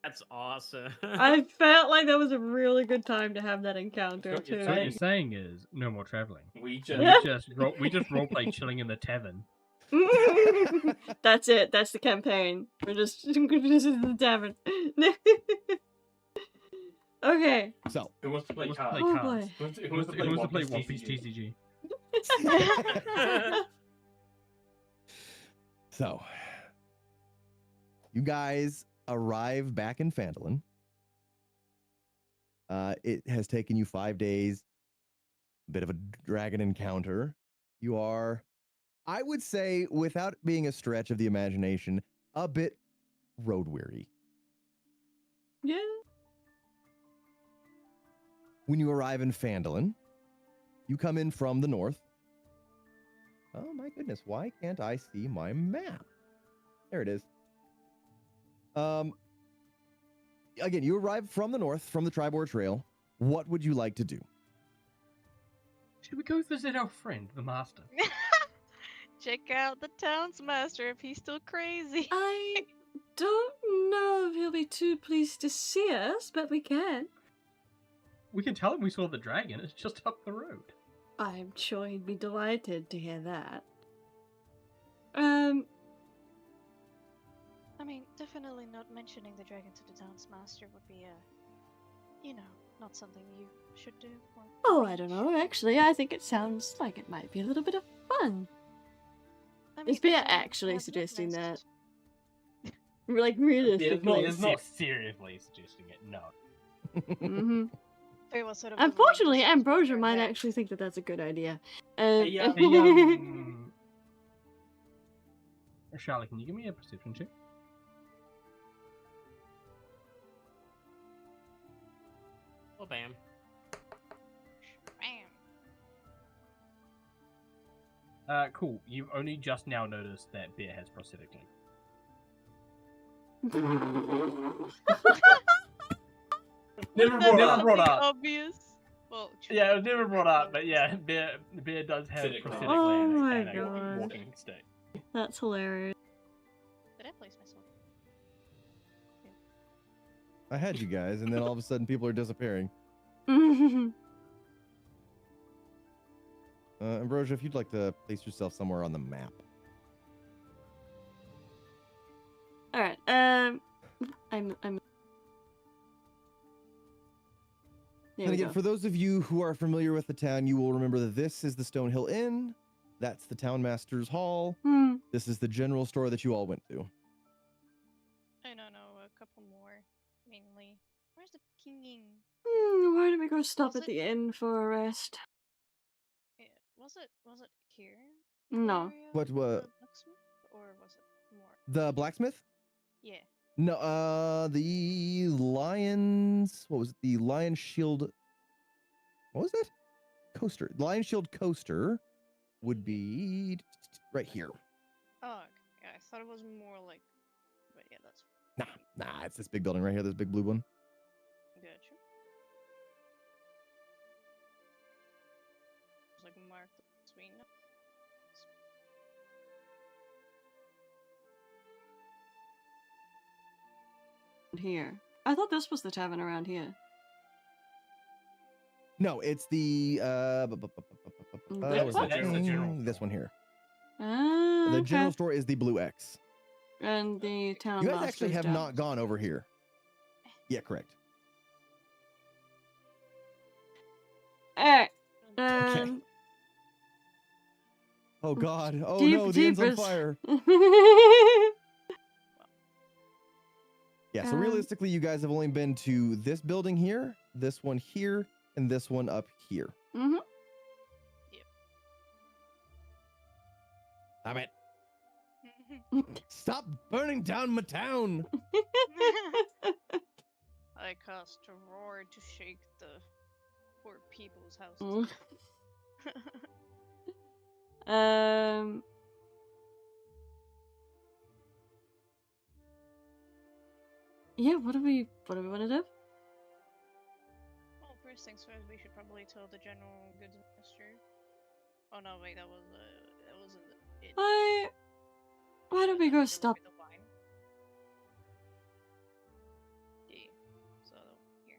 That's awesome. I felt like that was a really good time to have that encounter So too. what you're saying is no more traveling. We Yeah. just We just roleplay chilling in the tavern. That's it. That's the campaign. We're just this is the tavern. Okay. So, Who wants to play cards? Oh boy. Who wants to play One Piece TCG? TCG? so you guys arrive back in Phandalin. It has taken you 5 days. A bit of a dragon encounter. You are, I would say, without being a stretch of the imagination, a bit road weary. Yeah. When you arrive in Phandalin, you come in from the north. Oh my goodness, why can't I see my map? There it is. Again, you arrive from the north, from the Tribor Trail. What would you like to do? Should we go visit our friend, the master? Check out the townsmaster if he's still crazy. I don't know if he'll be too pleased to see us, but we can. We can tell him we saw the dragon. It's just up the road. I'm sure he'd be delighted to hear that. I mean, definitely not mentioning the dragon to the townsmaster would be not something you should do. Or Oh, I don't know. Actually, I think it sounds like it might be a little bit of fun. I Is mean, Bea we actually have suggesting that? witnessed- Like realistically. It's not seriously suggesting it, no. Mm-hmm. Bea was sort of the one Unfortunately, who Ambrosia suggested might that. actually think that that's a good idea. Hey, Charlotte, can you give me a perception check? Oh, bam. Bam. Cool. You've only just now noticed that Bear has prosthetic leg. Never That's brought brought something up. obvious. Well, Yeah, it was never brought up, but yeah, Bear does have Prosthetic prosthetic leg. Oh leg my and a God. walking stick. That's hilarious. Did I place myself? I had you guys, and then all of a sudden people are disappearing. Ambrosia, if you'd like to place yourself somewhere on the map. All right. I'm. There And we again, go. for those of you who are familiar with the town, you will remember that this is the Stonehill Inn. That's the Townmaster's Hall. This is the general store that you all went to. I don't know, a couple more, mainly. Where's the kinging? Why don't we go stop Was at the inn for a rest? Yeah, well, Was it here? No. Area What, with what? the blacksmith? Or was it more? The blacksmith? Yeah. No, the lion's. What was it? The lion shield. What was that? Coaster. Lion shield coaster would be right here. Oh, okay. Yeah, I thought it was more like. But yeah, that's Nah, it's this big building right here. This big blue one. gotcha. It's like marked between. Here. I thought this was the tavern around here. No, it's the This where's one? that That's the general thing? This store. one here. Ah, The okay. general store is the blue X. And the town You guys master actually is have down. not gone over here. Yeah, correct. Alright. Okay. Oh God! Oh Deep- no! The end's on deepest- fire. Yeah. So Um, realistically, you guys have only been to this building here, this one here, and this one up here. Mhm. Stop it! Stop burning down my town! I cast a roar to shake the poor people's houses. um. Yeah. What do we want to do? Well, first things first, we should probably tell the general goods minister. Oh no, wait, that wasn't it. Why don't we go There would stop? be the wine. Yeah. So here.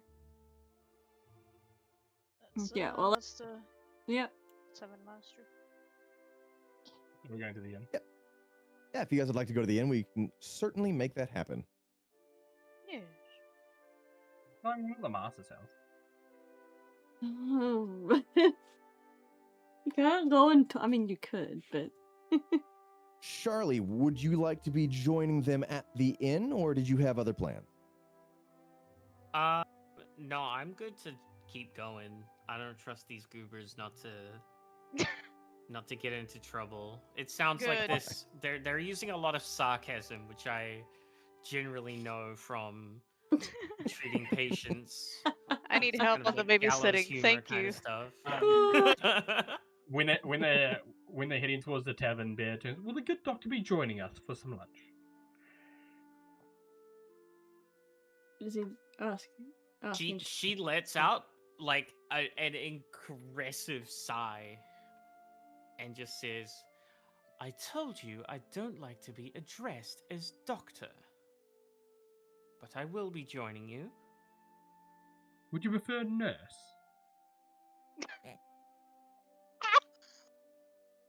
Yeah, well, that's the Yep. seven master. We're going to the inn. Yeah, if you guys would like to go to the inn, we can certainly make that happen. Yes. I'm at the master's house. You can't go into. I mean, you could, but Charlie, would you like to be joining them at the inn, or did you have other plans? No, I'm good to keep going. I don't trust these goobers not to get into trouble. It sounds like Good. this. They're using a lot of sarcasm, which I generally know from treating patients. I need It's help kind on of the like gallows babysitting. humor Thank kind you. of stuff. When they're heading towards the tavern, Bear turns. Will the good doctor be joining us for some lunch? is he asking? She lets out like an aggressive sigh and just says, "I told you I don't like to be addressed as doctor, but I will be joining you." Would you prefer nurse?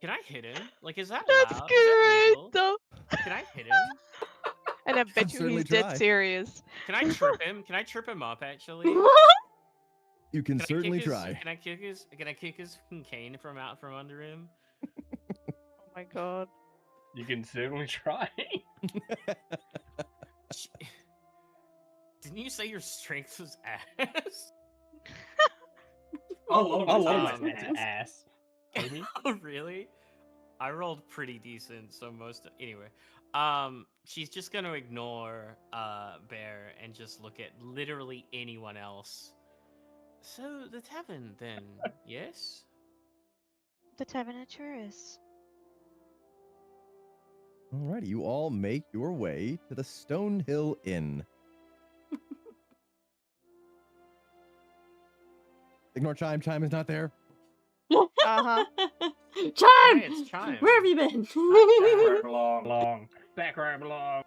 Can I hit him? Like, is that That's loud? Is that great, legal? though. Can I hit him? And I bet you certainly he's try. dead serious. Can I trip him? Can I trip him up? Actually, You can Can I certainly kick his- try. Can I kick his? Can I kick his fucking cane from out from under him? Oh my god. You can certainly try. Sh- Didn't you say your strength was ass? A lot of of it's it's ass. Homie. Oh, really? I rolled pretty decent, so anyway. She's just gonna ignore Bear and just look at literally anyone else. So the tavern, then, yes? The tavern at tourists. Alrighty, you all make your way to the Stonehill Inn. Ignore Chime. Chime is not there. Uh-huh. Chime! Hey, it's Chime. Where have you been? Back where I belong. Back where I belong.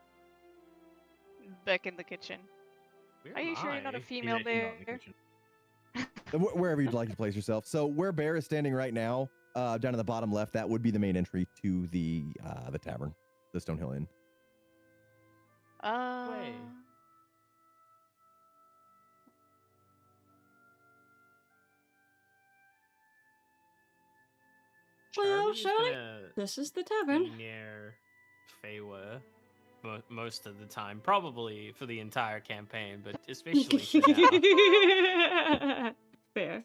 Back in the kitchen. Where Are you am sure you're not a I? female Yeah, bear? not in the kitchen. Wherever you'd like to place yourself. So where Bear is standing right now, down in the bottom left, that would be the main entry to the tavern, the Stonehill Inn. Way. Well, Charlie's Charlie, gonna this is the be tavern. near Feywa most of the time, probably for the entire campaign, but especially for now. Fair.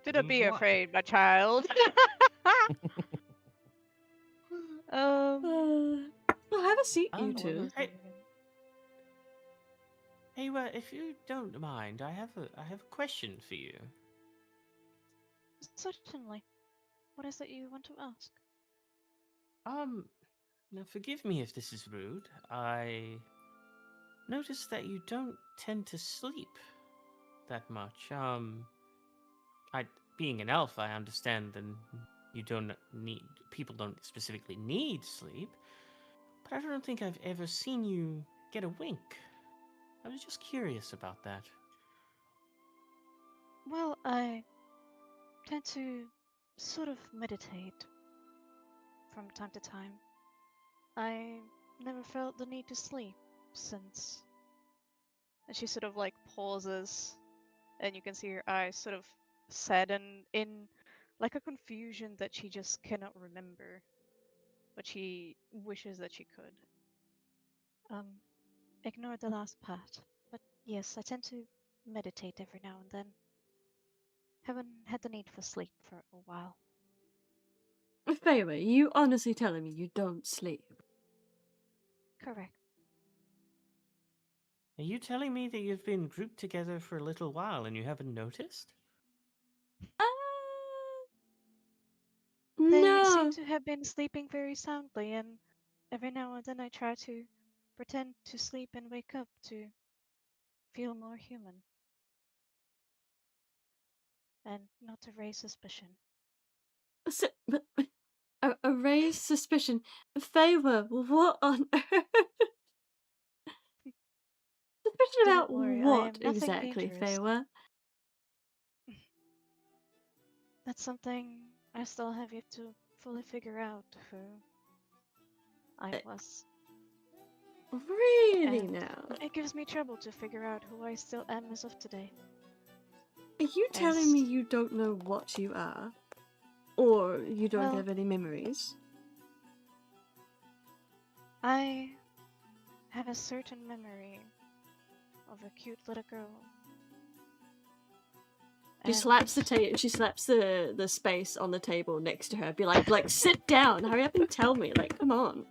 Do not be Wouldn't lie. afraid, my child. Well, have a seat, you Oh, what two. was Hey. that again? Hey, if you don't mind, I have a question for you. Certainly. What is it you want to ask? Now forgive me if this is rude. I noticed that you don't tend to sleep that much. Being an elf, I understand that you don't need people don't specifically need sleep, but I don't think I've ever seen you get a wink. I was just curious about that. Well, I tend to sort of meditate from time to time. I never felt the need to sleep since. And she sort of like pauses, and you can see her eyes sort of sadden in like a confusion that she just cannot remember, but she wishes that she could. Ignore the last part. But yes, I tend to meditate every now and then. Haven't had the need for sleep for a while. Feyre, you honestly telling me you don't sleep? Correct. Are you telling me that you've been grouped together for a little while and you haven't noticed? They seem No. to have been sleeping very soundly, and every now and then I try to pretend to sleep and wake up to feel more human. And not to raise suspicion. A raised suspicion. Feyre, what on earth? Suspicion Do not about worry, I what am nothing exactly, dangerous. Feyre? That's something I still have yet to fully figure out who I was. Really And now? it gives me trouble to figure out who I still am as of today. Are you telling As- me you don't know what you are? Or you don't Well- have any memories? I have a certain memory of a cute little girl. She slaps she slaps the space on the table next to her. Be like, sit down, hurry up and tell me. Like, come on.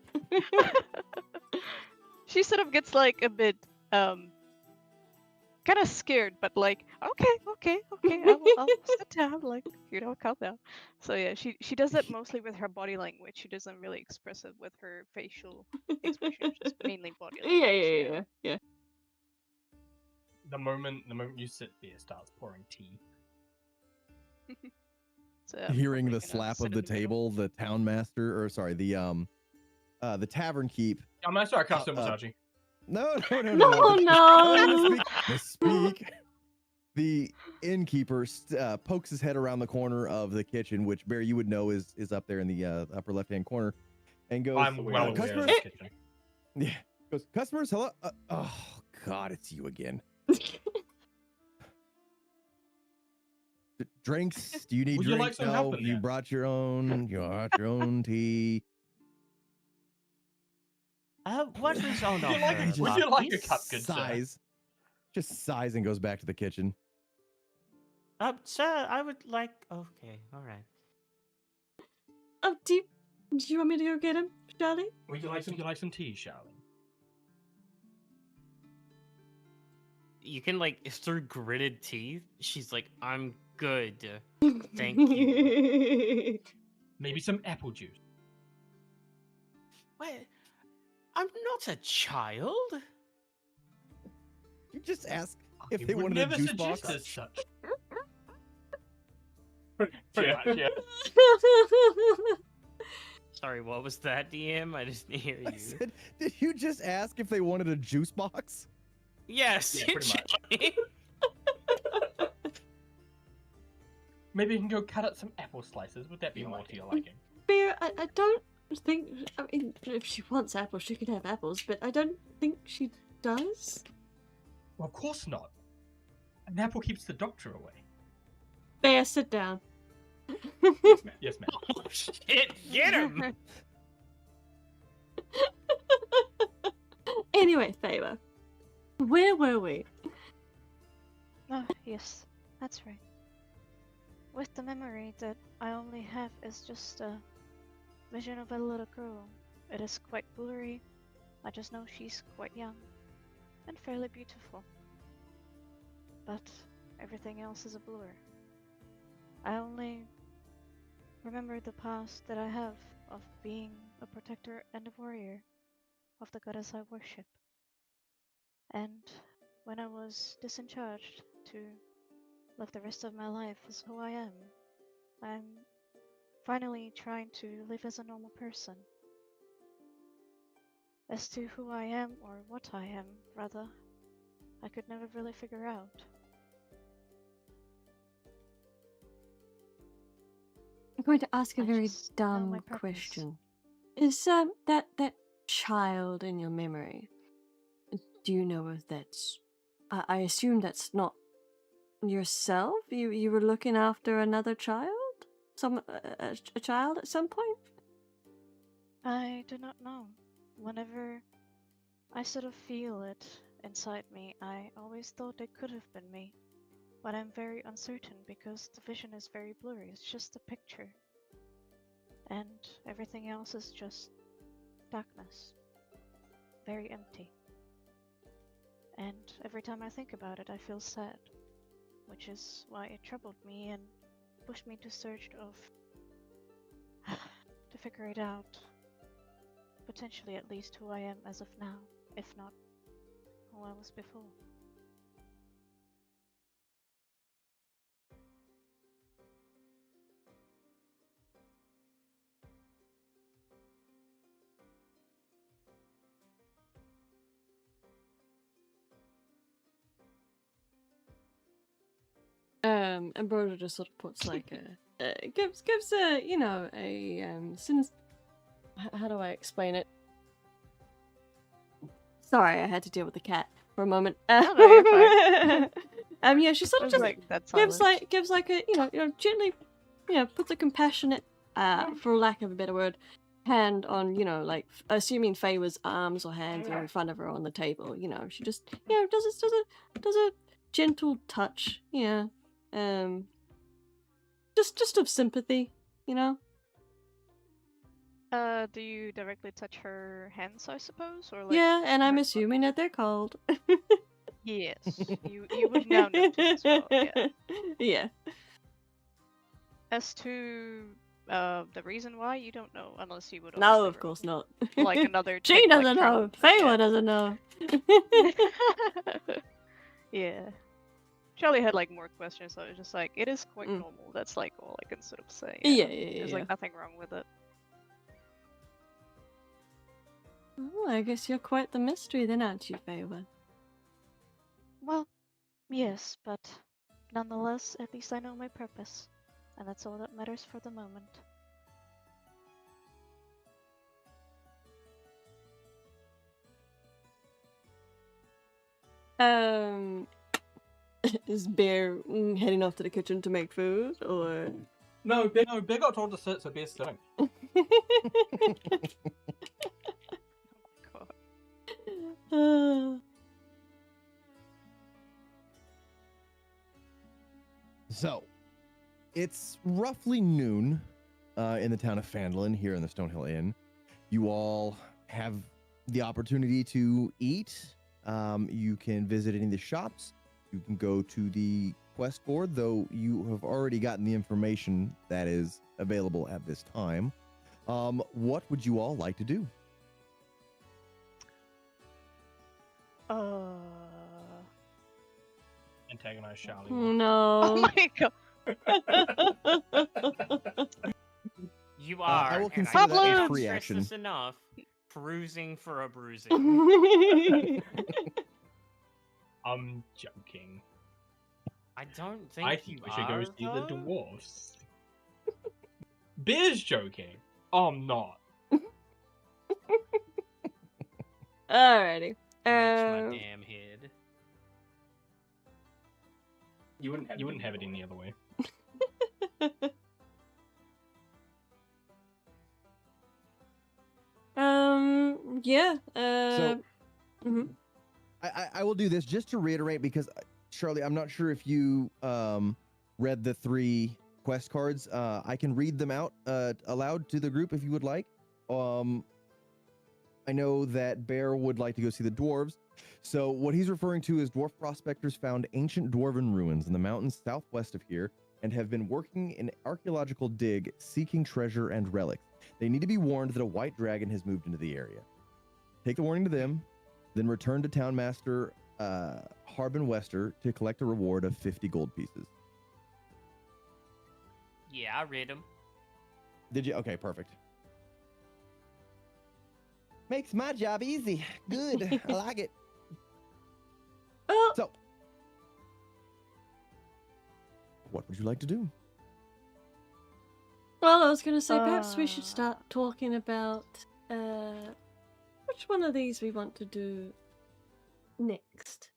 She sort of gets like a bit kind of scared, but like okay, I'll sit down, like calm down. So yeah, she does that mostly with her body language. She doesn't really express it with her facial expression, just mainly body language. Yeah. The moment you sit there, starts pouring tea. So I'm Hearing probably the gonna slap sit of in the middle. table, the town master, or sorry, the tavern keep. I'm sorry, custom massaging. No. No. Misspeak. The innkeeper pokes his head around the corner of the kitchen, which Barry, you would know is up there in the upper left-hand corner, and goes, I'm well aware of customers. this kitchen. Yeah, goes, customers. Hello. Oh God, it's you again. Drinks? Do you need Would you drinks? like some help No, in you that? brought your own. You brought your own tea. What was on Would you like offer? would you like a Bucky's? cup, good sir? Just sighs and goes back to the kitchen. Sir, I would like. Okay, all right. Oh, do you want me to go get him, Charlie? Would you like some tea, Charlie? You can through gritted teeth. She's like, "I'm good, thank you." Maybe some apple juice. Wait, I'm not a child. You just ask if I they would wanted a never juice suggest box. as such. Pretty much, yeah. Sorry, what was that, DM? I didn't hear you. I said, did you just ask if they wanted a juice box? Yes, Yeah, pretty much. Maybe you can go cut up some apple slices. Would that be more to your liking? Beer, I don't think. I mean, if she wants apples, she can have apples, but I don't think she does. Well, of course not. An apple keeps the doctor away. Bear, sit down. Yes, ma'am. Oh shit! Get him! Anyway, Feyre, where were we? Oh, yes, that's right. the memory that I only have is just a vision of a little girl. It is quite blurry. I just know she's quite young and fairly beautiful. But everything else is a blur. I only remember the past that I have of being a protector and a warrior of the goddess I worship. And when I was discharged to live the rest of my life as who I am, I'm finally trying to live as a normal person. As to who I am, or what I am, rather, I could never really figure out. I'm going to ask a I very just know my dumb purpose. question. Is that child in your memory? Do you know if that's? I assume that's not yourself. You were looking after another child, a child at some point. I do not know. Whenever I sort of feel it inside me, I always thought it could have been me. But I'm very uncertain because the vision is very blurry. It's just a picture. And everything else is just darkness. Very empty. And every time I think about it, I feel sad. Which is why it troubled me and pushed me to search to figure it out. Potentially at least who I am as of now, if not who I was before. Ambrosia just sort of puts like gives a since how do I explain it? Sorry, I had to deal with the cat for a moment. No, you're fine. Yeah, she sort I of was just like, that's gives like a gently puts a compassionate for lack of a better word hand on like assuming Feywa's arms or hands are in front of her on the table. She just does a gentle touch, just of sympathy, Do you directly touch her hands, I suppose, or like? Yeah, and I'm her- assuming that they're cold. Yes, you would now notice as well. Yeah. Yeah. As to the reason why, you don't know unless you would. No, obviously of course not. Like another. She check, like, doesn't know. trauma. Feywa doesn't know. Yeah. Charlie had like more questions, so it was just like it is quite Mm. normal. That's like all I can sort of say. Yeah, There's yeah. like nothing wrong with it. Oh, I guess you're quite the mystery then, aren't you, Feywa? Well, yes, but nonetheless, at least I know my purpose. And that's all that matters for the moment. Is Bear heading off to the kitchen to make food, or? No, Bear got told to sit, so Bear's sitting. God. So, it's roughly noon in the town of Fandolin here in the Stonehill Inn. You all have the opportunity to eat. You can visit any of the shops. You can go to the quest board, though you have already gotten the information that is available at this time. What would you all like to do? Antagonize Charlie. Oh, no. Oh my god. You are. I will and consider that a cannot free stress action. this enough. Bruising for a bruising. I'm joking. I don't think I you think we should go are, see the though. dwarfs. Bear's joking. I'm not. Alrighty. Reach my damn head. You wouldn't have it any other way. Yeah. So, mhm. I will do this just to reiterate because Charlie, I'm not sure if you read the 3 quest cards. I can read them out aloud to the group if you would like. I know that Bear would like to go see the dwarves. So what he's referring to is dwarf prospectors found ancient dwarven ruins in the mountains southwest of here and have been working in archaeological dig seeking treasure and relics. They need to be warned that a white dragon has moved into the area. Take the warning to them, then return to Townmaster Harbin Wester to collect a reward of 50 gold pieces. Yeah, I read them. Did you? Okay, perfect. Makes my job easy. Good. I like it. Oh, So, what would you like to do? well, I was going to say perhaps we should start talking about which one of these we want to do next.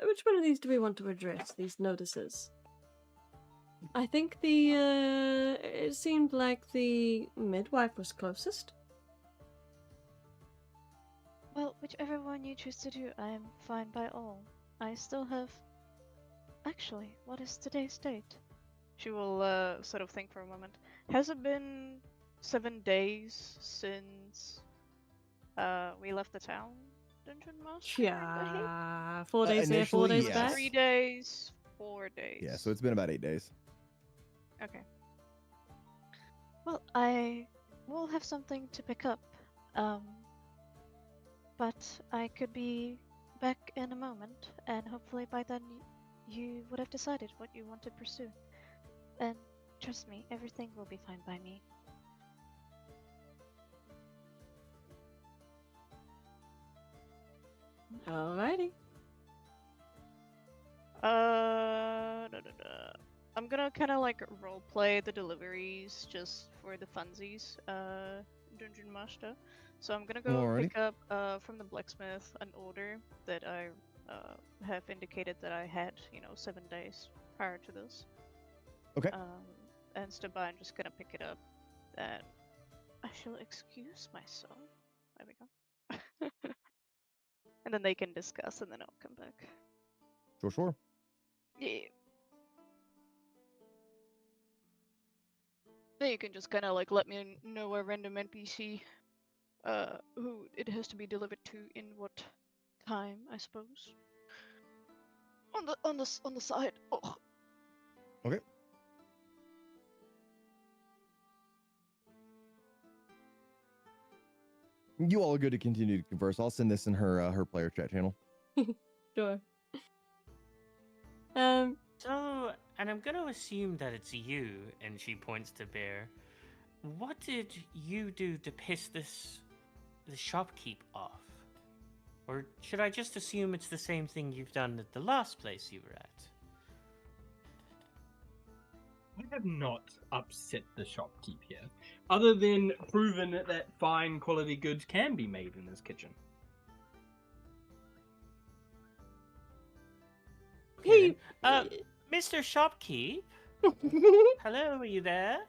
Which one of these do we want to address, these notices? I think it seemed like the midwife was closest. Well, whichever one you choose to do, I am fine by all. I still have... Actually, what is today's date? She will sort of think for a moment. Has it been 7 days since we left the town, Dungeon Master? Yeah, 4 days here, 4 Initially, days yes. back. 3 days, 4 days. Yeah, so it's been about 8 days. Okay. Well, I will have something to pick up. But I could be back in a moment, and hopefully by then you would have decided what you want to pursue. And trust me, everything will be fine by me. Alrighty. I'm gonna kind of like roleplay the deliveries just for the funsies, Dungeon Master. So I'm gonna go Alrighty. pick up from the blacksmith an order that I have indicated that I had, 7 days prior to this. Okay. And step by, I'm just gonna pick it up. And I shall excuse myself. There we go. And then they can discuss, and then I'll come back. Sure. Yeah. Then you can just kind of like let me know a random NPC, who it has to be delivered to in what time, I suppose. On the side. Oh. Okay. You all are good to continue to converse. I'll send this in her player chat channel. Sure. So, and I'm gonna assume that it's you, and she points to Bear. What did you do to piss the shopkeep off? Or should I just assume it's the same thing you've done at the last place you were at? I have not upset the shopkeep here, other than proven that fine quality goods can be made in this kitchen. He, Mr. Shopkeep? Hello, are you there?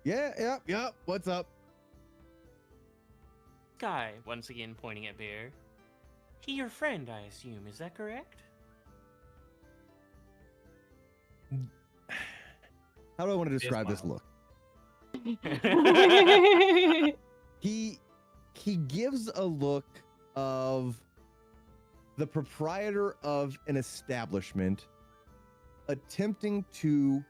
Yeah. What's up? Guy, once again pointing at Bear. He your friend, I assume, is that correct? How do I want to describe this smile. look? He gives a look of the proprietor of an establishment attempting to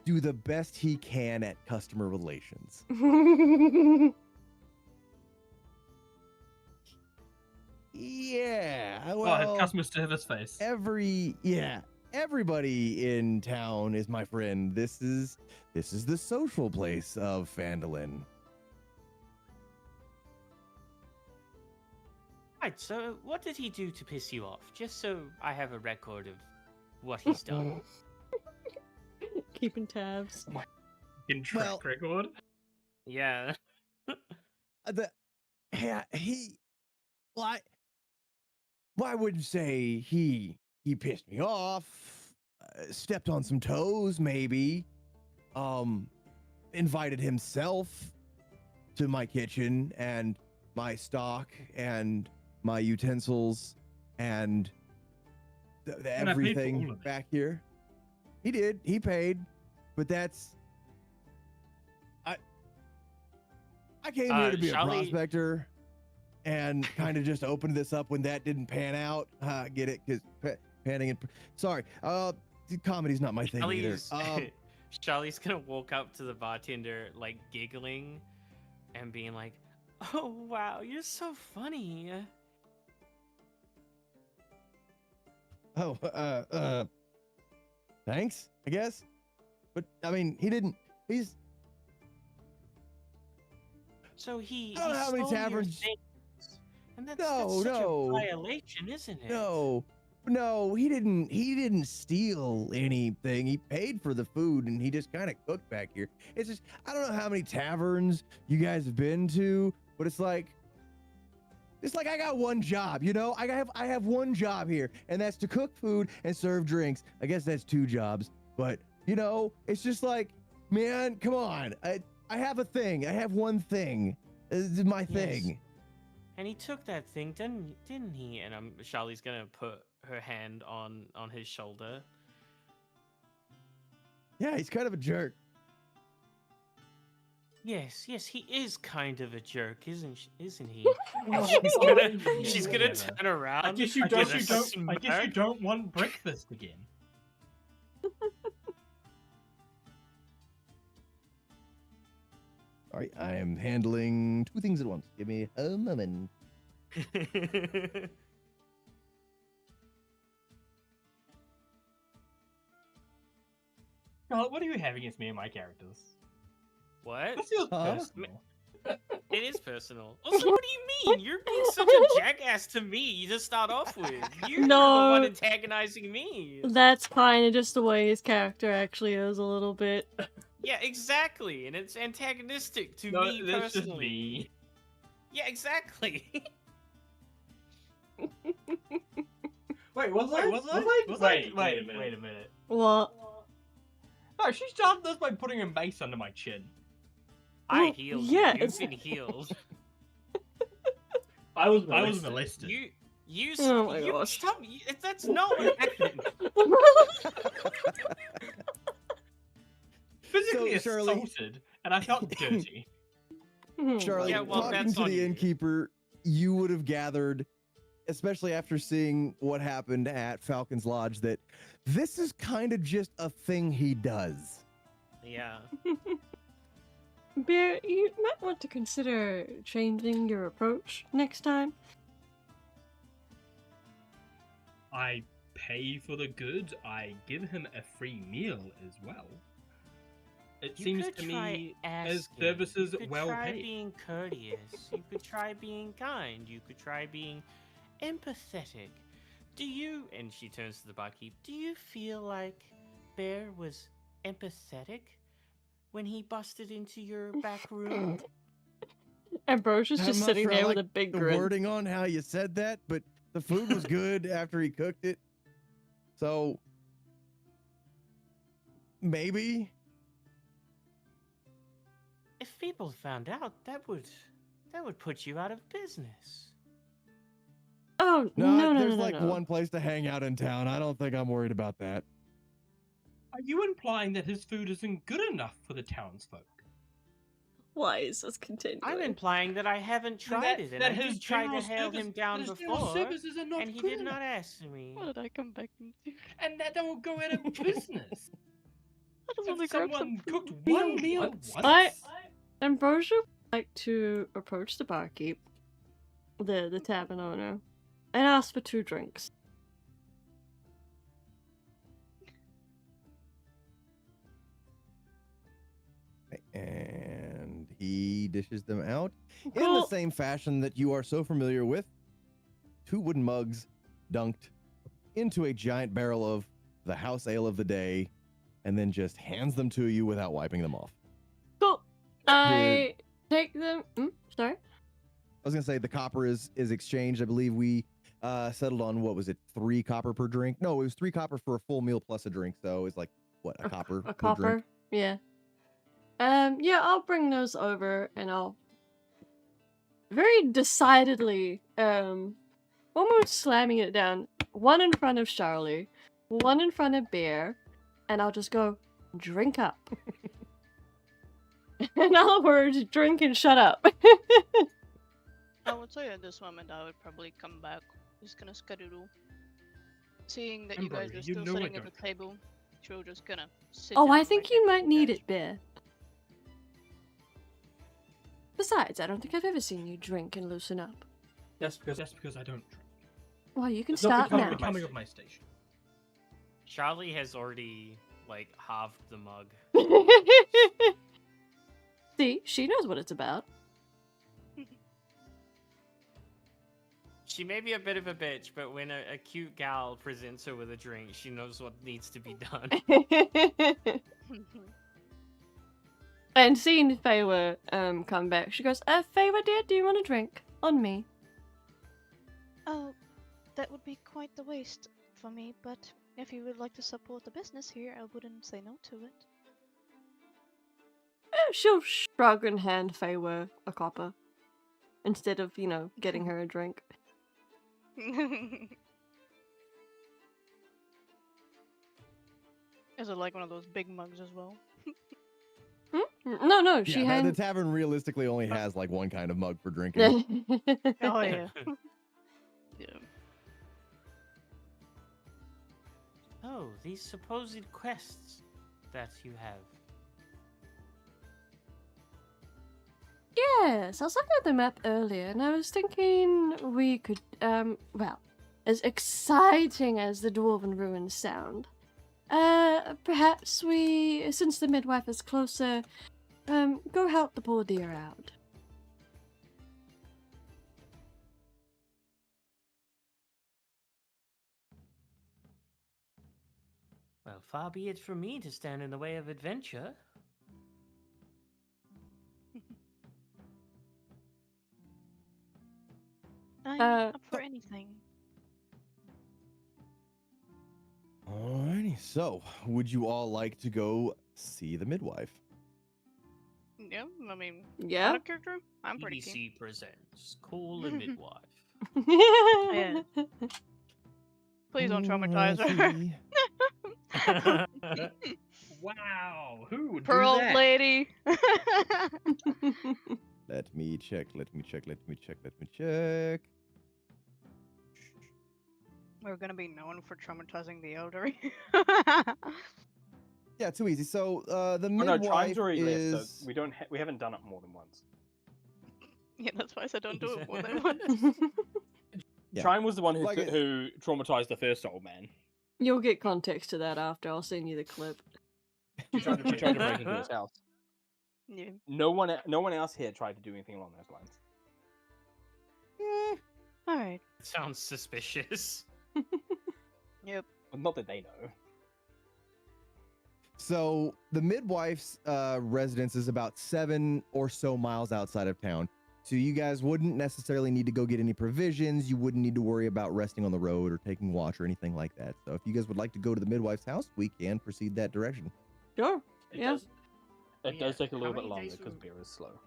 do the best he can at customer relations. Yeah, well, customer service face. Everybody in town is my friend. This is the social place of Phandalin. Right, so what did he do to piss you off? Just so I have a record of what he's done. Keeping tabs. In track record. Yeah. I wouldn't say he pissed me off. Stepped on some toes, maybe. Invited himself to my kitchen and my stock and my utensils and And I paid for everything all of it. back here. He did. He paid, but that's I came here to be a Charlie- prospector, and kind of just opened this up when that didn't pan out. Get it? Because panning and sorry, comedy's not my thing either. Charlie's, Charlie's gonna walk up to the bartender, like giggling, and being like, "Oh wow, you're so funny." Oh, thanks, I guess. But I mean, he's So he. I don't know how many stole your taverns- things, and that's No, such no. a violation, isn't it? No, he didn't steal anything. He paid for the food and he just kind of cooked back here. It's just, I don't know how many taverns you guys have been to, but it's like I got one job, you know? I have one job here, and that's to cook food and serve drinks. I guess that's 2 jobs, but you know, it's just like, man, come on. I have a thing. I have one thing. This is my thing. And he took that thing, didn't he? And Charlie's gonna put her hand on his shoulder. Yeah, he's kind of a jerk. Yes, he is kind of a jerk, isn't he? Oh, She's gonna turn around. I guess you and don't. give a I guess you smirk. don't want breakfast again. All right, I am handling 2 things at once. Give me a moment. Charlotte, what do you have against me and my characters? What? This feels Huh? personal. It is personal. Also, what do you mean? You're being such a jackass to me to start off with. You're the No. one antagonizing me. That's kind of just the way his character actually is a little bit. Yeah, exactly. And it's antagonistic to No, me that's just personally. me. Yeah, exactly. Wait, was I? Wait a minute. What? No, she started this by putting a mace under my chin. I Well, healed yes. you. You've been healed. I was molested. You Oh my gosh. stop. That's not what happened. Physically So, Shirley- assaulted, and I felt dirty. Charlie, Yeah, well, talking that's to on the you. innkeeper, you would have gathered, especially after seeing what happened at Falcon's Lodge, that this is kind of just a thing he does. Yeah. Bear, you might want to consider changing your approach next time. I pay for the goods. I give him a free meal as well. It You seems could to try me asking. as services You could well try paid. being courteous. You could try being kind. You could try being empathetic. Do you, and she turns to the barkeep, do you feel like Bear was empathetic when he busted into your back room? Ambrosia's I'm just not sitting sure I there with like a big the grin. wording on how you said that, but the food was good after he cooked it. So maybe. If people found out, that would put you out of business. Oh, No, no, there's no, like no. one place to hang out in town. I don't think I'm worried about that. Are you implying that his food isn't good enough for the townsfolk? Why is this continuing? I'm implying that I haven't tried it, and I did try to hail him down before, services are not and he good did not enough, ask me. What did I come back into? and that they will go out of business. I just want to If grab someone some cooked food. one meal once, Ambrosia would like to approach the barkeep, the tavern owner, and ask for 2 drinks. And he dishes them out in the Cool. same fashion that you are so familiar with. 2 wooden mugs dunked into a giant barrel of the house ale of the day, and then just hands them to you without wiping them off. Cool. I take them. Sorry. I was gonna say the copper is exchanged. I believe we settled on, what was it, 3 copper per drink? No, it was 3 copper for a full meal plus a drink. So it's like, what, a copper A per copper. drink? Yeah. Yeah, I'll bring those over, and I'll very decidedly, almost slamming it down. one in front of Charlie, one in front of Bear, and I'll just go, drink up. In other words, drink and shut up. I would say at this moment I would probably come back. Just gonna skedaddle. Seeing that you guys Ambrosia, are you still know I sitting at don't the table, she'll just gonna sit Oh, down I think right you next might to need guys. it, Bear. Besides, I don't think I've ever seen you drink and loosen up. That's because I don't drink. Well, you can It's not start now. becoming of my station. Charlie has already like halved the mug. See, she knows what it's about. She may be a bit of a bitch, but when a cute gal presents her with a drink, she knows what needs to be done. And seeing Feywa come back, she goes, Feywa dear, do you want a drink? On me. Oh, that would be quite the waste for me, but if you would like to support the business here, I wouldn't say no to it. She'll shrug and hand Feywa a copper. Instead of, getting her a drink. Is it like one of those big mugs as well? No, she Yeah, the hands... tavern realistically only has like one kind of mug for drinking. Oh yeah. Yeah. Oh, these supposed quests that you have. Yes, I was looking at the map earlier, and I was thinking we could, well, as exciting as the Dwarven Ruins sound, perhaps we, since the midwife is closer, go help the poor dear out. Well, far be it from me to stand in the way of adventure. I'm up for anything. Alrighty, so would you all like to go see the midwife? Yeah, I mean, Yeah? out of character, I'm pretty keen. BBC presents Call a Midwife. Yeah. Please don't traumatize her. Alrighty. Wow, who would Pearl do that? lady. Let me check. We're gonna be known for traumatizing the elderly. Yeah, too easy. So the Oh no, midwife Tribe's already is. left, so we haven't done it more than once. Yeah, that's why I said don't do it more than once. Yeah. Trine was the one who Like it- who traumatized the first old man. You'll get context to that after. I'll send you the clip. He tried to break into his house. Yeah. No one else here tried to do anything along those lines. All right. Sounds suspicious. Yep. Well, not that they know. So the midwife's residence is about 7 or so miles outside of town. So you guys wouldn't necessarily need to go get any provisions. You wouldn't need to worry about resting on the road or taking watch or anything like that. So if you guys would like to go to the midwife's house, we can proceed that direction. Sure. It Yeah. does. It Yeah, does take a how little bit many longer days because will- beer is slow.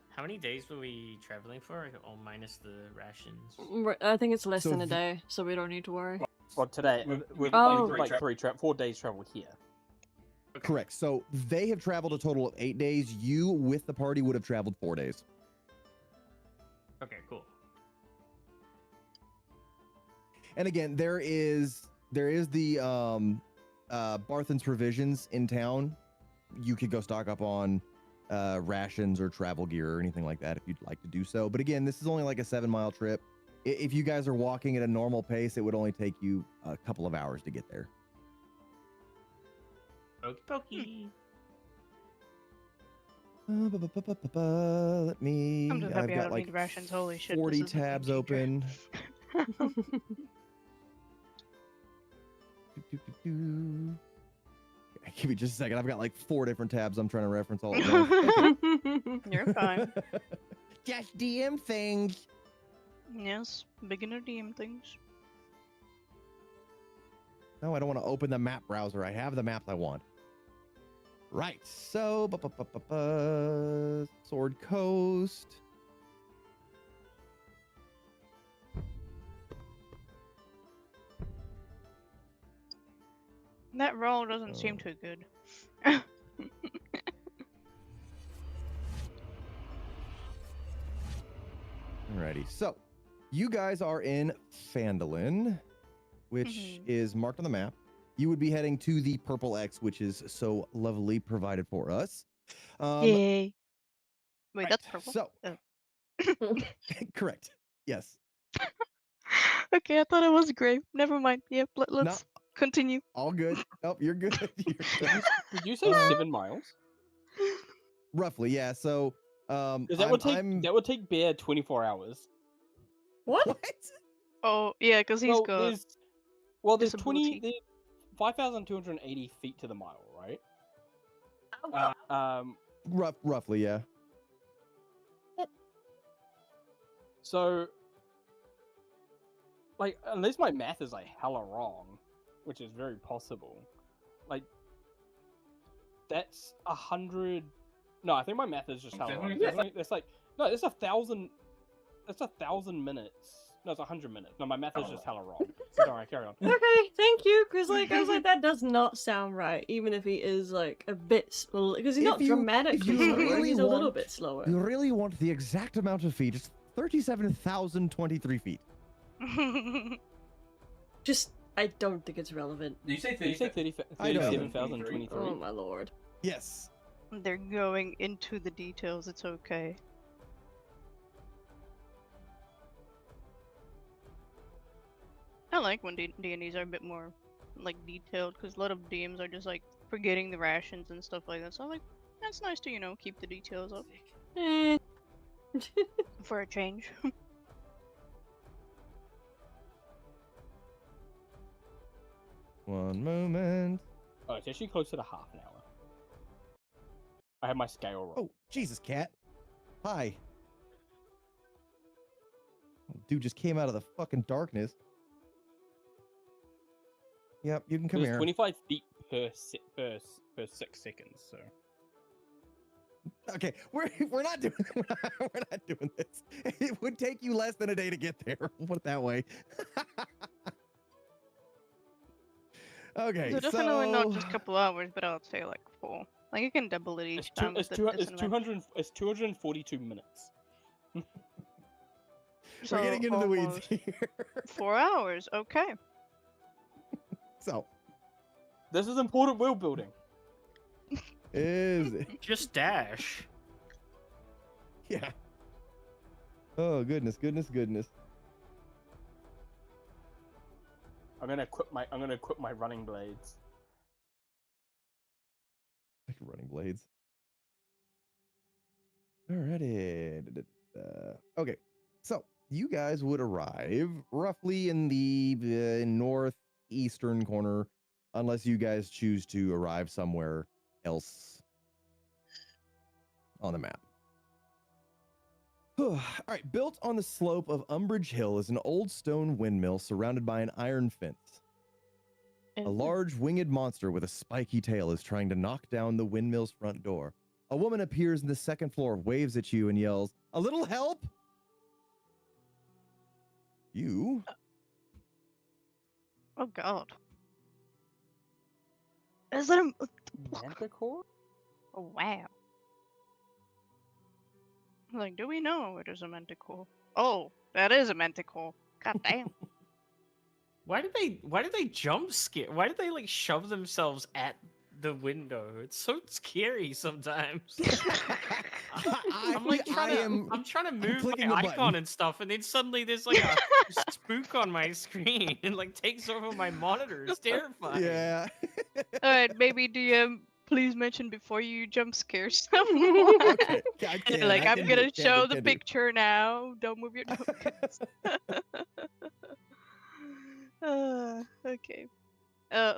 How many days were we traveling for? Or minus the rations? I think it's less So than a if- day, so we don't need to worry. Well, today we've Oh. like 4 days travel here. Correct. So they have traveled a total of 8 days. You, with the party, would have traveled 4 days. Okay, cool. And again, there is the Barthen's provisions in town. You could go stock up on rations or travel gear or anything like that if you'd like to do so. But again, this is only like a 7-mile trip. If you guys are walking at a normal pace, it would only take you a couple of hours to get there. Okie dokie. Let me. I'm just I've happy I got don't like need rations. Holy shit. 40 this is a game tabs changer. open. Do. Give me just a second. I've got like 4 different tabs I'm trying to reference all at once. Okay. You're fine. Just DM things. Yes, beginner DM things. No, I don't want to open the map browser. I have the maps I want. Right. So, Sword Coast. That roll doesn't seem Oh. too good. Alrighty, so you guys are in Phandalin, which Mhm. is marked on the map. You would be heading to the purple X, which is so lovely provided for us. Yay. Wait, right, that's purple? So, Oh. correct. Yes. Okay, I thought it was gray. Never mind. Yep, No, let's continue. all good. Nope, you're good. You're good. Did you say 7 miles? Roughly, yeah. So, Because that would take Bear 24 hours. What? What? Oh, yeah, because he's got there's disability. 5,280 feet to the mile, right? Roughly, yeah. So, like, unless my math is like hella wrong, which is very possible, like, that's 100. No, I think my math is just hella wrong. That's like no, that's 1,000. That's 1,000 minutes. No, it's 100 minutes. No, my math is just hella wrong. So don't worry, carry on. Okay, thank you. Because like I was like, that does not sound right. Even if he is like a bit slow, because he's not dramatically slower. He's a little bit slower. You really want the exact amount of feet? It's 37,023 feet. Just, I don't think it's relevant. Did you say Did you say 37,023? Oh my lord. Yes. They're going into the details. It's okay. I like when D&Ds are a bit more like detailed, because a lot of DMs are just like forgetting the rations and stuff like that. So I'm like, that's nice to keep the details up Eh. for a change. One moment. Oh, it's actually closer to half an hour. I have my scale wrong. Oh, Jesus, cat. Hi. Dude just came out of the fucking darkness. Yep, you can come There's here. 25 feet per 6 seconds. So. Okay, we're not doing we're not doing this. It would take you less than a day to get there. We'll put it that way. Okay, So definitely not just a couple hours, but I'd say like 4. Like you can double it each time. It's 242 minutes. We're getting into the weeds here. 4 hours, okay. So this is important world building. Is it? Just dash. Yeah. Oh goodness. I'm gonna equip my running blades. Like running blades. Alrighty. Okay. So you guys would arrive roughly in the northeastern corner, unless you guys choose to arrive somewhere else on the map. All right, built on the slope of Umbridge Hill is an old stone windmill surrounded by an iron fence. A large winged monster with a spiky tail is trying to knock down the windmill's front door. A woman appears in the second floor, waves at you, and yells, "A little help!" You. Oh god. Is that a Manticore? Oh wow. Like, do we know it is a manticore? Oh, that is a manticore. God damn. Why did they jump scare? Why did they like shove themselves at the window? It's so scary sometimes. I'm like I'm trying to move clicking my the icon button. and stuff, and then suddenly there's like a spook on my screen and like takes over my monitor. It's terrifying. Yeah. Alright, baby DM, please mention before you jump scare someone. Okay, I can, Like, I I'm can gonna do, show can the do. picture now. Don't move your nose. Okay.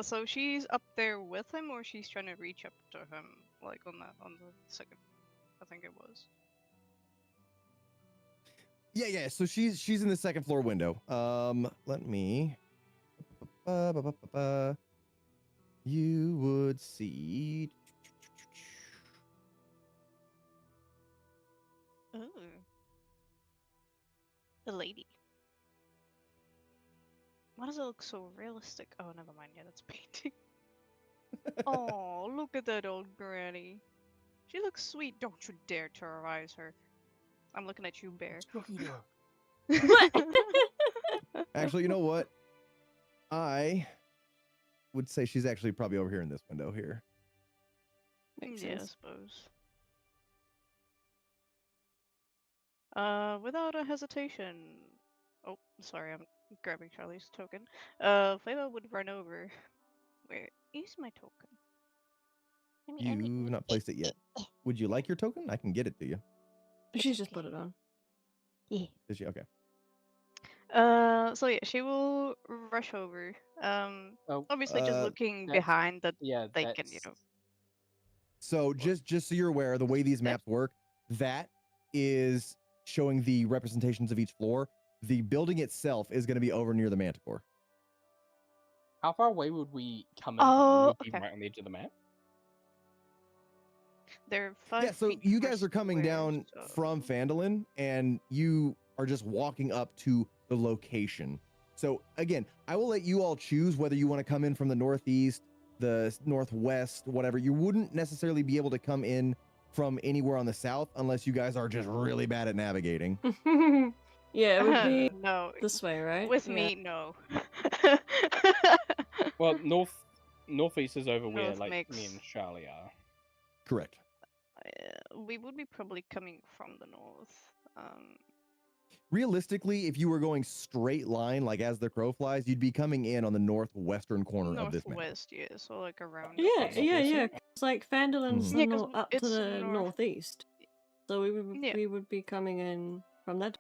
So she's up there with him, or she's trying to reach up to him, like on the second, I think it was. Yeah. So she's in the second floor window. Let me. You would see. Ooh. The lady. Why does it look so realistic? Oh, never mind. Yeah, that's painting. Oh, look at that old granny. She looks sweet. Don't you dare terrorize her. I'm looking at you, Bear. Actually, you know what? I would say she's actually probably over here in this window here. Makes Yeah, I sense. suppose. Without a hesitation. Oh, sorry, I'm grabbing Charlie's token. Flavor would run over. Where is my token? You've not placed it yet. Would you like your token? I can get it to you. She's just put it on. Yeah. Did she? Okay. So yeah, she will rush over. Oh, Obviously just looking that's- behind that yeah, they that's can, you know. So just so you're aware, the way these Yeah. maps work, that is showing the representations of each floor. The building itself is going to be over near the Manticore. How far away would we come in from? Oh, Would we be okay. right on the edge of the map? They're 5 Yeah, so feet you per guys are coming square, down from so- Phandalin, and you are just walking up to the location. So again, I will let you all choose whether you want to come in from the northeast, the northwest, whatever. You wouldn't necessarily be able to come in from anywhere on the south unless you guys are just really bad at navigating. Yeah, it would be no. this way, right? With Yeah. me, no. Well, northeast is over where North like makes- me and Charlie are. Correct. We would be probably coming from the north. Realistically, if you were going straight line, like as the crow flies, you'd be coming in on the northwestern corner of this map. Northwest, yeah, so like around. Yeah, Okay, yeah, so- yeah. It's like Phandalin's Mhm. Yeah, 'cause up to it's the north- northeast, so Yeah. we would be coming in from that.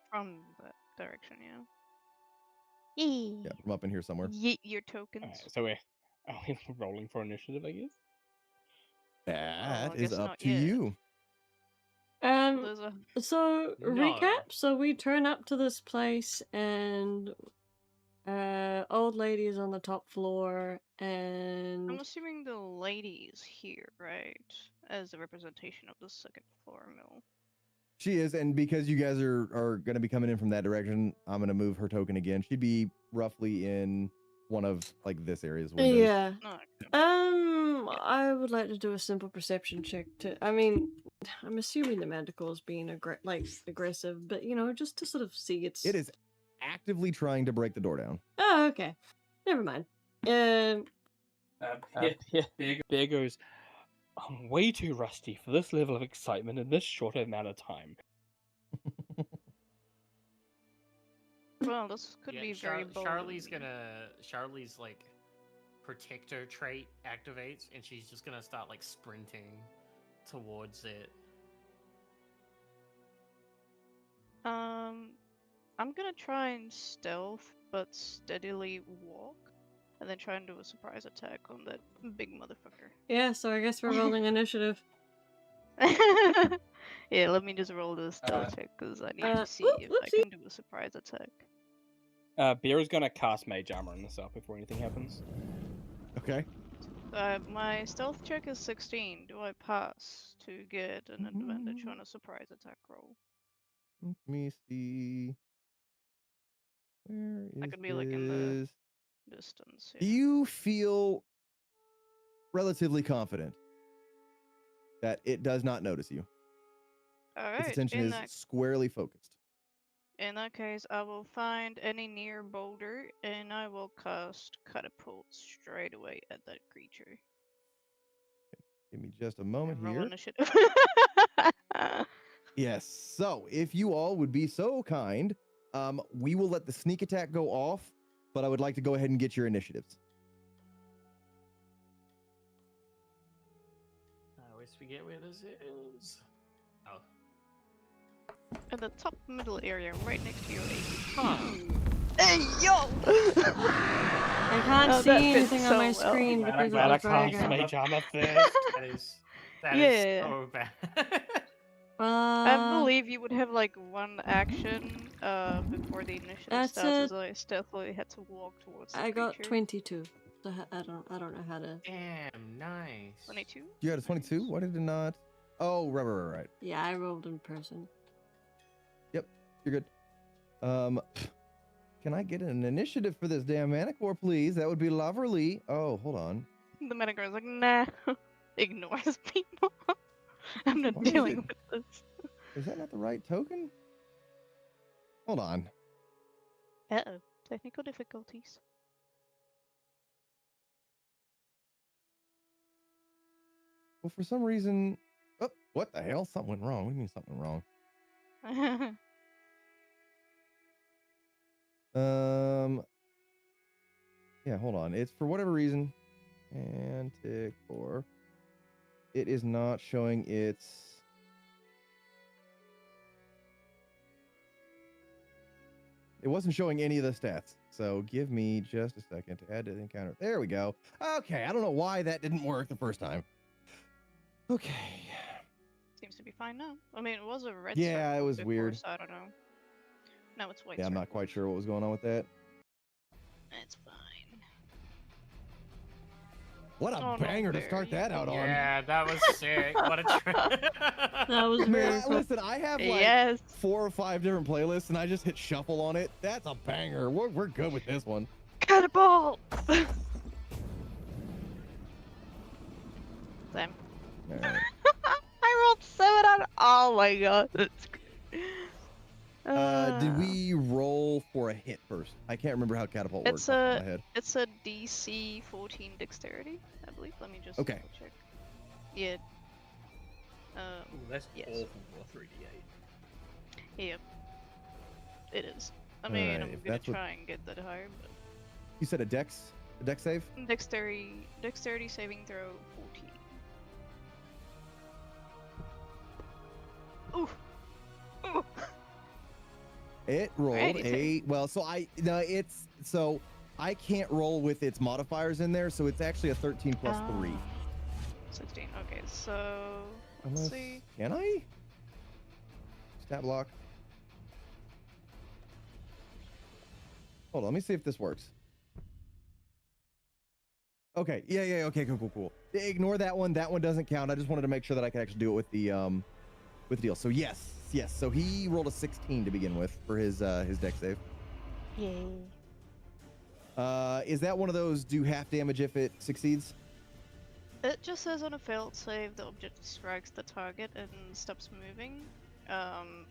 From that direction, yeah. Yeah, from up in here somewhere. Yeet your tokens. Alright, so are we rolling for initiative, I guess? That I is guess up not to yet. you. There's a So No. recap. So we turn up to this place, and old lady is on the top floor, and I'm assuming the lady is here, right? As a representation of the second floor mill. She is, and because you guys are going to be coming in from that direction, I'm going to move her token again. She'd be roughly in one of like this area's windows. yeah. Oh, okay. I would like to do a simple perception check to. I mean, I'm assuming the Manticore is being aggressive, but you know, just to sort of see its. It is actively trying to break the door down. Oh, okay. Never mind. Bear goes, I'm way too rusty for this level of excitement in this short amount of time. Well, this could Yeah, be very bold. Charlie's like protector trait activates, and she's just gonna start like sprinting towards it. I'm gonna try and stealth, but steadily walk, and then try and do a surprise attack on that big motherfucker. Yeah, so I guess we're rolling initiative. Yeah, let me just roll this stealth check because I need to see if I whoopsie. can do a surprise attack. Bear is gonna cast Mage Armor on this up before anything happens. Okay. My stealth check is 16. Do I pass to get an advantage on a surprise attack roll? Let me see. Where is I could be like in the this? distance. Do you feel relatively confident that it does not notice you? All Its right. attention is squarely focused. In that case, I will find any near boulder and I will cast Catapult straight away at that creature. Give me just a moment And roll here. initiative. Yes. So, if you all would be so kind, we will let the sneak attack go off, but I would like to go ahead and get your initiatives. I always forget where this is. Oh. In the top middle area, right next to your AC. Huh. Hey, yo! I can't Oh, see that fits anything on my so well. screen Glad because I of the cast dragon. Mage Armor first. That is Yeah. so bad. I believe you would have like one action before the initiative That's starts, it. as I stealthily had to walk towards the I got creature. 22. So I don't know how to. Damn, nice. 22? You had a 22? Why did it not? Oh, right. Yeah, I rolled in person. Yep, you're good. Can I get an initiative for this damn Manticore, please? That would be lovely. Oh, hold on. The manager is like, nah, ignores people. I'm not What is dealing it? with this. Is that not the right token? Hold on. Uh-oh, technical difficulties. Well, for some reason, oh, what the hell? Something went wrong. What do you mean something wrong? Yeah, hold on. It's for whatever reason. Antic or it is not showing its. It wasn't showing any of the stats. So give me just a second to add to the encounter. There we go. Okay, I don't know why that didn't work the first time. Okay. Seems to be fine now. I mean, it was a red Yeah, circle it was before, weird. so I don't know. Now it's white Yeah, I'm not circle. quite sure what was going on with that. It's fine. What a Oh, no, banger to Bear, start you that out on. Yeah, that was sick. What a That was very Man, cool. listen, I have like Yes. 4 or 5 different playlists and I just hit shuffle on it. That's a banger. We're good with this one. Cannibal! Same. All right. I rolled 7 out of. Oh my god. That's great. Did we roll for a hit first? I can't remember how catapult works It's off the top a of my head. it's a DC 14 dexterity, I believe. Let me just Okay. double check. Yeah. Ooh, that's Yes. awful for a 3d8. Yep. It is. I mean, Alright, I'm if gonna that's what- try and get that higher, but You said a dex save? dexterity saving throw 14. Ooh. Ooh. It rolled Alrighty, a well, so I can't roll with its modifiers in there, so it's actually a 13 plus 3. 16. Okay, so let's Unless, see. can I? Stat block. Hold on, let me see if this works. Okay, yeah, okay, cool. Ignore that one. That one doesn't count. I just wanted to make sure that I could actually do it with the deal. So yes. So he rolled a 16 to begin with for his dex save. Yay. Is that one of those do half damage if it succeeds? It just says on a failed save, the object strikes the target and stops moving.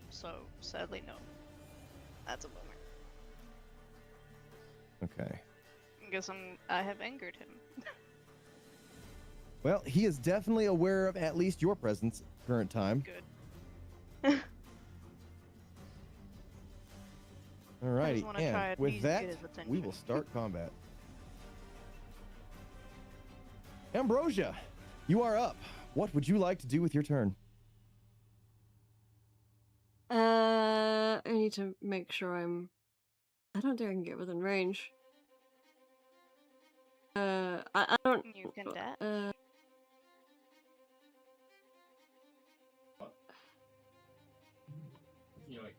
So sadly, no. That's a bummer. Okay. I guess I have angered him. Well, he is definitely aware of at least your presence at the current time. Good. Alrighty, wanna try and at with least that, get his we will attention. start combat. Ambrosia, you are up. What would you like to do with your turn? I need to make sure I don't think I can get within range. I don't. You can dash. You know, like,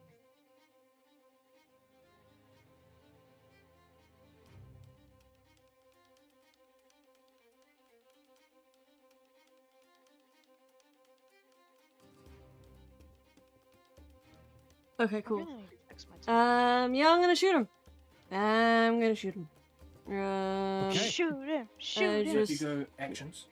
Okay, I cool. really need to fix my team. Yeah, I'm gonna shoot him. Okay. Shoot him! Shoot him! just- if you go actions.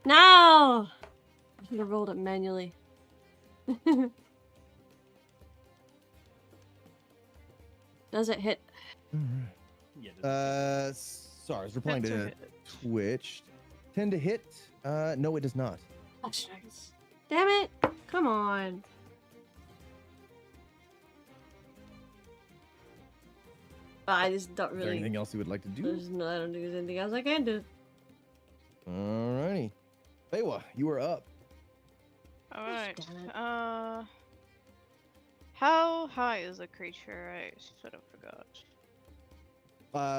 No! I should have rolled it manually. Does it hit? Yeah. Sorry, we're playing That's to okay. Twitch. 10 to hit? No, it does not. Oh, shucks. Damn it! Come on. I just don't Is there really. anything else you would like to do? I don't think there's anything else I can do. Alrighty. Baywa, you are up. Alright. Damn it. How high is the creature? I sort of forgot.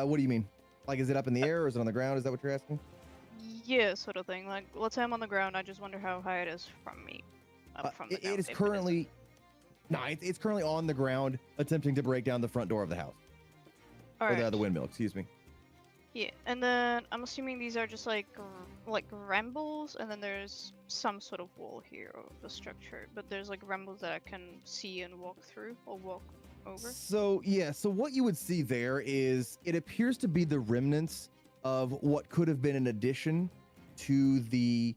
What do you mean? Like, is it up in the air or is it on the ground? Is that what you're asking? Yeah, sort of thing. Like, let's say I'm on the ground. I just wonder how high it is from me. From the It ground, is if currently. No, it's currently on the ground attempting to break down the front door of the house. Or Alright. the windmill, excuse me. Yeah, and then I'm assuming these are just like rambles, and then there's some sort of wall here of the structure, but there's like rambles that I can see and walk through or walk over. So yeah, so what you would see there is it appears to be the remnants of what could have been an addition to the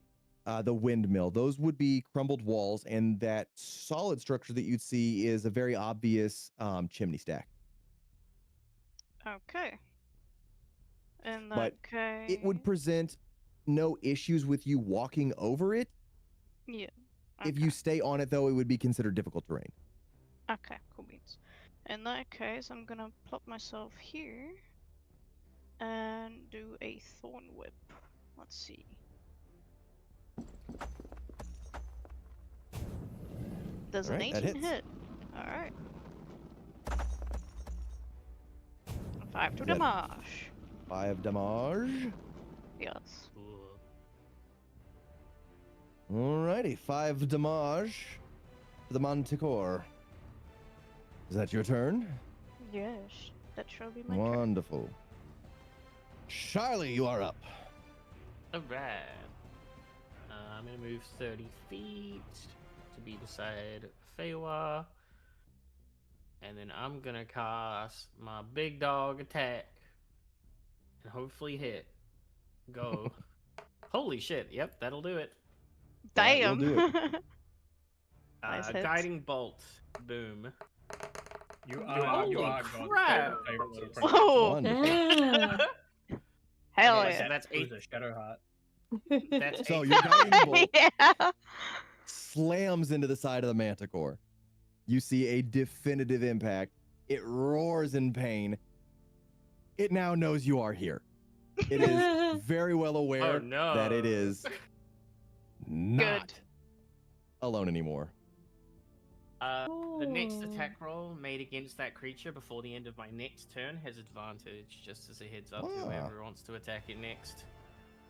windmill. Those would be crumbled walls, and that solid structure that you'd see is a very obvious chimney stack. Okay. In that But case, it would present no issues with you walking over it. yeah. If you stay on it, though, it would be considered difficult terrain. Okay, cool beans. In that case, I'm gonna plop myself here and do a thorn whip. Let's see. Does an Alright, that 18 hits. hit? Alright. 5 to Is that- damage. 5 damage. Yes. Alrighty, 5 damage to the Manticore. Is that your turn? Yes, that shall be my turn. Wonderful. Charlie, you are up. Alright. I'm gonna move 30 feet to be beside Feywa. And then I'm gonna cast my big dog attack. And hopefully hit. Go. Holy shit, yep, that'll do it. That will Damn. do it. Nice hits. Guiding bolt. Boom. You Holy are crap. God's favorite little princess. Whoa. Wonderful. Damn. Hell Okay, yeah. so that's Who's 8. a shadow heart. That's So 8. your guiding bolt Yeah. slams into the side of the Manticore. You see a definitive impact. It roars in pain. It now knows you are here. It is very well aware Oh, no. that it is not Good. alone anymore. The next Oh. attack roll made against that creature before the end of my next turn has advantage, just as a heads up to Ah. whoever wants to attack it next.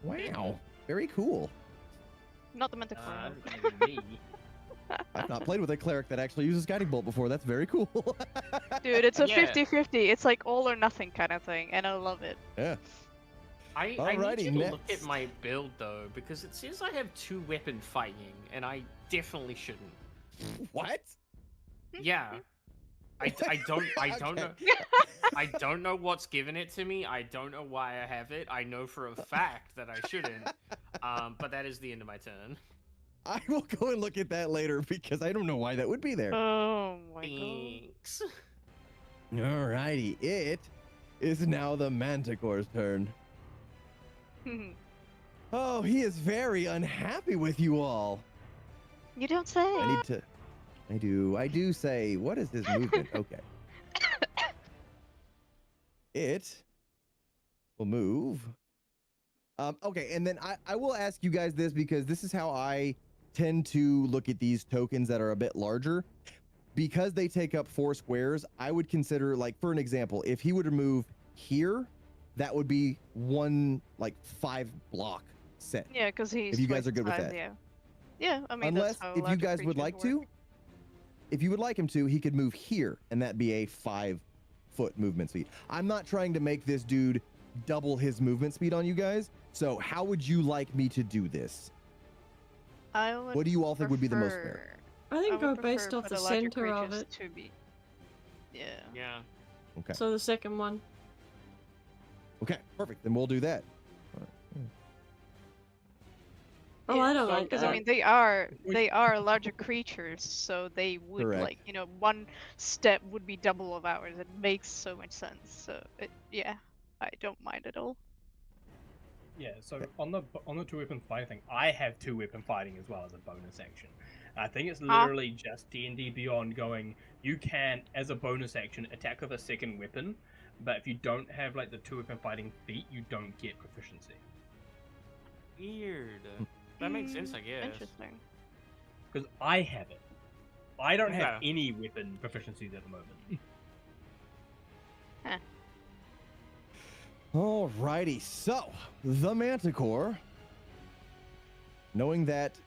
Wow. Very cool. Not the Manticore. That's gonna be me. I've not played with a cleric that actually uses guiding bolt before. That's very cool. Dude, it's a Yeah. 50-50. It's like all or nothing kind of thing, and I love it. Yeah. I need Alrighty, you to look next. at my build though, because it says I have 2 weapon fighting, and I definitely shouldn't. What? Yeah. I don't know. Okay. I don't know what's given it to me. I don't know why I have it. I know for a fact that I shouldn't. But that is the end of my turn. I will go and look at that later because I don't know why that would be there. Oh my god. Thanks. Alrighty, it is now the Manticore's turn. Oh, he is very unhappy with you all. You don't say. I do say, what is his movement? Okay. It will move. Okay, and then I will ask you guys this because this is how I tend to look at these tokens that are a bit larger. Because they take up 4 squares, I would consider, like, for an example, if he were to move here, that would be one, like, 5 block set. Yeah, because he's. If you guys twice are good the with size, that. Yeah. Yeah, I mean, Unless, that's how if you larger guys would creatures like work. to, if you would like him to, he could move here, and that'd be a 5-foot movement speed. I'm not trying to make this dude double his movement speed on you guys. So how would you like me to do this? I would What do you all think would be the most fair? I think would go prefer based off for the larger center of creatures it. To be. Yeah. Yeah. Okay. So the second one. Okay, perfect. Then we'll do that. Oh, I don't like Because that. I mean, they are larger creatures, so they would Correct. like one step would be double of ours. It makes so much sense. So yeah, I don't mind at all. Yeah, so on the 2-weapon fighting thing, I have 2-weapon fighting as well as a bonus action. I think it's literally just D&D Beyond going, you can, as a bonus action, attack with a second weapon, but if you don't have like the 2-weapon fighting feat, you don't get proficiency. Weird. That makes sense, I guess. Interesting. Because I have it. I don't have Yeah. any weapon proficiencies at the moment. Alrighty, so the Manticore, knowing that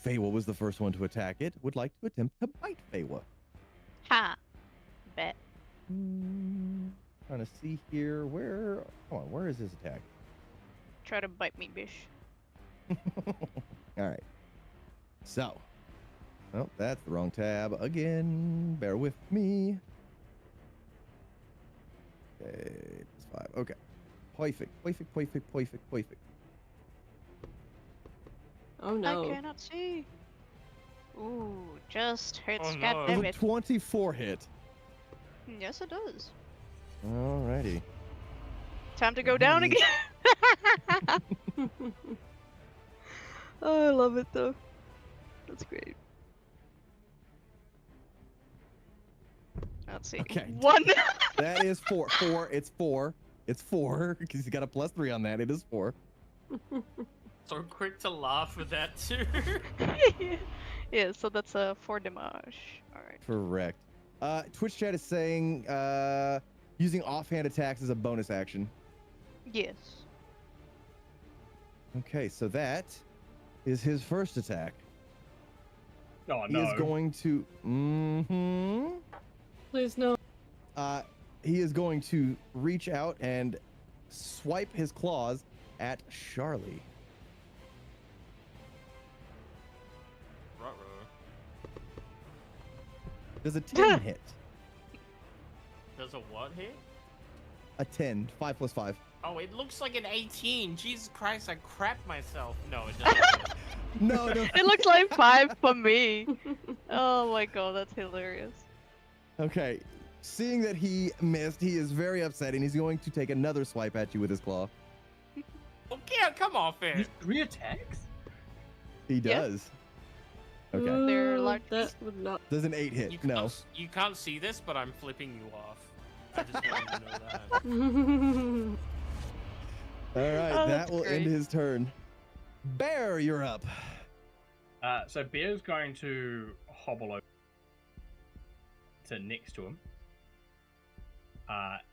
Feywa was the first one to attack it, would like to attempt to bite Feywa. Ha. Bet. Trying trying to see here. Where? Hold on. Where is his attack? Try to bite me, bish. All right. So. Oh, that's the wrong tab again. Bear with me. Okay, +5. Okay. Perfect. Oh no. I cannot see. Ooh, just hits. Oh, no. God Does damn a it. 24 hit? Yes, it does. Alrighty. Time to go down again. Oh, I love it though. That's great. Let's see. Okay. 1. That is 4. 4. It's 4. It's 4 because you got a +3 on that. It is 4. So quick to laugh with that too. Yeah, so that's a 4 damage. Alright. Correct. Twitch chat is saying using offhand attacks is a bonus action. Yes. Okay, so that is his first attack. Oh He no. is going to. Please no. He is going to reach out and swipe his claws at Charlie. Does a 10 hit? Does a what hit? A 10. 5 + 5. Oh, it looks like an 18. Jesus Christ, I crapped myself. No, it doesn't. No. It looks like 5 for me. Oh my god, that's hilarious. Okay. Seeing that he missed, he is very upset and he's going to take another swipe at you with his claw. Okay, come on, Finn. Use 3 attacks? He Yeah. does. Okay. They're large. That would not. Does an 8 hit? No. You can't see this, but I'm flipping you off. I just want you to know that. All right, Oh, that that's will end great. his turn. Bear, you're up. So Bear's going to hobble over to next to him.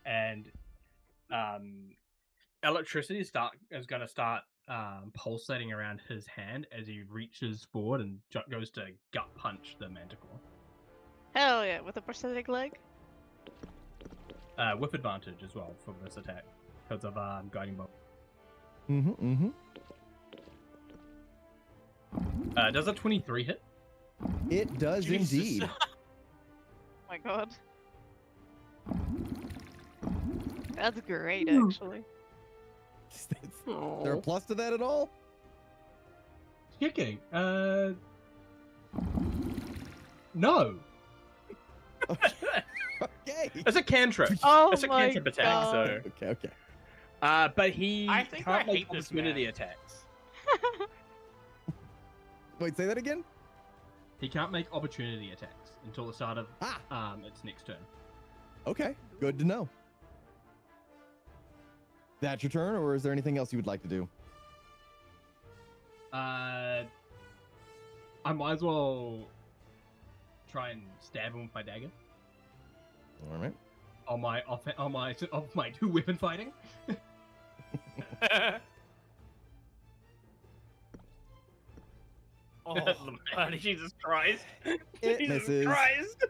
And electricity is going to start pulsating around his hand as he reaches forward and goes to gut punch the manticore. Hell yeah, with a prosthetic leg? With advantage as well for this attack because of guiding bolt. Does a 23 hit? It does Jesus. indeed. Oh my god. That's great, actually. Is there a Aw. plus to that at all? Kicking. No. Okay. It's a cantrip. Oh It's a my cantrip attack, god. so. Okay. But he I think I can't make hate this opportunity man. attacks. Wait, say that again? He can't make opportunity attacks until the start of Ah. its next turn. Okay. Good to know. That's your turn, or is there anything else you would like to do? I might as well try and stab him with my dagger All right. on my 2 weapon fighting. Oh, bloody Jesus Christ! It Jesus misses. Christ!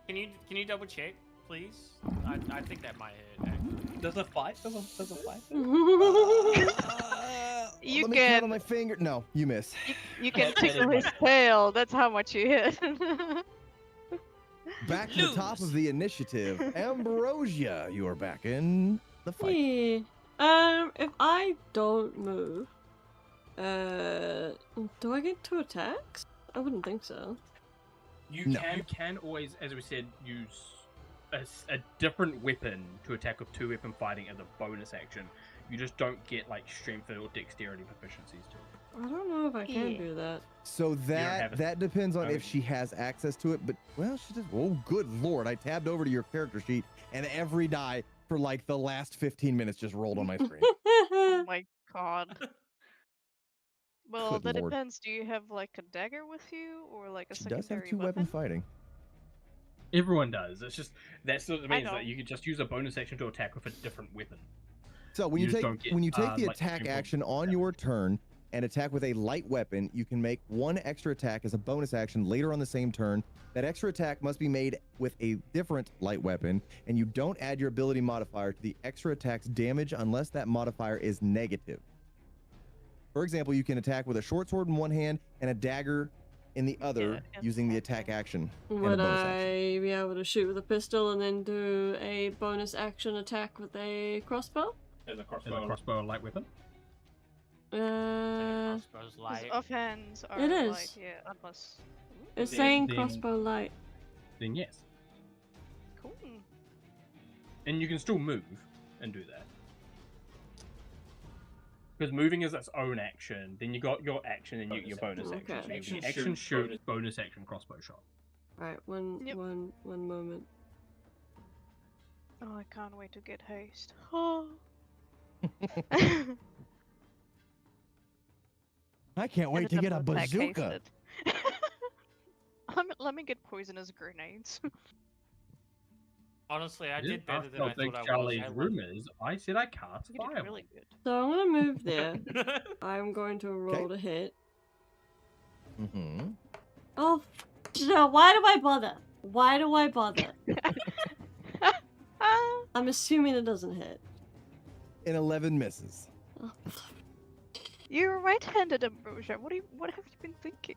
Can you double check, please? I think that might hit. Actually. Does a fight? Does a fight? You Let me count can on my finger. No, you miss. you can tickle his tail. That's how much you hit. Back to the top of the initiative. Ambrosia, you are back in the fight. Yeah. If I don't move, do I get 2 attacks? I wouldn't think so. You No. can always, as we said, use a different weapon to attack with 2 weapon fighting as a bonus action. You just don't get like strength or dexterity proficiencies to it. I don't know if I can Yeah. do that. So have it. that depends on Okay. if she has access to it. But well, she does. Oh, good lord! I tabbed over to your character sheet, and every die for like the last 15 minutes just rolled on my screen. Oh my god. Well, Good that lord. depends. Do you have like a dagger with you, or like a She does have secondary 2 weapon weapon? fighting. Everyone does. It's just that's what it I means know. that you can just use a bonus action to attack with a different weapon. So when You you just take don't get, when you take the like, attack simple action on damage. your turn, and attack with a light weapon, you can make one extra attack as a bonus action later on the same turn. That extra attack must be made with a different light weapon, and you don't add your ability modifier to the extra attack's damage unless that modifier is negative. For example, you can attack with a short sword in one hand and a dagger in the other using the attack action and a Would bonus I action. be able to shoot with a pistol and then do a bonus action attack with a crossbow? As a Is crossbow. a crossbow a light weapon? Crossbow's His light. offhands are It is. light, yeah, unless. It's Then- saying then- crossbow light. Then yes. Cool. And you can still move and do that. Because moving is its own action. Then you got your action and your bonus Okay. action. So you Action, can action shoot, bonus action, crossbow shot. Alright, one Yep. one moment. Oh, I can't wait to get haste. Oh. I can't wait to get a bazooka. Let me get poisonous grenades. Honestly, I Yeah, did better than I after thought I was. Charlie's I like- rumors, I said I cast You did fireball. really good. So I'm gonna move there. I'm going to roll to hit. Mm-hmm. Oh, no, why do I bother? Why do I bother? I'm assuming it doesn't hit. And 11 misses. Oh, You're right-handed, Ambrosia. What have you been thinking?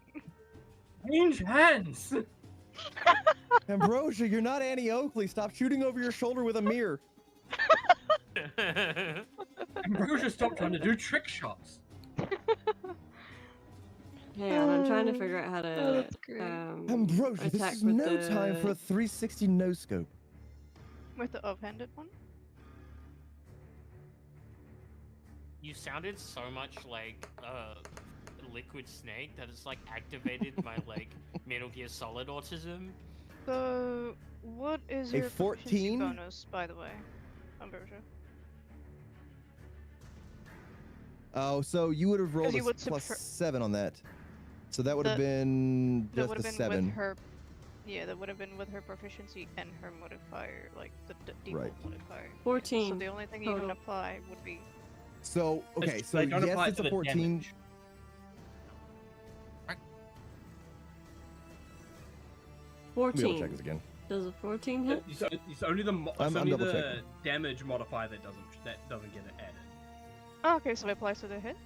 Change hands! Ambrosia, you're not Annie Oakley. Stop shooting over your shoulder with a mirror. Ambrosia, stop trying to do trick shots. hang on, I'm trying to figure out how to That's great. Ambrosia, this attack is with no time the- for a 360 no scope. With the offhanded one? You sounded so much like Liquid Snake that it's like activated my like Metal Gear Solid autism. So, what is A your proficiency 14? bonus, by the way, Ambrosia? Oh, so you would have rolled you a would plus subtract- 7 on that. So that would have The- been That just would a have been 7. with her. Yeah, that would have been with her proficiency and her modifier, like the default Right. modifier. So 14 the only thing you total. can apply would be. So, okay, so They don't apply yes, it it's to a the 14. damage. Let me double 14. check this again. Does a 14 hit? It's only the I'm only double the checking. damage modifier that doesn't get it added. Oh, okay, so it applies to the hit.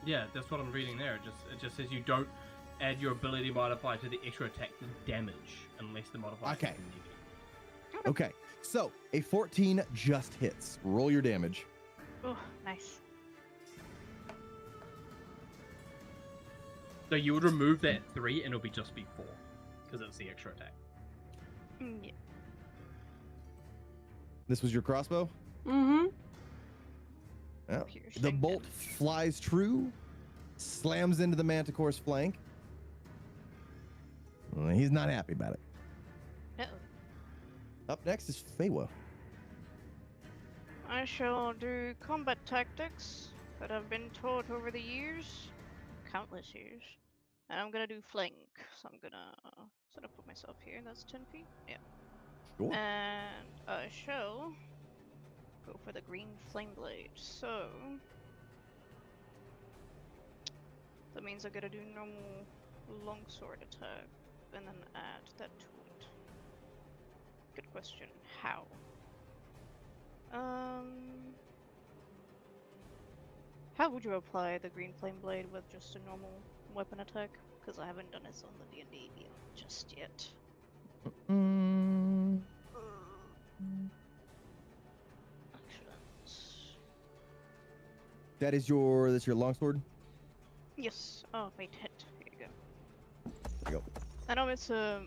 Yeah, that's what I'm reading there. It just says you don't add your ability modifier to the extra attack damage unless the modifier Okay. is negative. Okay, so a 14 just hits. Roll your damage. Oh, nice. So you would remove that 3 and it'll just be 4 because it's the extra attack. Yeah. This was your crossbow? Mm-hmm. Yeah. Piercing The bolt damage. flies true, slams into the manticore's flank. He's not happy about it. Uh-oh. Up next is Feywa. I shall do combat tactics that have been taught over the years, countless years. And I'm gonna do flank, so I'm gonna sort of put myself here. That's 10 feet. Yeah. Sure. And I shall go for the green flame blade. So that means I gotta do normal longsword attack and then add that to it. Good question. How? How would you apply the green flame blade with just a normal weapon attack? Because I haven't done this on the D&D Beyond just yet. Mm, Actions. that's your longsword? Yes. Oh, wait, hit. Here you go. There you go. I know it's a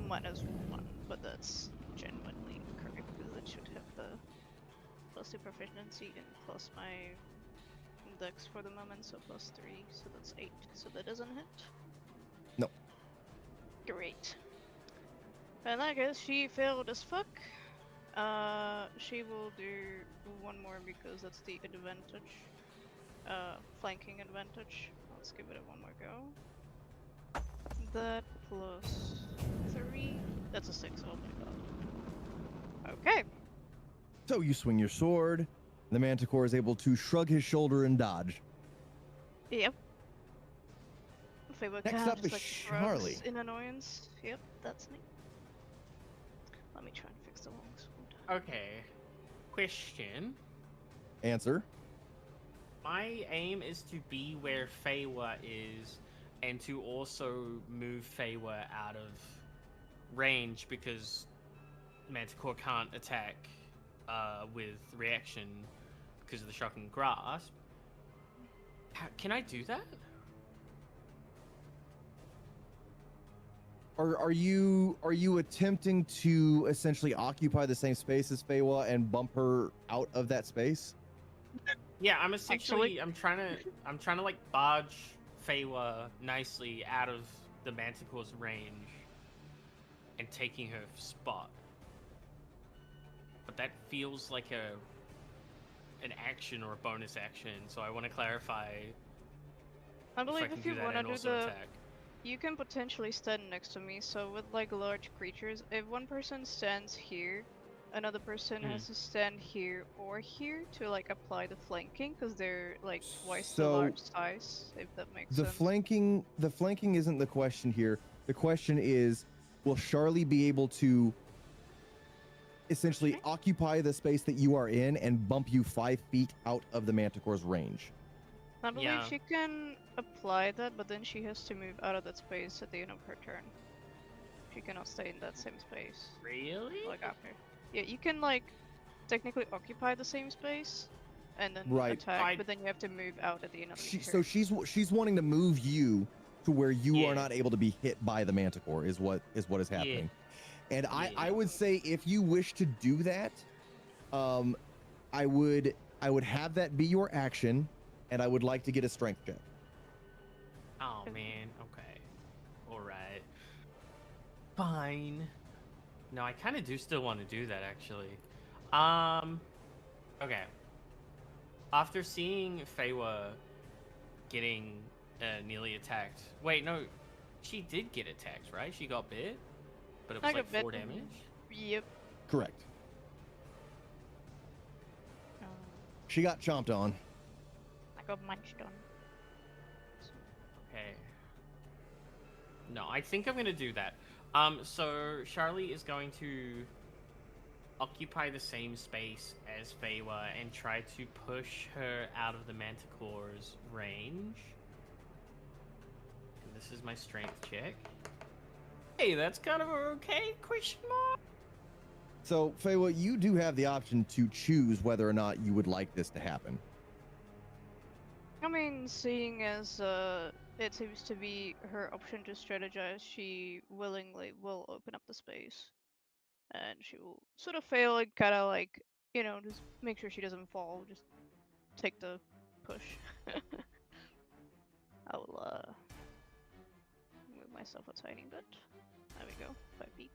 -1, but that's genuinely correct because it should have the +2 proficiency and plus my dex for the moment, so +3, so that's 8. So that doesn't hit? No. Great. In that case, she failed as fuck. She will do one more because that's the advantage. Flanking advantage. Let's give it one more go. That +3. That's a 6. Oh my god. Okay. So you swing your sword. The manticore is able to shrug his shoulder and dodge. Yep. Feywa Next kind of up just is like Charlie. shrugs in annoyance. Yep, that's me. Let me try and fix the long sword. Okay. Question. Answer. My aim is to be where Feywa is, and to also move Feywa out of range because Manticore can't attack with reaction because of the shocking grasp. Can I do that? Are you attempting to essentially occupy the same space as Feywa and bump her out of that space? Yeah, I'm essentially I'm trying to like barge Feywa nicely out of the Manticore's range and taking her spot. But that feels like an action or a bonus action, so I want to clarify I believe can if do you that want to and do also the, attack. you can potentially stand next to me. So with like large creatures, if one person stands here, another person has to stand here or here to like apply the flanking because they're like twice the So, large size. If that makes The sense. flanking isn't the question here. The question is, will Charlie be able to essentially occupy the space that you are in and bump you 5 feet out of the Manticore's range? I believe Yeah. she can apply that, but then she has to move out of that space at the end of her turn. She cannot stay in that same space. Really? Like after. Yeah, you can like technically occupy the same space and then Right. attack, but then you have to move out at the end of your turn. So she's wanting to move you to where you are Yeah. not able to be hit by the Manticore is what is happening. And I Yeah. would say if you wish to do that, I would have that be your action, and I would like to get a strength check. Oh man, okay. Alright. Fine. No, I kinda do still want to do that actually. Okay. After seeing Feywa getting nearly attacked. Wait, no, she did get attacked, right? She got bit? But it was I like got 4 bitten. damage? Yep. Correct. She got chomped on. I got munched on. Okay. No, I think I'm gonna do that. So Charlie is going to occupy the same space as Feywa and try to push her out of the Manticore's range. And this is my strength check. Hey, that's kind of okay? Question mark. So, Feywa, you do have the option to choose whether or not you would like this to happen. I mean, seeing as it seems to be her option to strategize, she willingly will open up the space. And she will sort of fail and kind of like, you know, just make sure she doesn't fall, just take the push. I will move myself a tiny bit. There we go, 5 feet.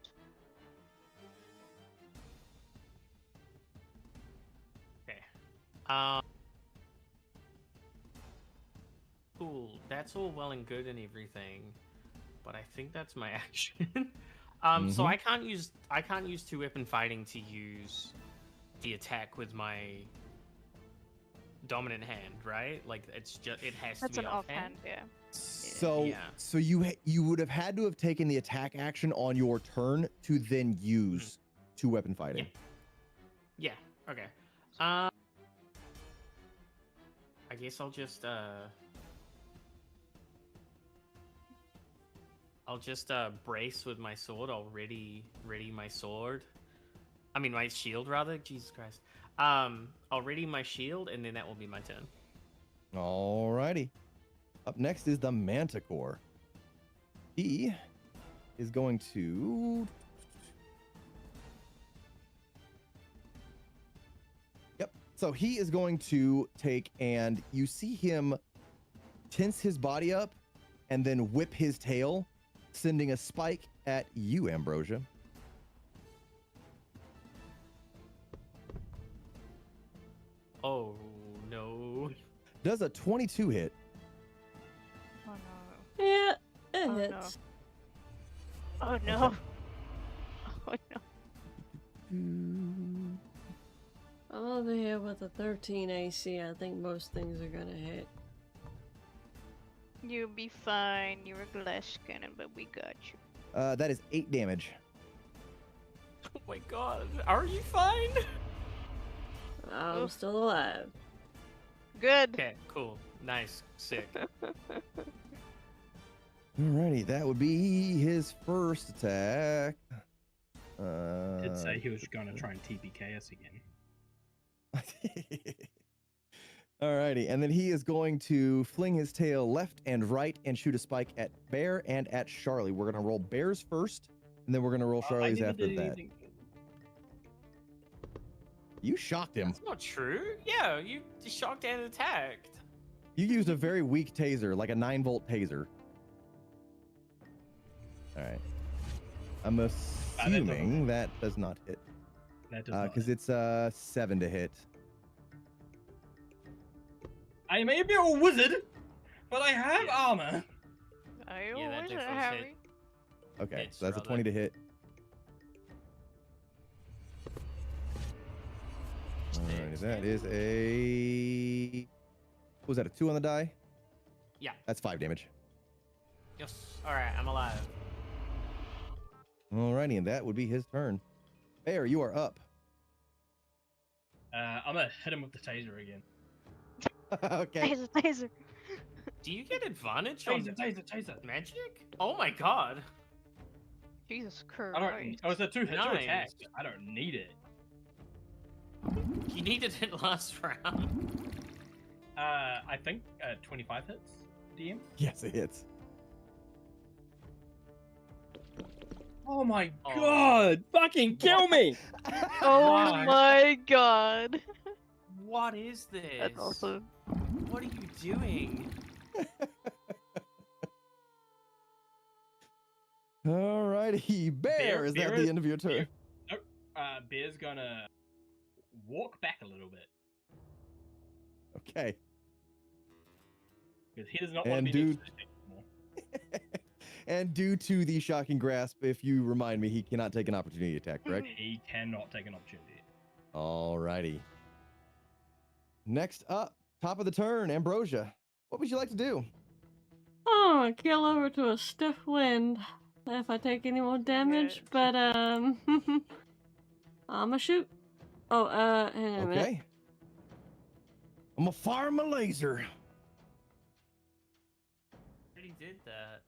Okay. Cool. That's all well and good and everything, but I think that's my action. So I can't use 2-weapon fighting to use the attack with my dominant hand, right? Like it has That's to be an offhand, yeah. So you would have had to have taken the attack action on your turn to then use 2-weapon fighting. Yeah. Okay. I guess I'll just brace with my sword. I'll ready my sword. I mean my shield rather. Jesus Christ. I'll ready my shield and then that will be my turn. Alrighty. Up next is the Manticore. He is going to... Yep. So he is going to take, and you see him tense his body up and then whip his tail, sending a spike at you, Ambrosia. Oh no. Does a 22 hit? Oh no. Yeah, it Oh, hits. Oh no. Oh no. I'm over here with a 13 AC. I think most things are gonna hit. You'll be fine. You're a glass cannon, but we got you. That is 8 damage. Oh my god, are you fine? I'm Oof. still alive. Good. Okay, cool. Nice. Sick. Alrighty, that would be his first attack. Did say he was gonna try and TPK us again. Alrighty, and then he is going to fling his tail left and right and shoot a spike at Bear and at Charlie. We're gonna roll Bear's first, and then we're gonna roll Charlie's after that. You shocked him. That's not true. Yeah, you shocked and attacked. You used a very weak taser, like a 9-volt taser. Alright. I'm assuming that does not hit. That does not. Because it's 7 to hit. I may be a wizard, but I have armor. I Yeah, that always definitely Harry. hit. Okay, Hits, so that's a brother. 20 to hit. Alrighty, that is a... What was that, a 2 on the die? Yeah. That's 5 damage. Yes. All right, I'm alive. Alrighty, and that would be his turn. Bear, you are up. I'm gonna hit him with the taser again. Okay. Taser, taser. Do you get advantage on Taser. magic? Oh my god. Jesus I Christ. don't. Oh, it's a 2-hit Nice. attack. I don't need it. You needed it last round. I think 25 hits. DM. Yes, it hits. Oh my Oh. god! Fucking kill me! Oh Why? my god. What is this? That's awesome. What are you doing? Alrighty, Bear, is that Bear the is- end of your turn? Nope. Bear's gonna walk back a little bit Okay. because he does not want And to be dude- next to the anymore. And due to the shocking grasp, if you remind me, he cannot take an opportunity attack, correct? He cannot take an opportunity. Alrighty. Next up, top of the turn, Ambrosia. What would you like to do? Oh, kill over to a stiff wind if I take any more damage, Yeah. but I'ma shoot. Oh, hang on a minute. Okay. I'm gonna fire my laser. Already did that.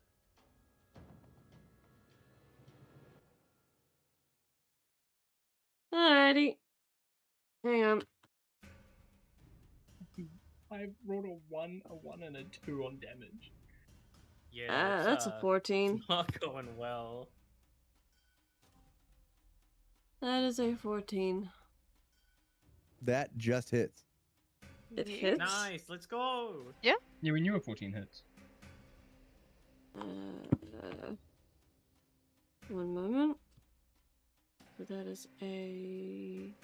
Alrighty. Hang on. I rolled a 1, and a 2 on damage. Yeah, That's a 14. not going well. That is a 14. That just hits. It Yeah. hits. Nice, let's go. Yeah, we knew a 14 hits. One moment. So that is a...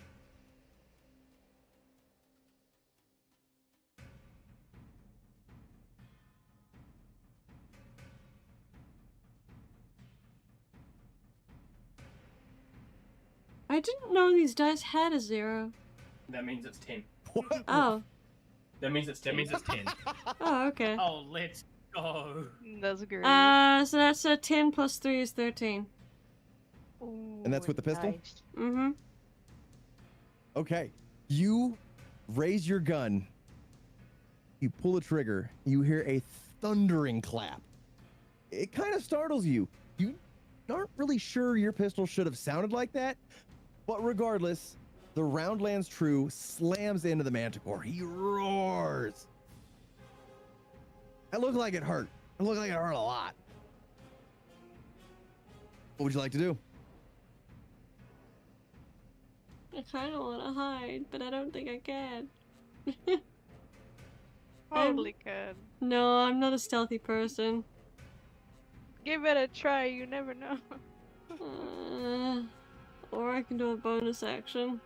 I didn't know these dice had a 0. That means it's 10. What? Oh. That means it's 10. Oh, okay. Oh, let's go. That's great. So that's a 10 plus 3 is 13. And that's with the pistol? Nice. Mm-hmm. Okay. You raise your gun. You pull a trigger. You hear a thundering clap. It kind of startles you. You aren't really sure your pistol should have sounded like that, but regardless, the round lands true, slams into the Manticore. He roars. That looked like it hurt. It looked like it hurt a lot. What would you like to do? I kind of want to hide, but I don't think I can. Totally can. No, I'm not a stealthy person. Give it a try, you never know. Or I can do a bonus action.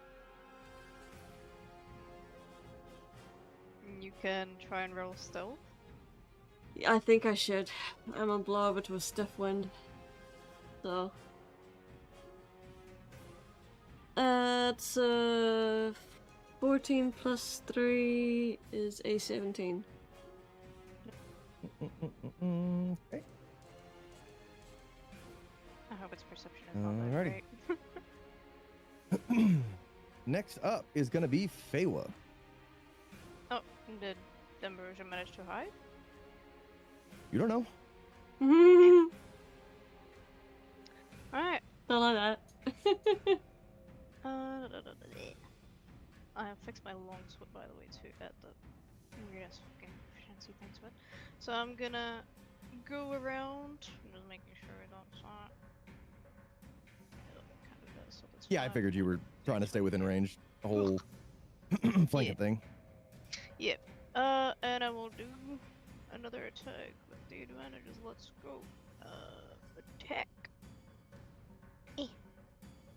You can try and roll stealth. I think I should. I'm gonna blow over to a stiff wind. So. It's 14 plus 3 is a 17. Okay. I hope it's perception and not that Alrighty. great. Next up is gonna be Feywa. Oh, did Ambrosia manage to hide? You don't know. Alright. Don't like that. I have fixed my long sword, by the way, to add the weird-ass fucking fancy things, but so I'm gonna go around. I'm just making sure I don't stop. It kind of does, so that's Yeah, I fine. figured you were trying to stay within range. The whole flanking thing. Yep. And I will do another attack with the advantages. Let's go. Attack.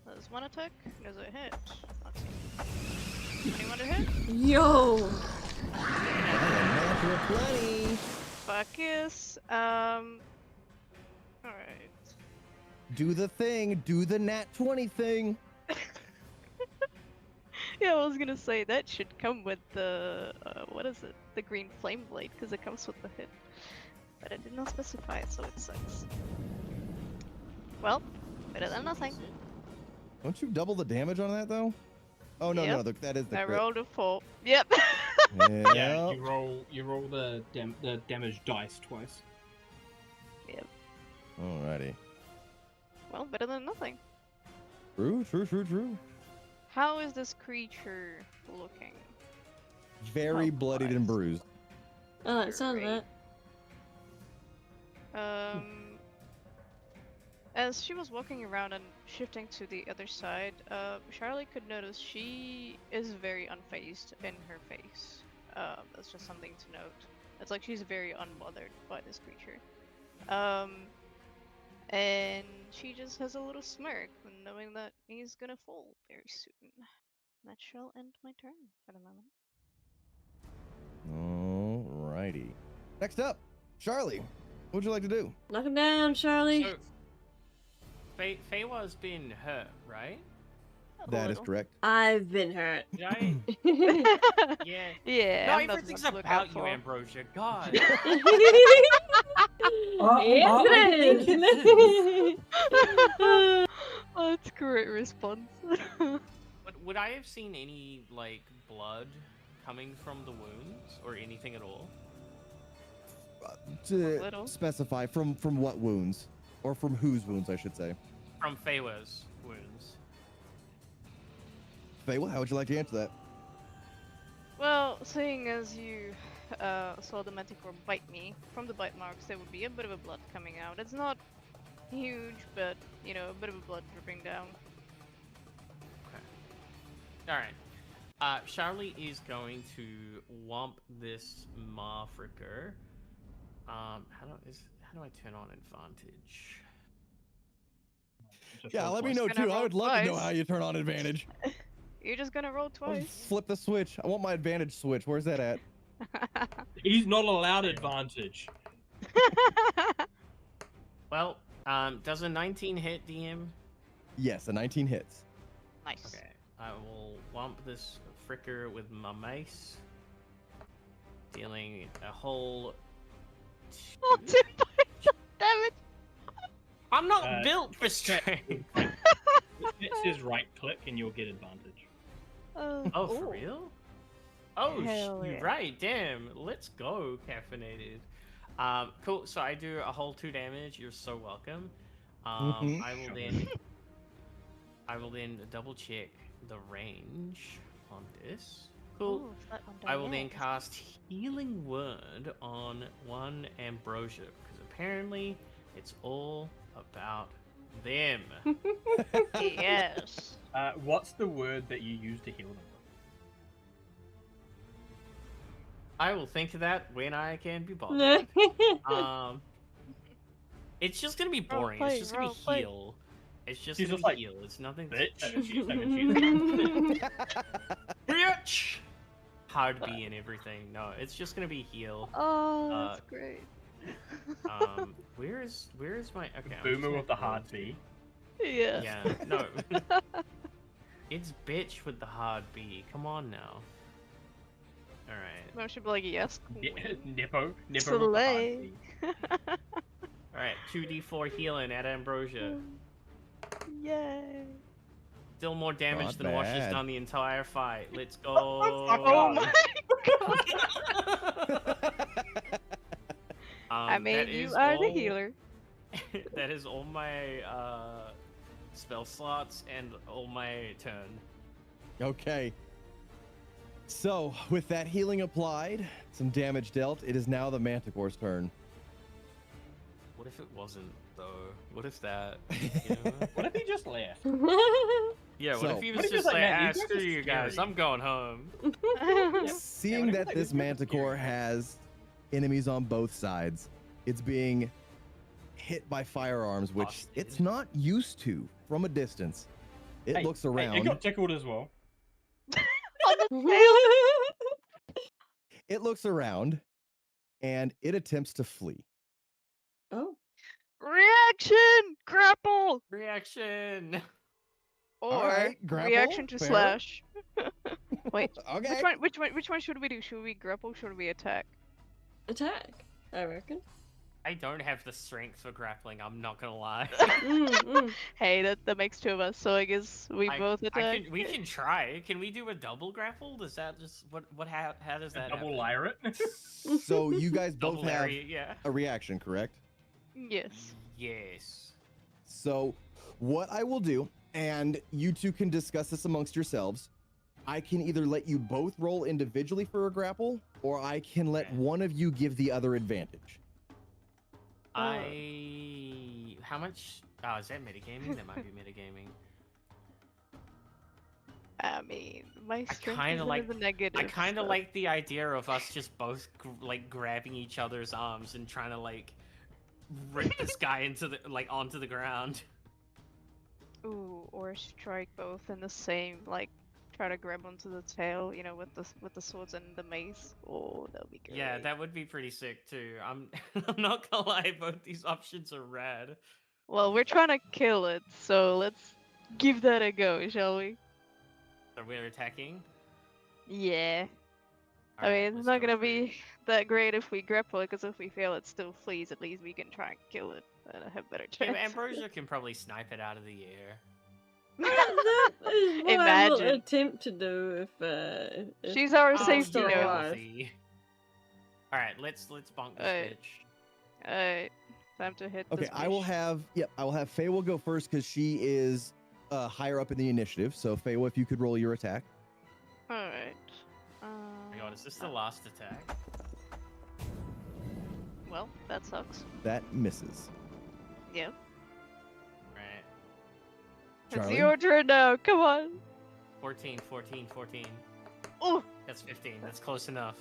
There's one attack. There's a hit. Let's see. 21 to hit. Yo! Natural 20. Fuck yes. Alright. Do the thing. Do the nat 20 thing. Yeah, I was gonna say that should come with the what is it? The green flame blade, because it comes with the hit. But I did not specify it, so it sucks. Well, better than nothing. Don't you double the damage on that though? Oh no, Yep. no, that is the I crit. rolled a 4. Yep. Yeah, Yep. you roll the damage dice twice. Yep. Alrighty. Well, better than nothing. True. How is this creature looking? Very Oh, bloodied and Christ. bruised. Oh, it sounds Great. that. As she was walking around and shifting to the other side, Charlie could notice she is very unfazed in her face. That's just something to note. It's like she's very unbothered by this creature. And she just has a little smirk, knowing that he's gonna fall very soon. That shall end my turn for the moment. Alrighty. Next up, Charlie. What would you like to do? Knock him down, Charlie. So, Feywa's been hurt, right? That is correct. I've been hurt. Did I? Yeah. Yeah. No, I'm not everything's much to look about out you, for. Ambrosia. God. That's a great response. Would I have seen any, like, blood coming from the wounds or anything at all? To Little. specify from what wounds, or from whose wounds, I should say. From Feywa's wounds. Feywa, how would you like to answer that? Well, seeing as you saw the manticore bite me, from the bite marks there would be a bit of a blood coming out. It's not huge, but, you know, a bit of a blood dripping down. Alright. Charlie is going to whomp this Marfricker. How do I turn on advantage? Just Yeah, roll let me twice. know Gonna too. I roll would love to know twice. how you turn on advantage. You're just gonna roll I'll twice. flip the switch. I want my advantage switch. Where's that at? He's not allowed advantage. Well, does a 19 hit, DM? Yes, a 19 hits. Nice. Okay, I will whomp this fricker with my mace, dealing a whole Oh, 2. 2 points of damage. I'm not Uh, built for strength. It says right click and you'll get advantage. Oh, for real? Oh, Hell you're yeah. right. Damn. Let's go, caffeinated. Cool. So I do a whole 2 damage. You're so welcome. Mhm. I will then double check the range on this. Cool. Oh, it's that one I down will there. then cast Healing Word on one Ambrosia, because apparently it's all about them. Yes. What's the word that you use to heal them? I will think of that when I can be bothered. It's just gonna be boring. Roleplay, It's just gonna be roleplay. heal. It's just She's gonna just be like, heal. It's nothing. Bitch. Bitch! Hard B and everything. No, it's just gonna be heal. Oh, that's great. Where is my okay? I'm just Boomer gonna with the go hard to- B. Yeah. Yeah, no. It's bitch with the hard B. Come on now. All right. No, she'd be like, yes, queen. Nippo Slay. All right. 2d4 healing at Ambrosia. Yay. Still more damage Not than what she's bad. done the entire fight. Let's go. Oh my god. I That mean, you is are the all- healer. That is all my spell slots and all my turn. Okay. So, with that healing applied, some damage dealt, it is now the Manticore's turn. What if it wasn't though? What if that? You know? What if he just left? Yeah. What So- if he What was if just he's like, like, "Man, ah, you guys screw are you guys, scary." I'm going home. Seeing what that if this they Manticore scary? has enemies on both sides, it's being hit by firearms, which Busted. it's not used to from a distance. It looks Hey, around. it got tickled as well. It looks around, and it attempts to flee. Oh. Reaction! Grapple! Reaction. Or Alright, grapple, reaction to fair. slash. Wait, Okay. which one should we do? Should we grapple? Should we attack? Attack, I reckon. I don't have the strength for grappling. I'm not gonna lie. Hey, that makes two of us, so I guess we both attack. We can try. Can we do a double grapple? Does that just how does that Double happen? layer it. So you guys both Double have area, yeah. a reaction, correct? Yes. Yes. So what I will do, and you two can discuss this amongst yourselves, I can either let you both roll individually for a grapple, or I can let Okay. one of you give the other advantage. How much? Oh, is that metagaming? That might be metagaming. I mean, my strength kinda is like- in the negative. I kind of so- like the idea of us just both like grabbing each other's arms and trying to like rip this guy into the onto the ground. Ooh, or strike both in the same, like, try to grab onto the tail, you know, with the swords and the mace. Oh, that would be great. Yeah, that would be pretty sick too. I'm I'm not gonna lie, both these options are rad. Well, we're trying to kill it, so let's give that a go, shall we? So we're attacking. Yeah. I Alright, mean, it's let's not go gonna for it. be that great if we grapple it, because if we fail, it still flees. At least we can try and kill it and have better Yeah, chance. but Ambrosia can probably snipe it out of the air. That is what I will Imagine. attempt to do if She's our I'm safety still net. alive. Alright, let's bonk this Alright. bitch. Alright, time to hit Okay, this I will bitch. have Faye will go first because she is higher up in the initiative. So Faye, if you could roll your attack. Alright. Oh my god, is this the last attack? Well, that sucks. That misses. Yeah. Right. Charlie? It's your turn now, come on! 14. Oh! That's 15. That's close enough.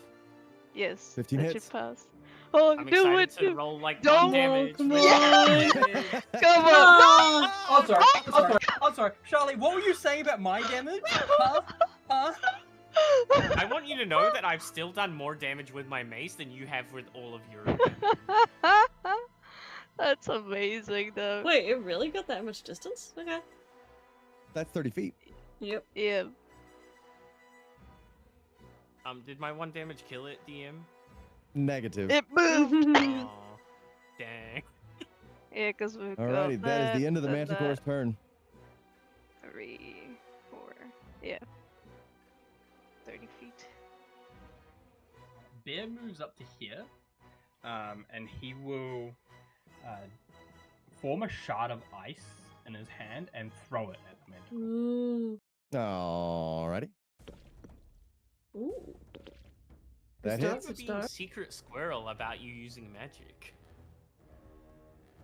Yes, 15 that hits. should pass. Oh, I'm do excited it! to roll like Don't- 1 damage. come with on. 1 damage. Come on! Oh, I'm sorry. I'm sorry. Charlie, what were you saying about my damage? Huh? Huh? I want you to know that I've still done more damage with my mace than you have with all of your. That's amazing, though. wait, it really got that much distance? Okay. That's 30 feet. Yep. Yeah. Did my 1 damage kill it, DM? Negative. It moved! Oh, dang. Yeah, because we've got Alrighty, that is the end of the and Manticore's turn. 3, 4, yeah. 30 feet. Bear moves up to here, and he will form a shard of ice in his hand and throw it at the Manticore. Ooh. Alrighty. Ooh. That Good hits. start. Being secret squirrel about you using magic.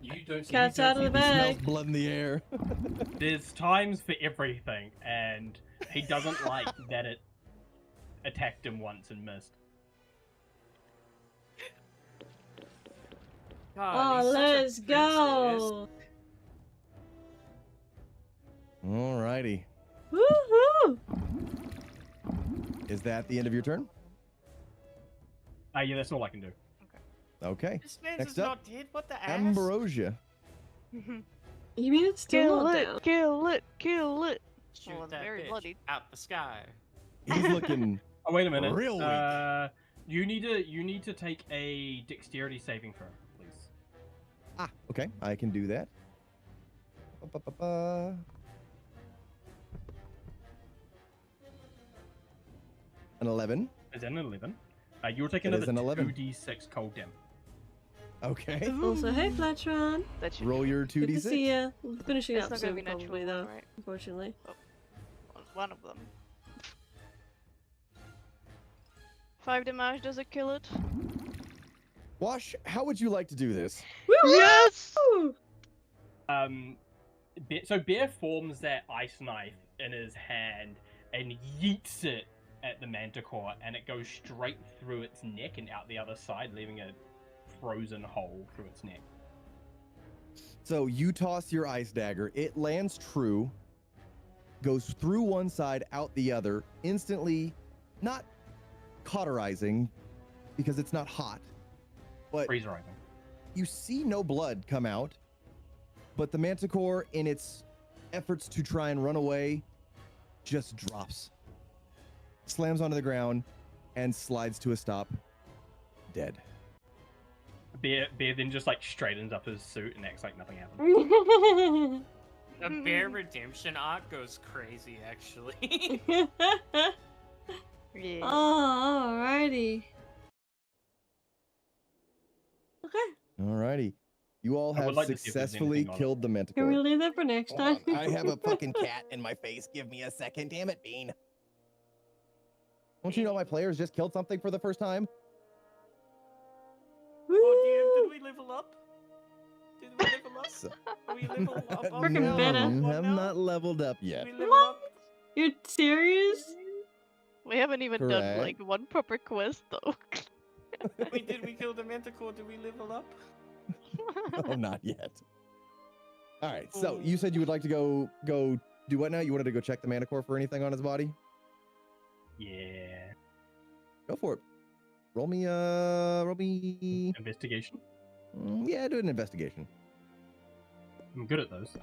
You don't see Cat's out of the He smells bag. blood in the air. There's times for everything, and he doesn't like that it attacked him once and missed. God, Oh, he's such a let's princess. go. Alrighty. Woohoo! Is that the end of your turn? Yeah, that's all I can do. Okay. This man's Next is up, not dead. What the ass? Ambrosia. You mean it's still Kill not it! down? Kill it! Kill it! Shoot Oh, it's that very bitch bloody. out the sky. He's looking Oh, wait a minute. Real weak. You need to take a dexterity saving throw, please. Ah, okay. I can do that. Ba-ba-ba-ba. An 11. Is that an 11? You're taking It is another an 11. 2d6 cold damage. Okay. Also, hey, Fletchron. That should Roll be your Good to see 2d6. ya. Finishing It's up not gonna soon, be natural probably, one, though. right? Unfortunately. one of them. 5 damage, does it kill it? Wash, how would you like to do this? Yes! Woo! So Bear forms that ice knife in his hand and yeets it at the manticore, and it goes straight through its neck and out the other side, leaving a frozen hole through its neck. So you toss your ice dagger. It lands true, goes through one side, out the other, instantly not cauterizing because it's not hot, but Freezerizing. you see no blood come out, but the manticore, in its efforts to try and run away, just drops, slams onto the ground, and slides to a stop, dead. Bear then just like straightens up his suit and acts like nothing happened. The bear redemption arc goes crazy, actually. Yeah. Oh, alrighty. Okay. Alrighty. You all I would have like to see if there's successfully anything on it. killed the Can we manticore. leave that for next Hold time? on, I have a fucking cat in my face. Give me a second. Damn it, Bean. Don't you know my players just killed something for the first time? Oh, DM, did we level up? Did we level up? So- Are we level up? Freaking no, better. you have not leveled up yet. Did we level up? You're serious? We haven't even done Correct. like one proper quest though. Wait, did we kill the manticore? Did we level up? Oh, not yet. All right. So you said you would like to go do what now? You wanted to go check the manticore for anything on his body? Yeah. Go for it. Roll me. Investigation. Yeah, do an investigation. I'm good at those.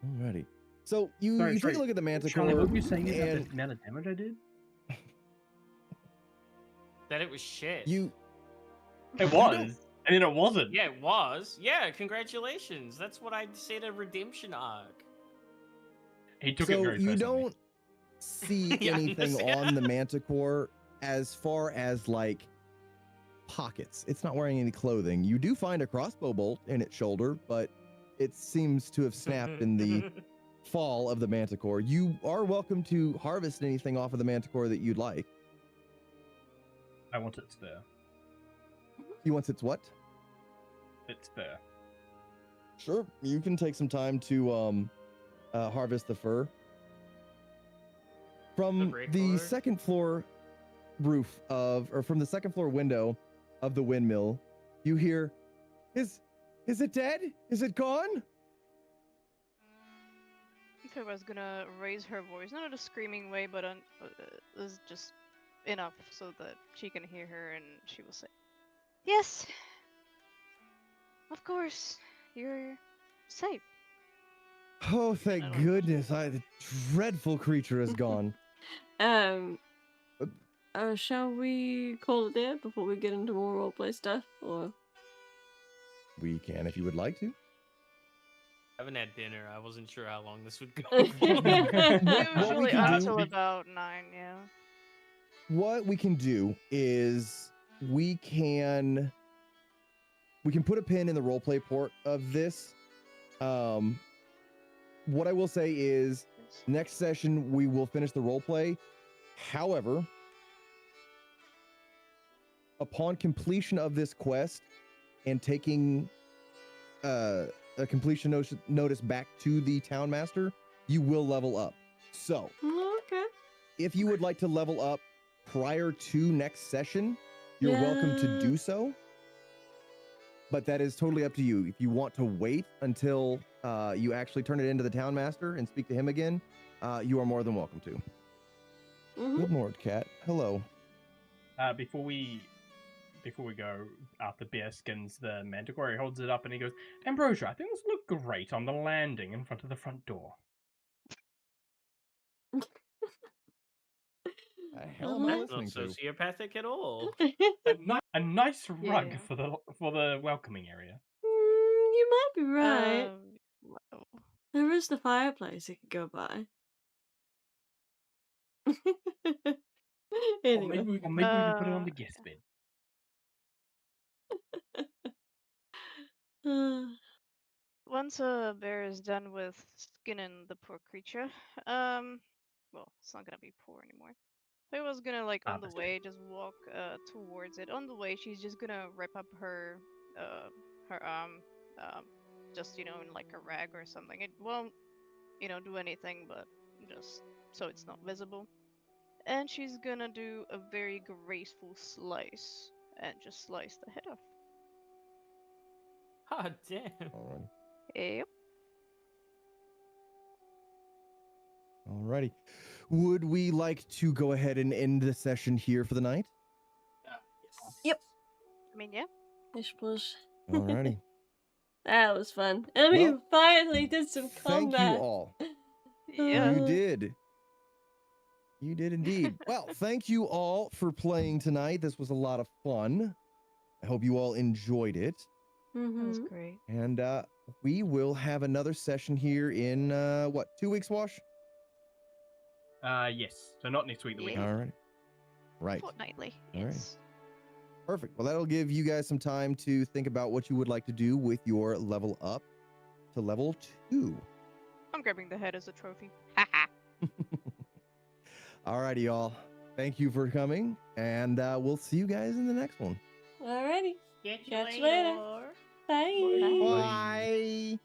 Alrighty. So you Sorry, take sorry. a look at the manticore. Charlie, what were you saying about and the amount of damage I did? That it was shit. It was, and then it wasn't. Yeah, it was. Yeah, congratulations. That's what I said, a redemption arc. He took it so very you personally. don't see Yeah, I anything understand. on the manticore as far as like pockets. It's not wearing any clothing. You do find a crossbow bolt in its shoulder, but it seems to have snapped in the fall of the manticore. You are welcome to harvest anything off of the manticore that you'd like. I want it spare. You want its what? It's spare. Sure. You can take some time to harvest the fur. From great the color? second floor roof from the second floor window of the windmill, you hear, is it dead? Is it gone? If I was gonna raise her voice, not in a screaming way, but is just enough so that she can hear her, and she will say, "Yes, of course, you're safe." Oh, thank I don't- goodness. The dreadful creature is gone. Shall we call it there before we get into more roleplay stuff, or? We can if you would like to. I haven't had dinner. I wasn't sure how long this would go. What we Usually can do- until about 9, yeah. What we can do is we can put a pin in the roleplay port of this. What I will say is next session we will finish the roleplay. However, upon completion of this quest and taking a completion notice back to the town master, you will level up. So Okay. if you would like to level up prior to next session, you're welcome to do so. But that is totally up to you. If you want to wait until you actually turn it into the town master and speak to him again, you are more than welcome to. Mm-hmm. Good Lord, Cat. Hello. Before we before we go, after Bear skins the manticore, he holds it up and he goes, "Ambrosia, I think this will look great on the landing in front of the front door." The hell am I That's not listening to? sociopathic at all. A nice rug Yeah. for the welcoming area. You might be right. Well, There is the fireplace you could go by. Or Anyway. maybe we can put it on the guest bed. once a bear is done with skinning the poor creature, well, it's not gonna be poor anymore. So I was gonna like on the way just walk towards it. On the way, she's just gonna wrap up her arm, just in like a rag or something. It won't do anything, but just so it's not visible. And she's gonna do a very graceful slice and just slice the head off. Oh damn. Alrighty. Yep. Alrighty. Would we like to go ahead and end the session here for the night? Yep. I mean, yeah. Yes, please. Alrighty. That was fun. And we Well, finally did some Thank combat. you all. Yeah. You did. You did indeed. Well, thank you all for playing tonight. This was a lot of fun. I hope you all enjoyed it. That was Mhm. great. And we will have another session here in, 2 weeks, Wash? Yes. So not next week, the week. Yeah. All right. Right. Fortnightly. All right. Yes. Perfect. Well, that'll give you guys some time to think about what you would like to do with your level up to level 2. I'm grabbing the head as a trophy. Haha. Alrighty, y'all. Thank you for coming, and we'll see you guys in the next one. Alrighty. Catch Catch you later. Bye. Bye.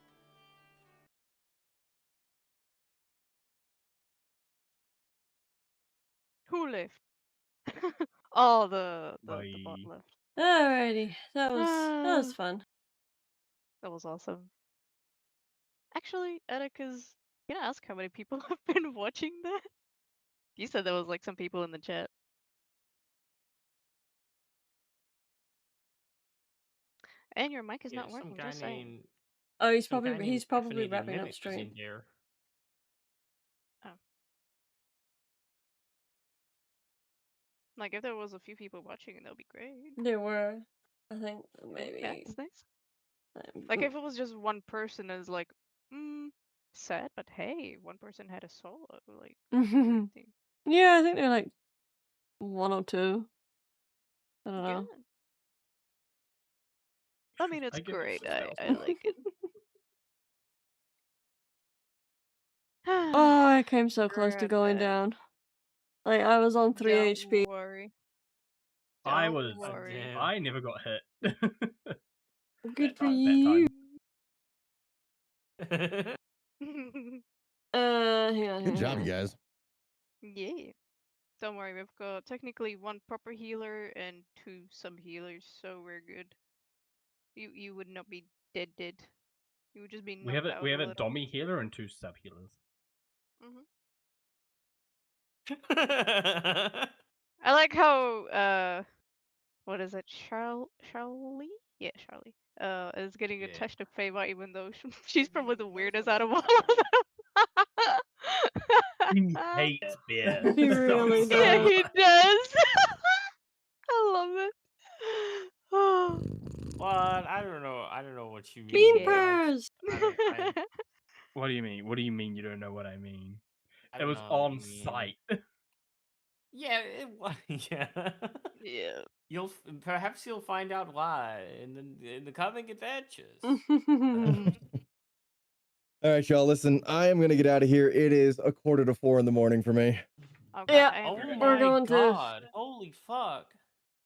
Who left? Oh, the bot Bye. left. Alrighty. That was fun. That was awesome. Actually, Atticus, can I ask how many people have been watching that? You said there was like some people in the chat. And your mic is Yeah, not some working, guy just saying. named Oh, he's some guy probably named wrapping up Mimic was stream. in there. Like, if there was a few people watching, that would be great. There were, I think, maybe. That's nice. Like, if it was just one person, it's like, sad, but hey, one person had a solo. Like, interesting. Yeah, I think they're like 1 or 2. I don't know. Good. I mean, it's I get great. the spells. I like it. Oh, I came so close to Grab going that. down. Like, I was on 3 Don't HP. worry. I Don't was. worry. damn. I never got hit. Good That for time- that you. time. Hang on. Good job, you guys. Yeah. Don't worry, we've got technically 1 proper healer and 2 sub healers, so we're good. You would not be dead. You would just be We have knocked out a little. Dommy healer and 2 sub healers. I like how what is it, Charlie? Yeah, Charlie. Is getting a Yeah. touch of favor, even though she's probably the weirdest out of all of them. He hates beer. He really Yeah, does. he does. I love it. Oh. What? I don't know. I don't know what you mean. Bean Raj. Burrs! I What do you mean? What do you mean you don't know what I mean? It don't was know what on you mean. site. Yeah, it was. Yeah. Yeah. Perhaps you'll find out why in the coming adventures. All right, y'all. Listen, I am gonna get out of here. It is 3:45 in the morning for me. Oh, God, Yeah, I am Oh pretty- we're my going to. god! Holy fuck!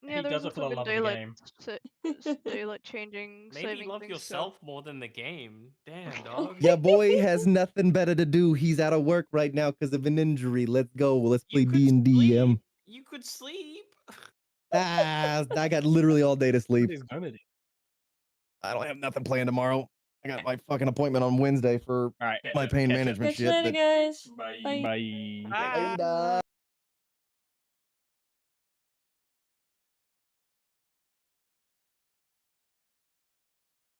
Yeah, He there's does it for also the been love of the daylight, game. daylight changing, Maybe saving love things, yourself more than the game. Damn, dog. Yeah, boy has nothing better to do. He's out of work right now because of an injury. Let's go. Let's play You could D&D. sleep. You could sleep. I got literally all day to sleep. What he's gonna do. I don't have nothing planned tomorrow. I got my fucking appointment on Wednesday for All right. my pain catch ya. management Catch you shit. later, but- guys. Bye. Bye. Bye. Bye. Later.